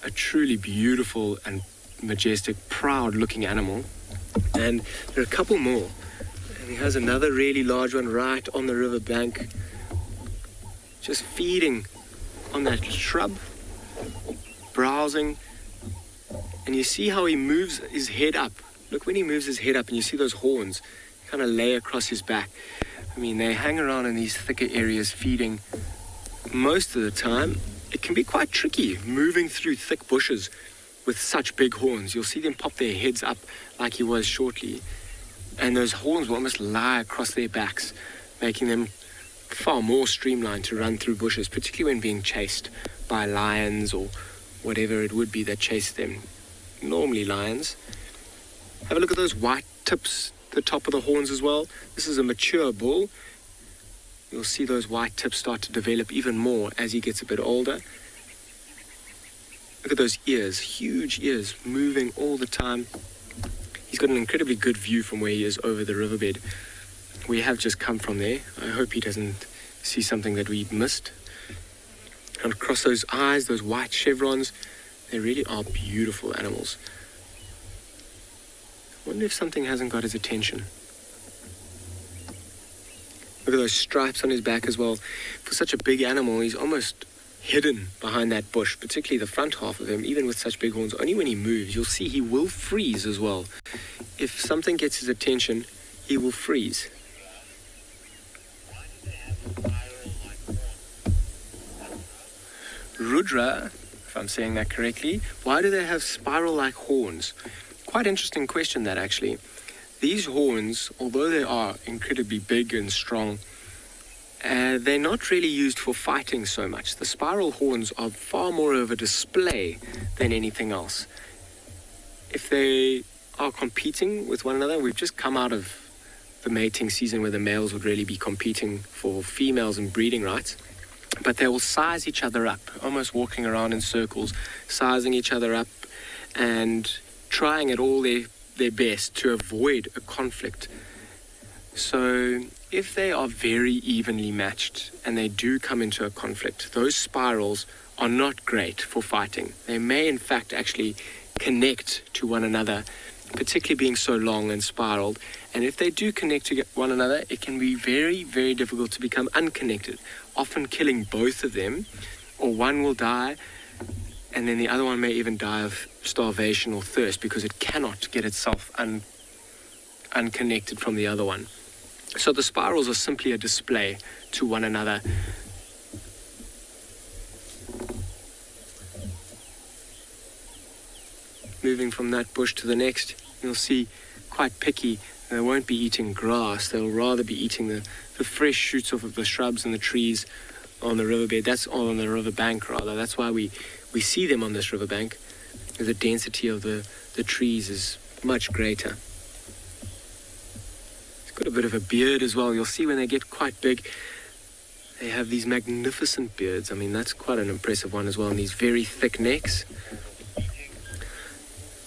a truly beautiful and majestic, proud-looking animal. And there are a couple more. And he has another really large one right on the river bank, just feeding on that shrub, browsing. And you see how he moves his head up. Look, when he moves his head up, and you see those horns kind of lay across his back. I mean, they hang around in these thicker areas feeding. Most of the time, it can be quite tricky moving through thick bushes with such big horns. You'll see them pop their heads up like he was shortly, and those horns will almost lie across their backs, making them far more streamlined to run through bushes, particularly when being chased by lions or whatever it would be that chased them. Normally lions. Have a look at those white tips the top of the horns as well. This is a mature bull. You'll see those white tips start to develop even more as he gets a bit older. Look at those ears, huge ears, moving all the time. He's got an incredibly good view from where he is over the riverbed. We have just come from there. I hope he doesn't see something that we missed. And across those eyes, those white chevrons, they really are beautiful animals. I wonder if something hasn't got his attention. Look at those stripes on his back as well. For such a big animal, he's almost hidden behind that bush, particularly the front half of him, even with such big horns. Only when he moves, you'll see he will freeze as well. If something gets his attention, he will freeze. Rudra, if I'm saying that correctly, why do they have spiral-like horns? Quite interesting question, that actually. These horns, although they are incredibly big and strong, they're not really used for fighting so much. The spiral horns are far more of a display than anything else. If they are competing with one another, we've just come out of the mating season where the males would really be competing for females and breeding rights. But they will size each other up, almost walking around in circles, sizing each other up and trying at all their best to avoid a conflict. So if they are very evenly matched and they do come into a conflict, those spirals are not great for fighting. They may in fact actually connect to one another, particularly being so long and spiraled. And if they do connect to one another, it can be very, very difficult to become unconnected, often killing both of them, or one will die and then the other one may even die of starvation or thirst because it cannot get itself unconnected from the other one. So the spirals are simply a display to one another. Moving from that bush to the next, you'll see quite picky. They won't be eating grass. They'll rather be eating the fresh shoots off of the shrubs and the trees on the riverbed. That's on the riverbank, rather. That's why we see them on this riverbank. The density of the trees is much greater. It's got a bit of a beard as well. You'll see when they get quite big, they have these magnificent beards. I mean, that's quite an impressive one as well, and these very thick necks.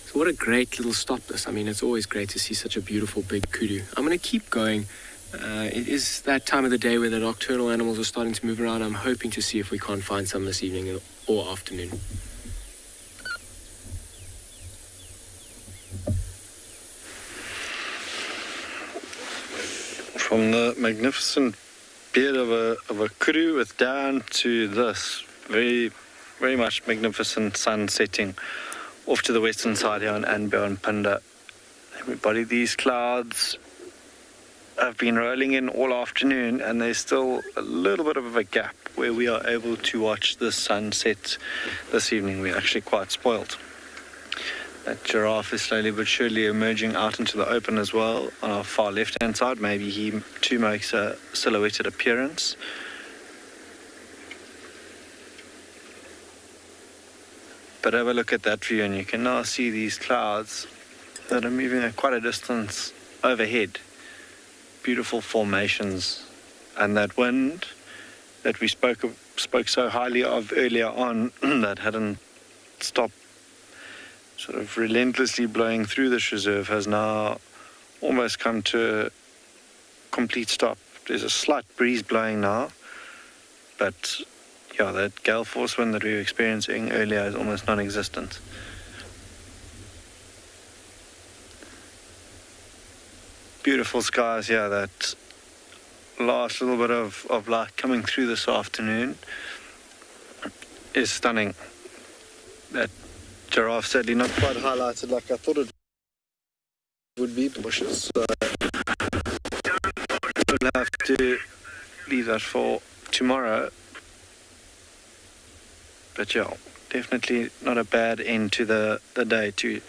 So what a great little stop this. I mean, it's always great to see such a beautiful big kudu. I'm going to keep going. It is that time of the day where the nocturnal animals are starting to move around. I'm hoping to see if we can't find some this evening or afternoon. From the magnificent beard of a kudu with down to this very, very much magnificent sun setting off to the western side here on andBeyond Phinda. Everybody, these clouds have been rolling in all afternoon, and there's still a little bit of a gap where we are able to watch the sunset this evening. We're actually quite spoiled. That giraffe is slowly but surely emerging out into the open as well on our far left-hand side. Maybe he too makes a silhouetted appearance. But have a look at that view, and you can now see these clouds that are moving at quite a distance overhead. Beautiful formations, and that wind that we spoke so highly of earlier on that hadn't stopped sort of relentlessly blowing through this reserve has now almost come to a complete stop. There's a slight breeze blowing now, but yeah, that gale force wind that we were experiencing earlier is almost non-existent. Beautiful skies here. That last little bit of light coming through this afternoon is stunning. That giraffe sadly not quite highlighted like I thought it would be. Bushes, so we'll have to leave that for tomorrow. But yeah, definitely not a bad end to the day to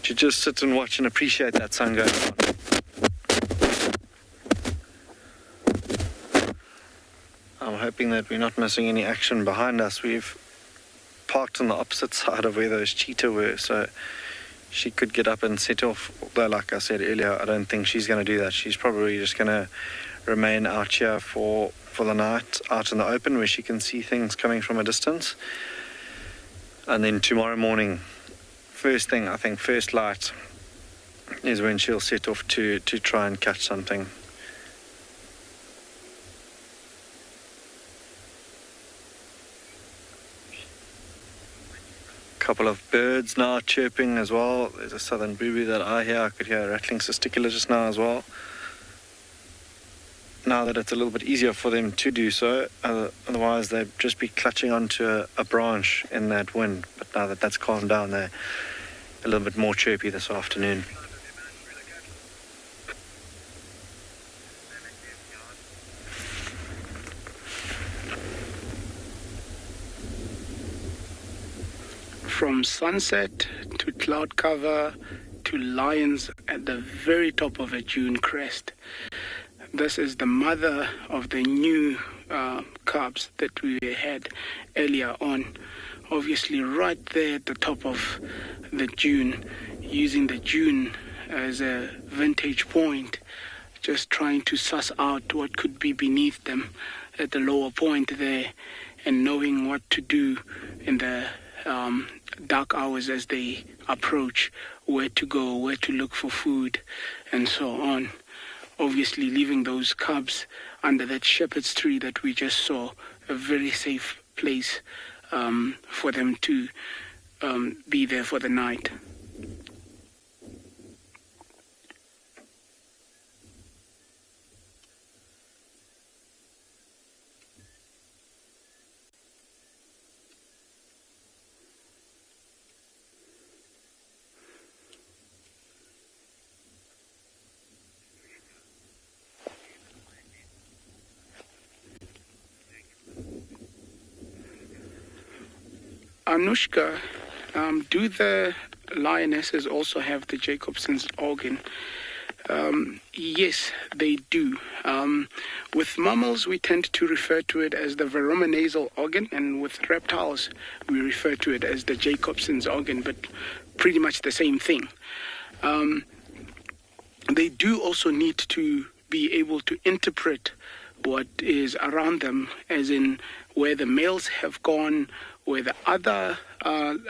just sit and watch and appreciate that sun going on. I'm hoping that we're not missing any action behind us. We've parked on the opposite side of where those cheetah were, so she could get up and set off. Although, like I said earlier, I don't think she's going to do that. She's probably just going to remain out here for the night, out in the open where she can see things coming from a distance. And then tomorrow morning, first thing, I think first light is when she'll set off to try and catch something. couple of birds now chirping as well. There's a southern booby that I hear. I could hear a rattling testicular just now as well. Now that it's a little bit easier for them to do so, otherwise they'd just be clutching onto a branch in that wind. But now that that's calmed down, they're a little bit more chirpy this afternoon. From sunset to cloud cover to lions at the very top of a dune crest. This is the mother of the new cubs that we had earlier on. Obviously right there at the top of the dune, using the dune as a vantage point, just trying to suss out what could be beneath them at the lower point there, and knowing what to do in the dark hours as they approach, where to go, where to look for food, and so on. Obviously leaving those cubs under that shepherd's tree that we just saw, a very safe place for them to be there for the night. Anushka, do the lionesses also have the Jacobson's organ? Yes, they do. With mammals, we tend to refer to it as the verumonasal organ, and with reptiles, we refer to it as the Jacobson's organ, but pretty much the same thing. They do also need to be able to interpret what is around them, as in where the males have gone, where the other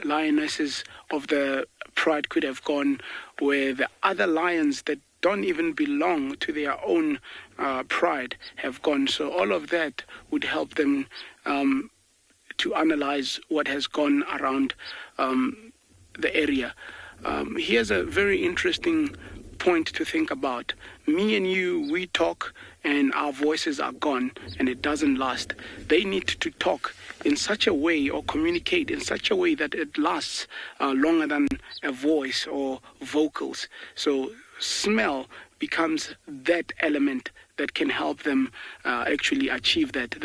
lionesses of the pride could have gone, where the other lions that don't even belong to their own pride have gone. So all of that would help them to analyze what has gone around the area. Here's a very interesting point to think about. Me and you, we talk and our voices are gone and it doesn't last. They need to talk in such a way or communicate in such a way that it lasts longer than a voice or vocals. So smell becomes that element that can help them actually achieve that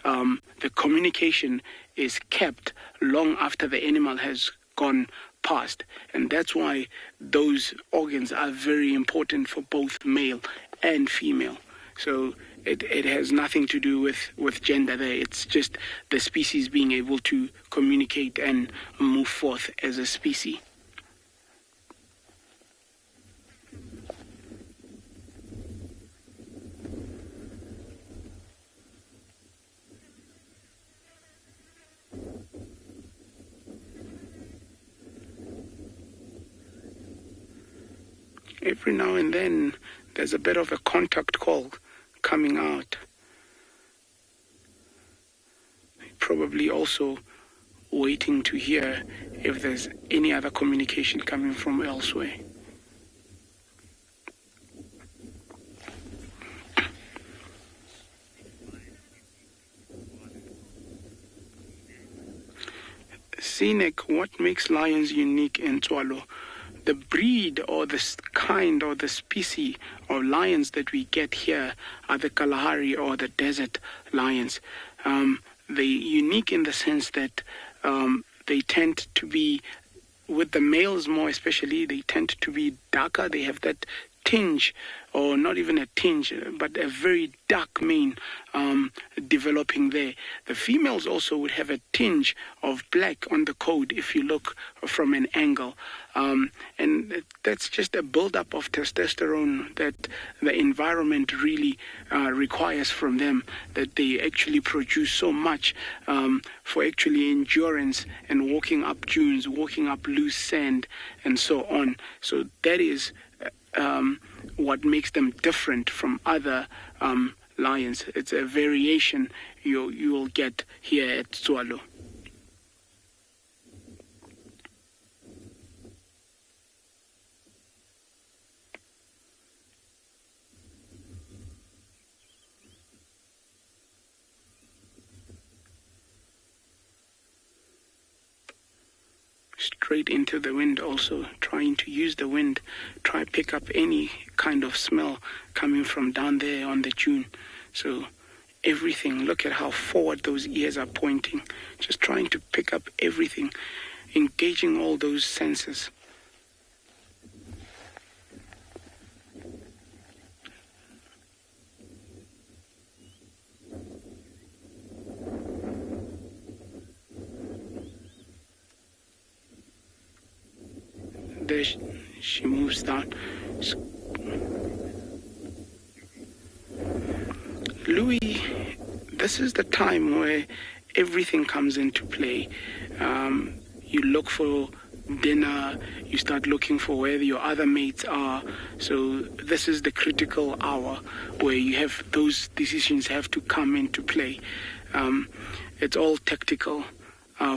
the communication is kept long after the animal has gone past. And that's why those organs are very important for both male and female. So it has nothing to do with gender there. It's just the species being able to communicate and move forth as a species. Every now and then there's a bit of a contact call coming out. Probably also waiting to hear if there's any other communication coming from elsewhere. Scenic, what makes lions unique in Tswalu? The breed or the kind or the species of lions that we get here are the Kalahari or the desert lions. They're unique in the sense that they tend to be, with the males more especially, they tend to be darker. They have that tinge, or not even a tinge, but a very dark mane developing there. The females also would have a tinge of black on the coat if you look from an angle. And that's just a buildup of testosterone that the environment really requires from them, that they actually produce so much for actually endurance and walking up dunes, walking up loose sand, and so on. So that is what makes them different from other lions. It's a variation you will get here at Tswalu. straight into the wind also, trying to use the wind, try pick up any kind of smell coming from down there on the dune. So everything, look at how forward those ears are pointing, just trying to pick up everything, engaging all those senses. There she moves down. Louis, this is the time where everything comes into play. You look for dinner, you start looking for where your other mates are. So this is the critical hour where you have those decisions have to come into play. It's all tactical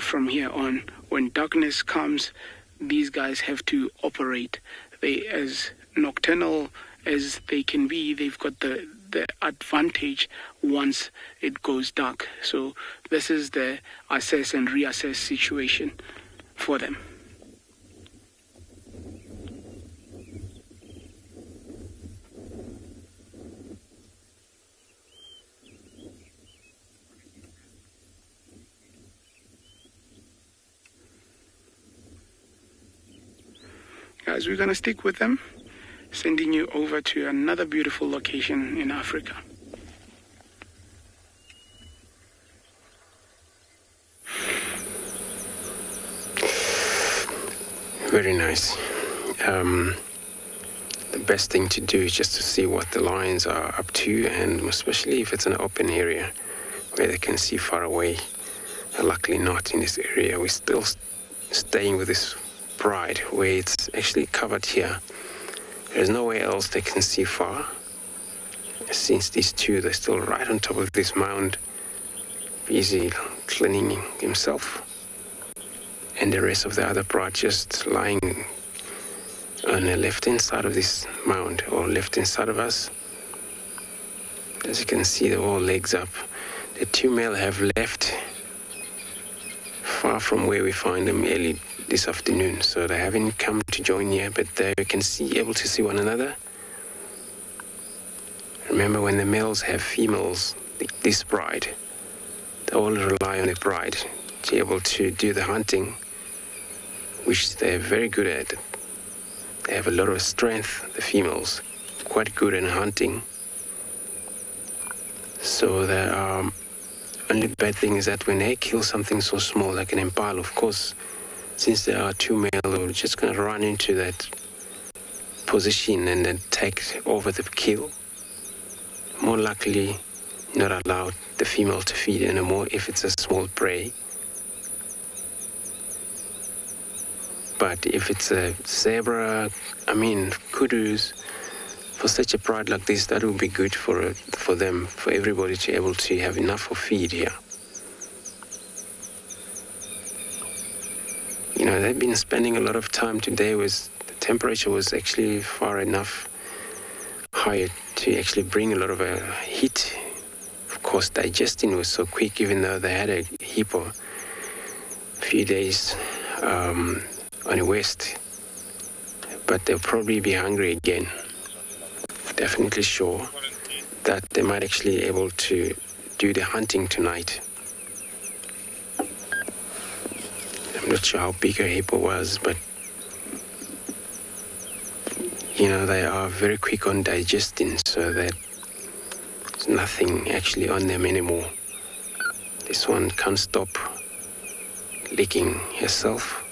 from here on. When darkness comes, these guys have to operate. They, as nocturnal as they can be, they've got the advantage once it goes dark. So this is the assess and reassess situation for them. Guys, we're going to stick with them, sending you over to another beautiful location in Africa. Very nice. The best thing to do is just to see what the lions are up to, and especially if it's an open area where they can see far away. Luckily not in this area. We're still staying with this Pride, where it's actually covered here. There's nowhere else they can see far. Since these two, they're still right on top of this mound, busy cleaning himself. And the rest of the other Pride just lying on the left-hand side of this mound, or left-hand side of us. As you can see, they're all legs up. The two male have left far from where we find them early this afternoon, so they haven't come to join here, but they can able to see one another. Remember, when the males have females, this Pride, they all rely on the Pride to be able to do the hunting, which they're very good at. They have a lot of strength, the females, quite good in hunting. So the only bad thing is that when they kill something so small like an impala, of course, since there are two male, they're just going to run into that position and then take over the kill. More likely not allow the female to feed anymore if it's a small prey. But if it's a zebra, kudus, for such a pride like this, that would be good for them, for everybody to be able to have enough of feed here. You know, they've been spending a lot of time today. The temperature was actually far enough higher to actually bring a lot of heat. Of course, digesting was so quick, even though they had a Hippo a few days on the west. But they'll probably be hungry again. Definitely sure that they might actually be able to do the hunting tonight. I'm not sure how big a Hippo was, but you know, they are very quick on digesting, so that there's nothing actually on them anymore. This one can't stop licking herself.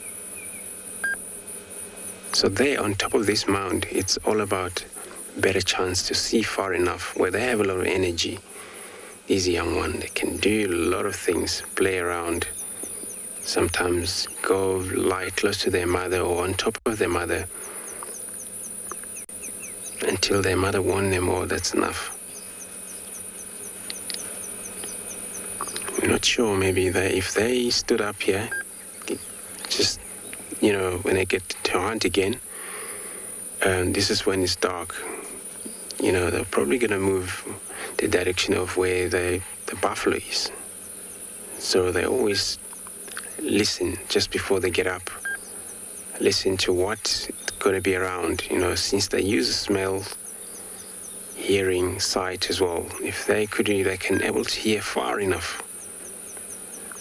So there on top of this mound, it's all about better chance to see far enough, where they have a lot of energy. These young ones, they can do a lot of things, play around, sometimes go lie close to their mother or on top of their mother until their mother warns them, oh, that's enough. We're not sure, maybe if they stood up here, just, you know, when they get to hunt again, this is when it's dark, you know, they're probably going to move the direction of where the buffalo is. So they always listen just before they get up listen to what's going to be around, since they use smell, hearing, sight as well. If they can able to hear far enough.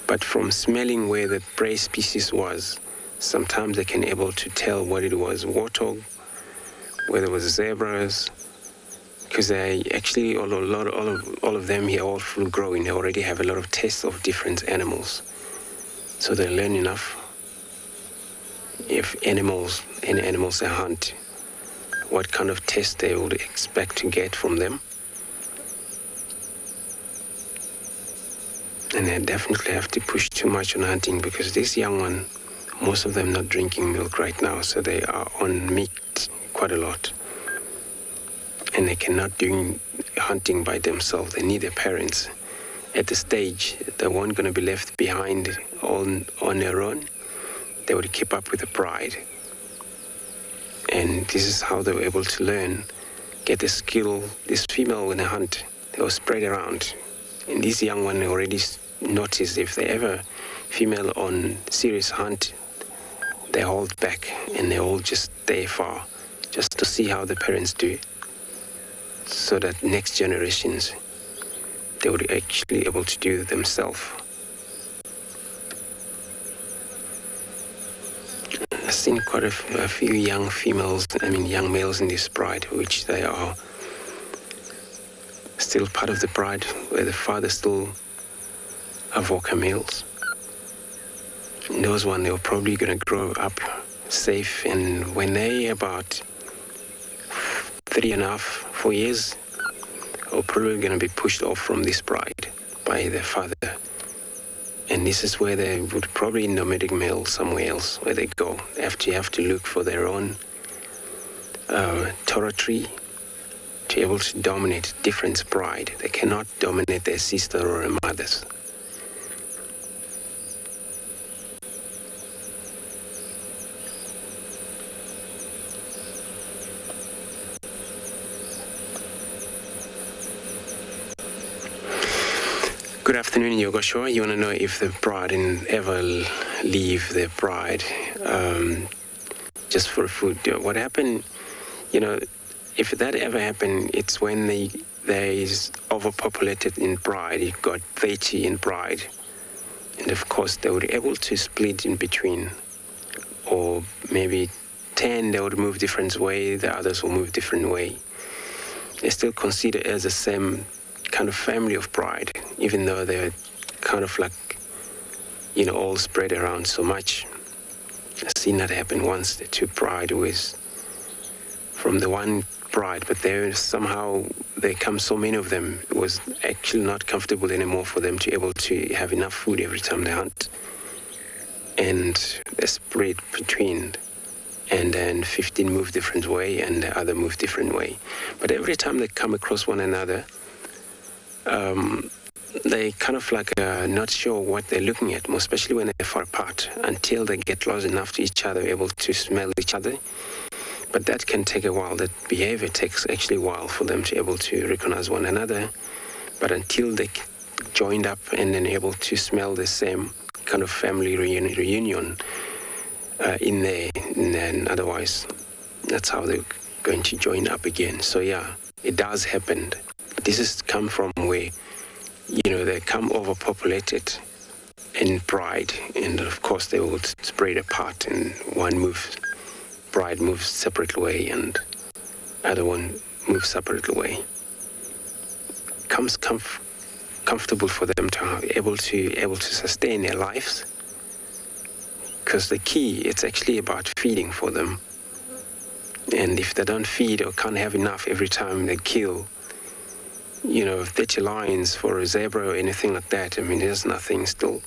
But from smelling where the prey species was, sometimes they can able to tell what it was, warthog, whether it was zebras, because they actually, all of them here, all full growing, they already have a lot of tests of different animals. So they learn enough. If any animals they hunt, what kind of test they would expect to get from them. And they definitely have to push too much on hunting, because this young one, most of them not drinking milk right now, so they are on meat quite a lot. And they cannot do hunting by themselves. They need their parents. At the stage, they weren't going to be left behind on their own. They would keep up with the pride. And this is how they were able to learn, get the skill. This female, when they hunt, they will spread around. And these young ones already notice if they ever female on serious hunt, they hold back and they all just stay far, just to see how the parents do, so that next generations, they would actually able to do it themselves. I've seen quite a few young males in this pride, which they are still part of the pride, where the father still avoca males. And those ones, they were probably going to grow up safe, and when they about 3.5, 4 years, are probably going to be pushed off from this pride by their father. And this is where they would probably nomadic male somewhere else where they go. They have to look for their own territory to be able to dominate different pride. They cannot dominate their sister or their mothers. Good afternoon, Yogashoa. You want to know if the pride ever leave their pride just for food? What happened, if that ever happened, it's when they is overpopulated in pride. It got 30 in pride. And of course, they were able to split in between. Or maybe 10, they would move different way, the others will move different way. They still consider as the same kind of family of pride, even though they're kind of like, all spread around so much. I've seen that happen once. The two pride was from the one pride, but there come so many of them. It was actually not comfortable anymore for them to be able to have enough food every time they hunt. And they spread between, and then 15 move different way and the other move different way. But every time they come across one another, they kind of like not sure what they're looking at, more especially when they're far apart, until they get close enough to each other, able to smell each other. But that can take a while. That behavior takes actually a while for them to be able to recognize one another. But until they joined up and then able to smell the same kind of family reunion in there, and then otherwise, that's how they're going to join up again. So yeah, it does happen. This has come from where, they come overpopulated in pride, and of course they will spread apart, and pride moves separate way, and other one moves separate way. Comes comfortable for them to able to sustain their lives, because the key, it's actually about feeding for them. And if they don't feed or can't have enough every time they kill, 30 lions for a zebra or anything like that, there's nothing still.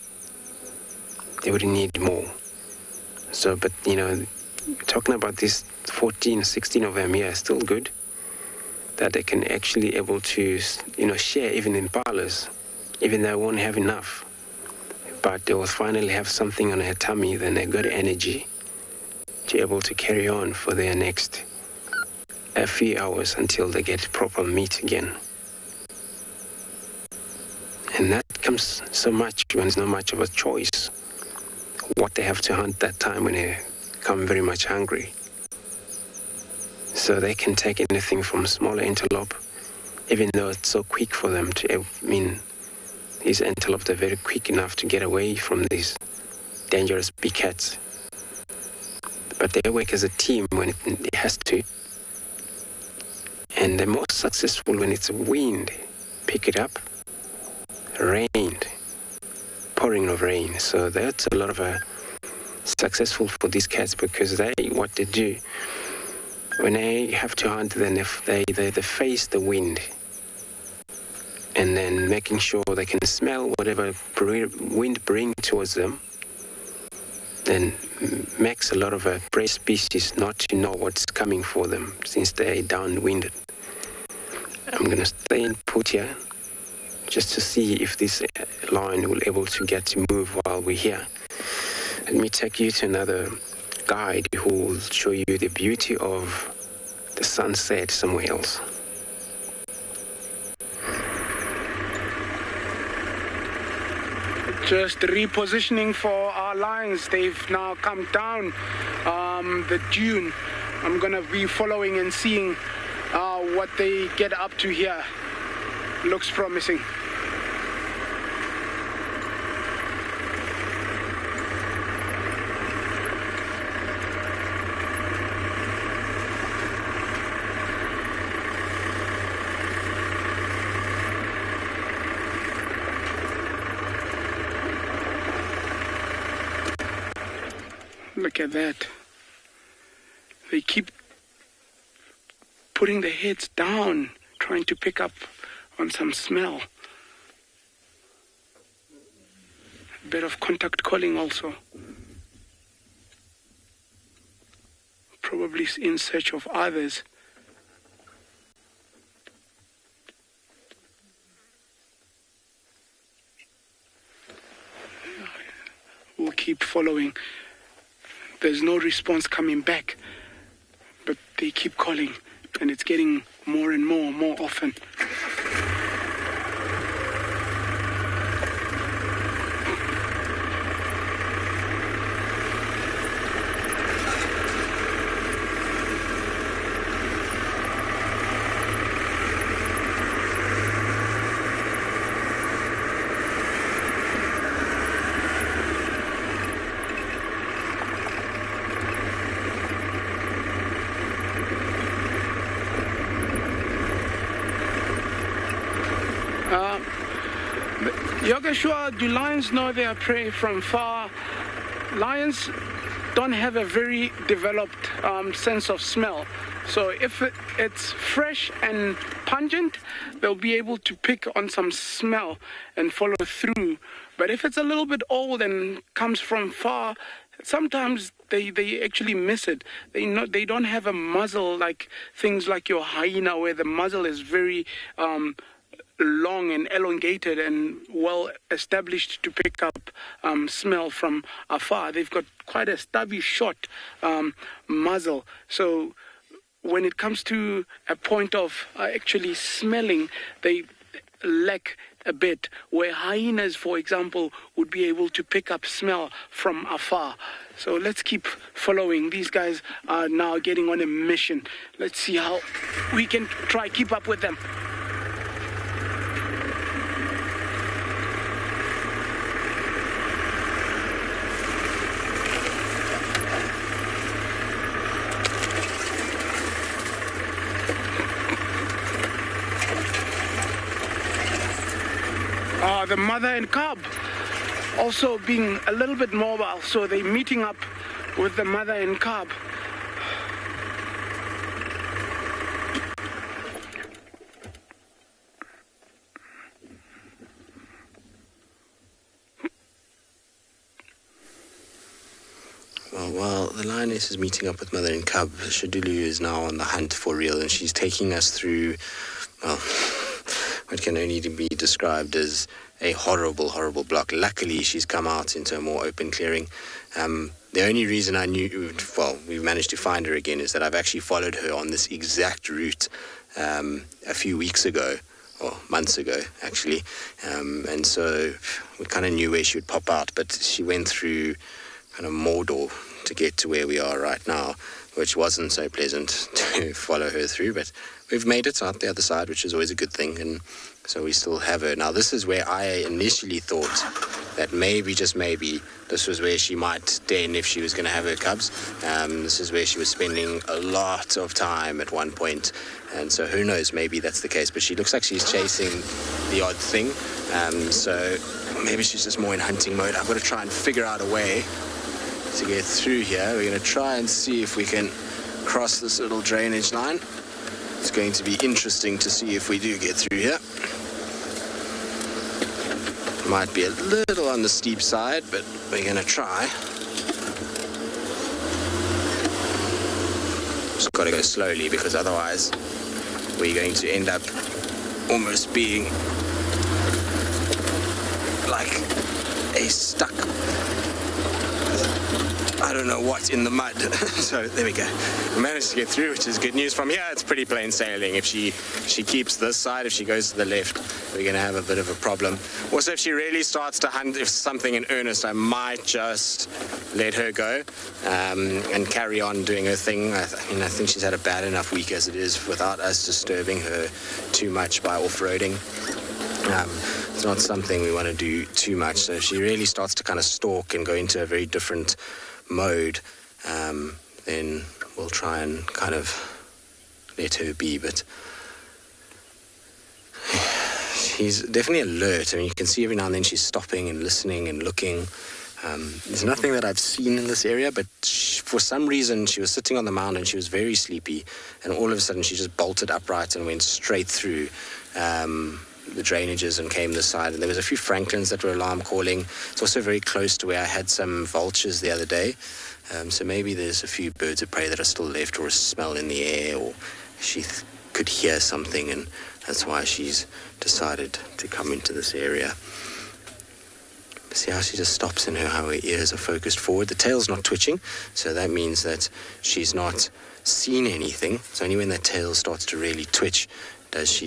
They would need more. So, but, talking about these 14, 16 of them here, still good. That they can actually able to, share even in parlors, even though they won't have enough. But they will finally have something on their tummy, then they got energy to be able to carry on for their next few hours until they get proper meat again. And that comes so much when there's not much of a choice what they have to hunt that time when they become very much hungry. So they can take anything from smaller antelope, even though it's so quick for them to, these antelope, they're very quick enough to get away from these dangerous big cats. But they work as a team when it has to. And they're most successful when it's wind. Pick it up, rain, pouring of rain. So that's a lot of successful for these cats, because what they do, when they have to hunt, then they face the wind, and then making sure they can smell whatever wind brings towards them, then makes a lot of prey species not to know what's coming for them, since they're downwinded. I'm going to stay and put here just to see if this lion will able to get to move while we're here. Let me take you to another guide who will show you the beauty of the sunset somewhere else. Just repositioning for our lions. They've now come down the dune. I'm gonna be following and seeing what they get up to here. Looks promising. Look at that. They keep putting their heads down, trying to pick up on some smell. A bit of contact calling also. Probably in search of others. We'll keep following. There's no response coming back, but they keep calling, and it's getting more and more often. Yogeshua, do lions know their prey from far? Lions don't have a very developed sense of smell. So if it's fresh and pungent, they'll be able to pick on some smell and follow through. But if it's a little bit old and comes from far, sometimes they actually miss it. They don't have a muzzle like things like your hyena, where the muzzle is very long and elongated and well established to pick up smell from afar. They've got quite a stubby short muzzle. So when it comes to a point of actually smelling, they lack a bit, where hyenas, for example, would be able to pick up smell from afar. So let's keep following. These guys are now getting on a mission. Let's see how we can try keep up with them. The mother and cub also being a little bit mobile, so they're meeting up with the mother and cub. Well, the lioness is meeting up with mother and cub. Shadulu is now on the hunt for real, and she's taking us through, well, what can only be described as a horrible, horrible block. Luckily, she's come out into a more open clearing. The only reason I knew, well, we managed to find her again, is that I've actually followed her on this exact route a few weeks ago, or months ago, actually. And so we kind of knew where she would pop out, but she went through kind of Mordor to get to where we are right now, which wasn't so pleasant to follow her through, but we've made it out the other side, which is always a good thing, and so we still have her. Now, this is where I initially thought that maybe, just maybe, this was where she might den if she was going to have her cubs. This is where she was spending a lot of time at one point, and so who knows, maybe that's the case, but she looks like she's chasing the odd thing, so maybe she's just more in hunting mode. I've got to try and figure out a way to get through here. We're going to try and see if we can cross this little drainage line. It's going to be interesting to see if we do get through here. Might be a little on the steep side, but we're going to try. Just got to go slowly, because otherwise we're going to end up almost being like a stuck, I don't know what, in the mud. So there we go. We managed to get through, which is good news. From here, it's pretty plain sailing. If she keeps this side, if she goes to the left, we're going to have a bit of a problem. Also, if she really starts to hunt if something in earnest, I might just let her go and carry on doing her thing. I think she's had a bad enough week as it is without us disturbing her too much by off-roading. It's not something we want to do too much. So if she really starts to kind of stalk and go into a very different mode, then we'll try and kind of let her be. But she's definitely alert. I mean, you can see every now and then she's stopping and listening and looking. There's nothing that I've seen in this area, but for some reason she was sitting on the mound and she was very sleepy, and all of a sudden she just bolted upright and went straight through the drainages and came this side. And there was a few francolins that were alarm calling. It's also very close to where I had some vultures the other day, so maybe there's a few birds of prey that are still left, or a smell in the air, or she could hear something, and that's why she's decided to come into this area. See how she just stops, and how her ears are focused forward. The tail's not twitching, so that means that she's not seen anything. It's only when that tail starts to really twitch does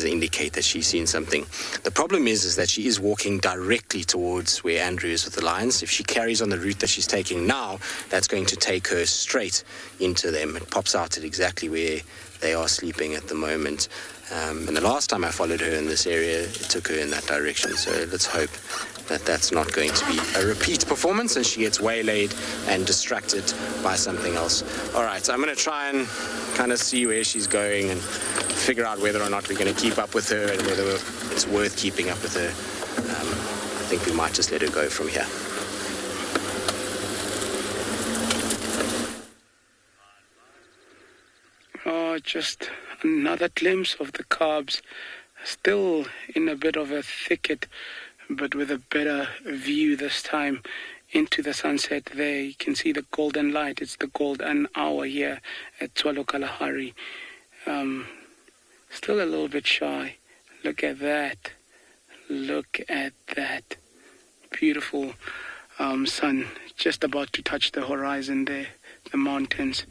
it indicate that she's seen something. The problem is that she is walking directly towards where Andrew is with the lions. If she carries on the route that she's taking now, that's going to take her straight into them. It pops out at exactly where they are sleeping at the moment. And the last time I followed her in this area, it took her in that direction. So let's hope that that's not going to be a repeat performance and she gets waylaid and distracted by something else. All right, so I'm going to try and kind of see where she's going and figure out whether or not we're going to keep up with her and whether it's worth keeping up with her. I think we might just let her go from here. Oh, just another glimpse of the cubs, still in a bit of a thicket, but with a better view this time into the sunset. There you can see the golden light. It's the golden hour here at Tswalu Kalahari. Still a little bit shy. Look at that. Look at that. Beautiful sun just about to touch the horizon there, the mountains.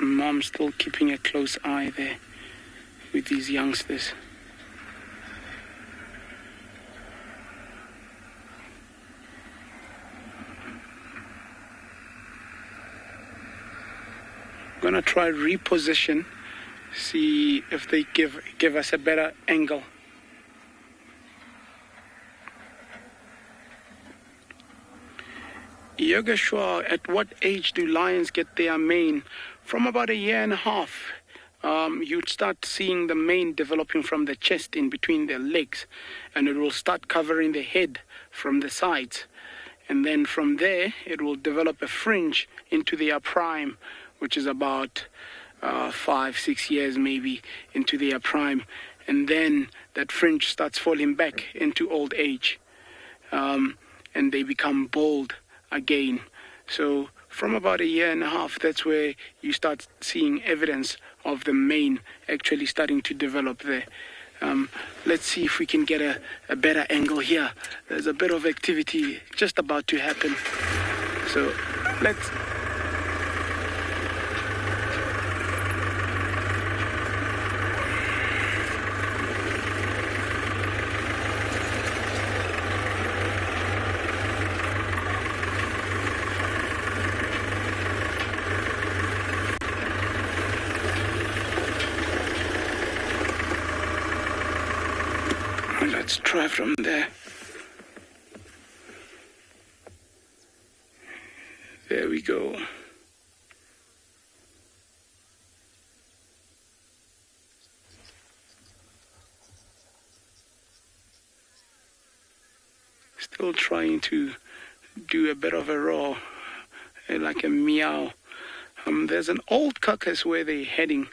Mom's still keeping a close eye there with these youngsters. I'm gonna try reposition, see if they give us a better angle. Yogeshwar, at what age do lions get their mane? From about 1.5 years, you'd start seeing the mane developing from the chest in between their legs, and it will start covering the head from the sides. And then from there, it will develop a fringe into their prime, which is about 5-6 years maybe into their prime. And then that fringe starts falling back into old age, and they become bald again. So from about 1.5 years, that's where you start seeing evidence of the mane actually starting to develop there. Let's see if we can get a better angle here. There's a bit of activity just about to happen. So let's... try from there. There we go. Still trying to do a bit of a roar, like a meow. There's an old carcass where they're heading.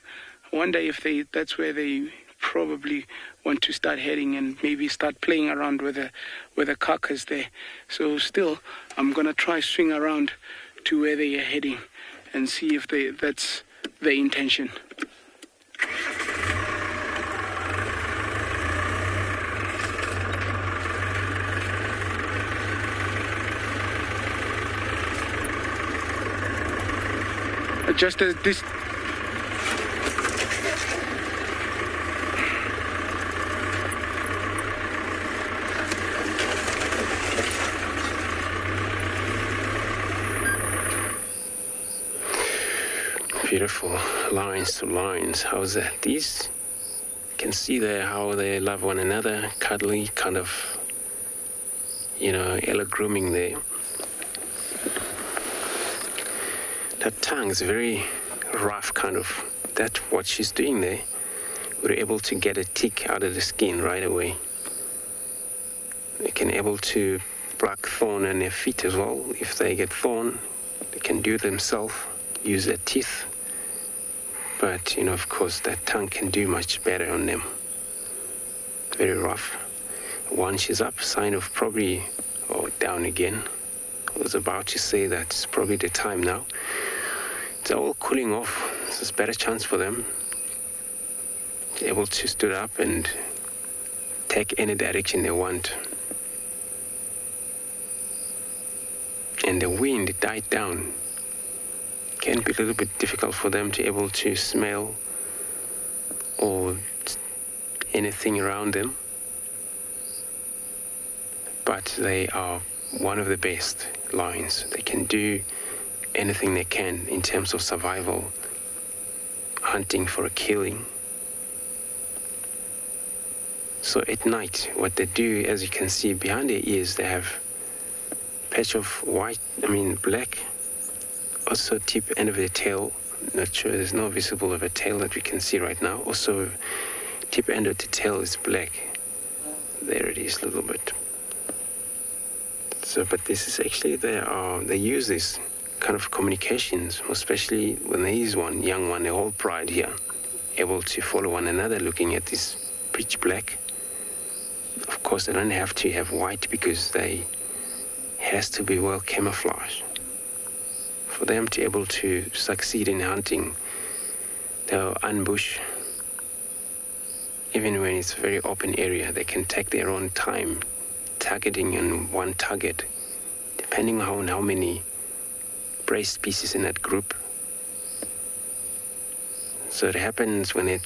I wonder if that's where they probably want to start heading and maybe start playing around with a carcass there. So still, I'm gonna try swing around to where they are heading and see if that's their intention. Just as this. Beautiful lines to lines. How's that? These, you can see there how they love one another, cuddly, kind of, yellow grooming there. That tongue is very rough, kind of. That's what she's doing there. We're able to get a tick out of the skin right away. They can able to pluck thorn in their feet as well. If they get thorn, they can do it themselves, use their teeth. But, of course, that tongue can do much better on them. Very rough. Once she's up, sign of probably, down again. I was about to say that it's probably the time now. They're all cooling off. There's a better chance for them. They're able to stood up and take any direction they want. And the wind died down. Can be a little bit difficult for them to able to smell or anything around them. But they are one of the best lions. They can do anything they can in terms of survival, hunting for a killing. So at night, what they do, as you can see behind their ears, they have a patch of black, also tip end of the tail. Not sure, there's no visible of a tail that we can see right now. Also, tip end of the tail is black. There it is a little bit. So, but this is actually, they use this kind of communications, especially when there is one young one, a whole pride here, able to follow one another looking at this pitch black. Of course, they don't have to have white because they has to be well camouflaged. For them to be able to succeed in hunting, they'll ambush. Even when it's a very open area, they can take their own time targeting on one target, depending on how many prey species in that group. So it happens when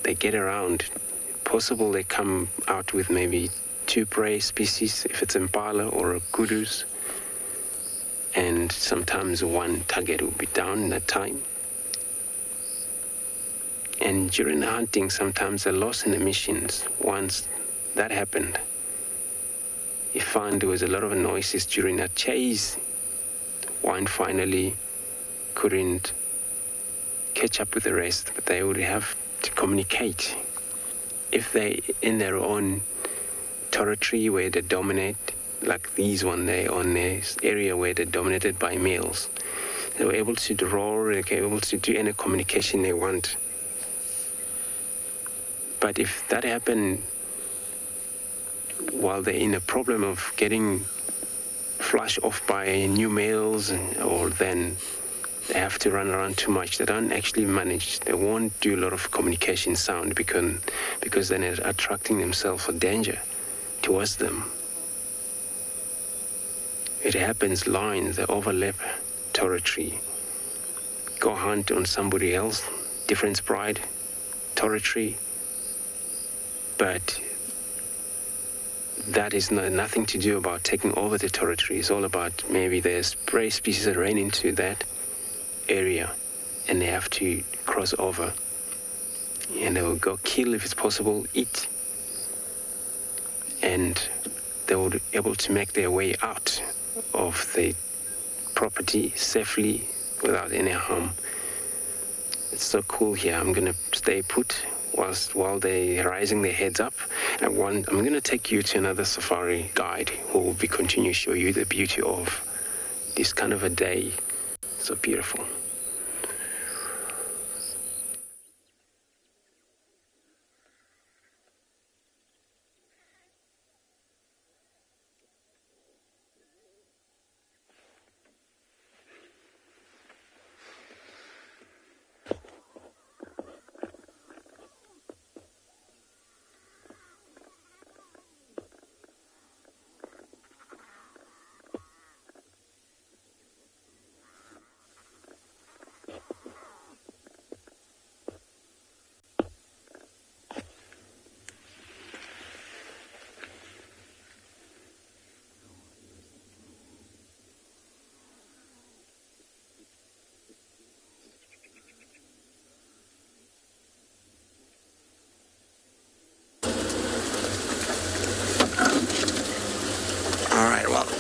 they get around, possible they come out with maybe 2 prey species, if it's impala or a kudus, and sometimes one target will be down in that time. And during the hunting, sometimes they're lost in the missions. Once that happened, you found there was a lot of noises during that chase. One finally couldn't catch up with the rest, but they would have to communicate. If they in their own territory where they dominate, like these one, they on this area where they're dominated by males, they were able to roar, they were able to do any communication they want. But if that happened while they're in a problem of getting flushed off by new males, or then they have to run around too much, they don't actually manage, they won't do a lot of communication sound because then they're attracting themselves for danger towards them. It happens, lions, they overlap territory, go hunt on somebody else, different pride, territory, but that is nothing to do about taking over the territory. It's all about maybe there's prey species that ran into that area and they have to cross over, and they will go kill if it's possible, eat. and they will be able to make their way out of the property safely without any harm. It's so cool here. I'm going to stay put while they're rising their heads up. I'm going to take you to another safari guide who will be continue to show you the beauty of this kind of a day. So beautiful.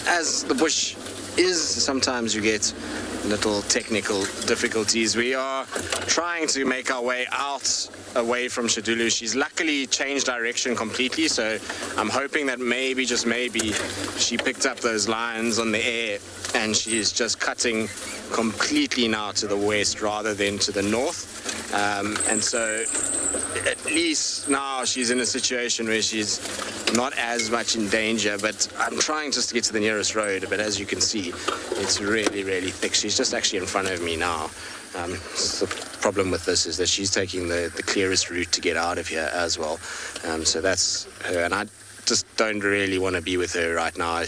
As the bush is, sometimes you get little technical difficulties. We are trying to make our way out away from Tswalu. She's luckily changed direction completely, so I'm hoping that maybe, just maybe, she picked up those lines on the air and she's just cutting completely now to the west rather than to the north. And so at least now she's in a situation where she's not as much in danger, but I'm trying just to get to the nearest road, but as you can see, it's really, really thick. She's just actually in front of me now. The problem with this is that she's taking the clearest route to get out of here as well. So that's her, and I just don't really want to be with her right now.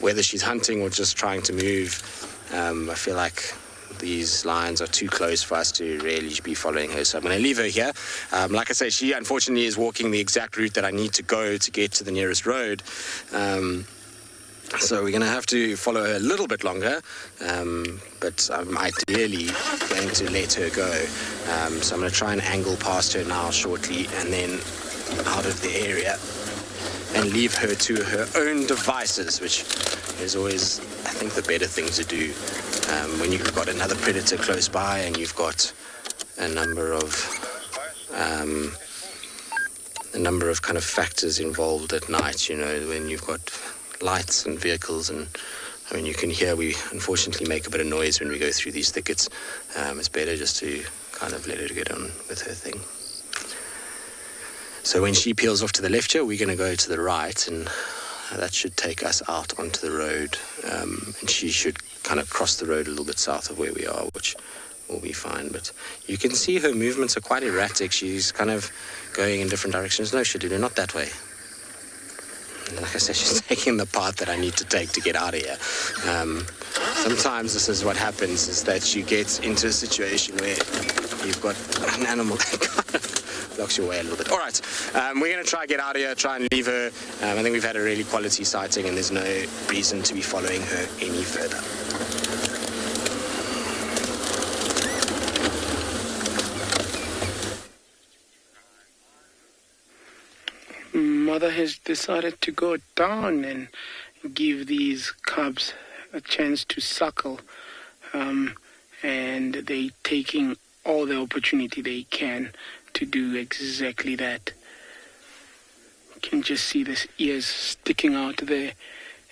Whether she's hunting or just trying to move, I feel like these lines are too close for us to really be following her, so I'm going to leave her here. Like I say, she unfortunately is walking the exact route that I need to go to get to the nearest road, so we're going to have to follow her a little bit longer, but I'm ideally going to let her go. So I'm going to try and angle past her now shortly and then out of the area and leave her to her own devices, which is always, I think, the better thing to do when you've got another predator close by and you've got a number of kind of factors involved at night, you know, when you've got lights and vehicles, and I mean, you can hear we unfortunately make a bit of noise when we go through these thickets. It's better just to kind of let her get on with her thing. So when she peels off to the left here, we're going to go to the right, and that should take us out onto the road, and she should kind of cross the road a little bit south of where we are, which will be fine. But you can see her movements are quite erratic. She's kind of going in different directions. No, Tswalu, not that way. Like I said, she's taking the path that I need to take to get out of here. Sometimes this is what happens, is that you get into a situation where you've got an animal that kind of blocks your way a little bit. All right, we're going to try and get out of here, try and leave her. I think we've had a really quality sighting and there's no reason to be following her any further. Mother has decided to go down and give these cubs a chance to suckle, and they're taking all the opportunity they can to do exactly that. You can just see these ears sticking out there,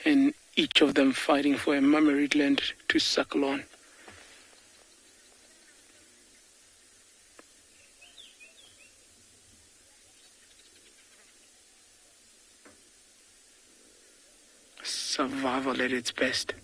and each of them fighting for a mammary gland to suckle on. Survival at its best.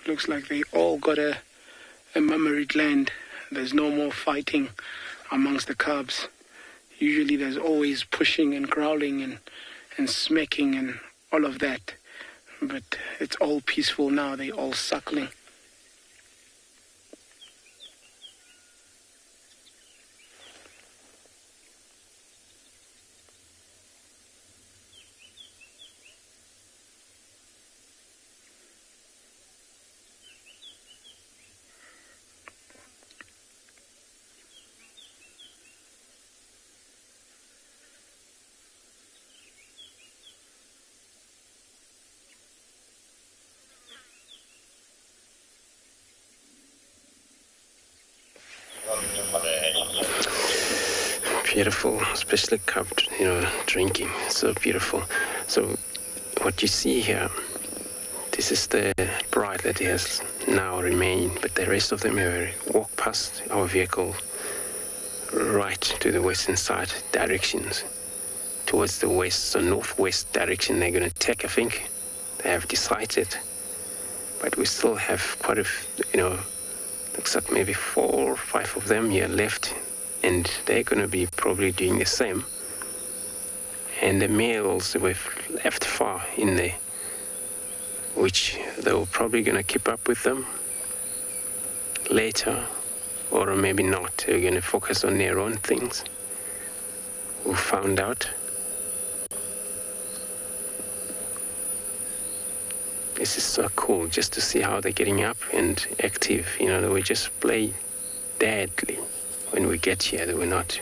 Looks like they all got a mammary gland. There's no more fighting amongst the cubs. Usually there's always pushing and growling and smacking and all of that. But it's all peaceful now. They're all suckling. Beautiful, especially cub, drinking. So beautiful. So what you see here, this is the bride that has now remained, but the rest of them have walked past our vehicle right to the western side directions, towards the west, so northwest direction they're going to take, I think. They have decided. But we still have quite a, looks like maybe 4 or 5 of them here left. And they're going to be probably doing the same. And the males we've left far in there, which they're probably going to keep up with them later, or maybe not. They're going to focus on their own things. We found out. This is so cool just to see how they're getting up and active. We just play deadly. When we get here, that we're not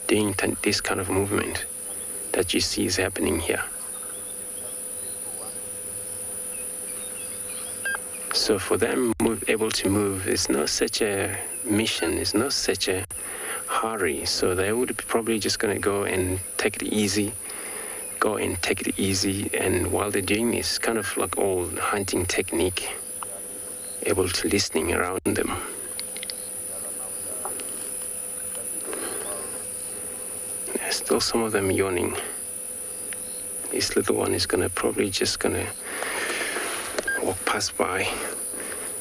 doing this kind of movement that you see is happening here. So for them able to move, it's not such a mission, it's not such a hurry. So they would be probably just going to go and take it easy, and while they're doing this, kind of like old hunting technique, able to listening around them. Still some of them yawning. This little one is probably just gonna walk past by.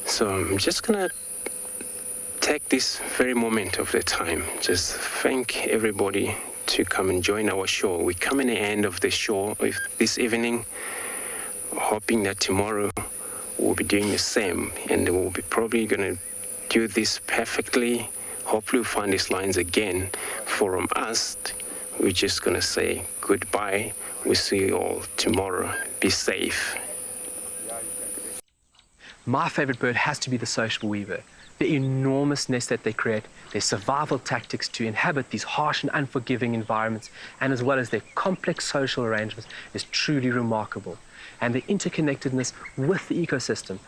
So I'm just gonna take this very moment of the time, just thank everybody to come and join our show. We come in the end of the show this evening, hoping that tomorrow we'll be doing the same, and we'll be probably gonna do this perfectly. Hopefully we'll find these lines again. From us, we're just going to say goodbye. We'll see you all tomorrow. Be safe. My favorite bird has to be the social weaver. The enormous nest that they create, their survival tactics to inhabit these harsh and unforgiving environments, and as well as their complex social arrangements, is truly remarkable. And the interconnectedness with the ecosystem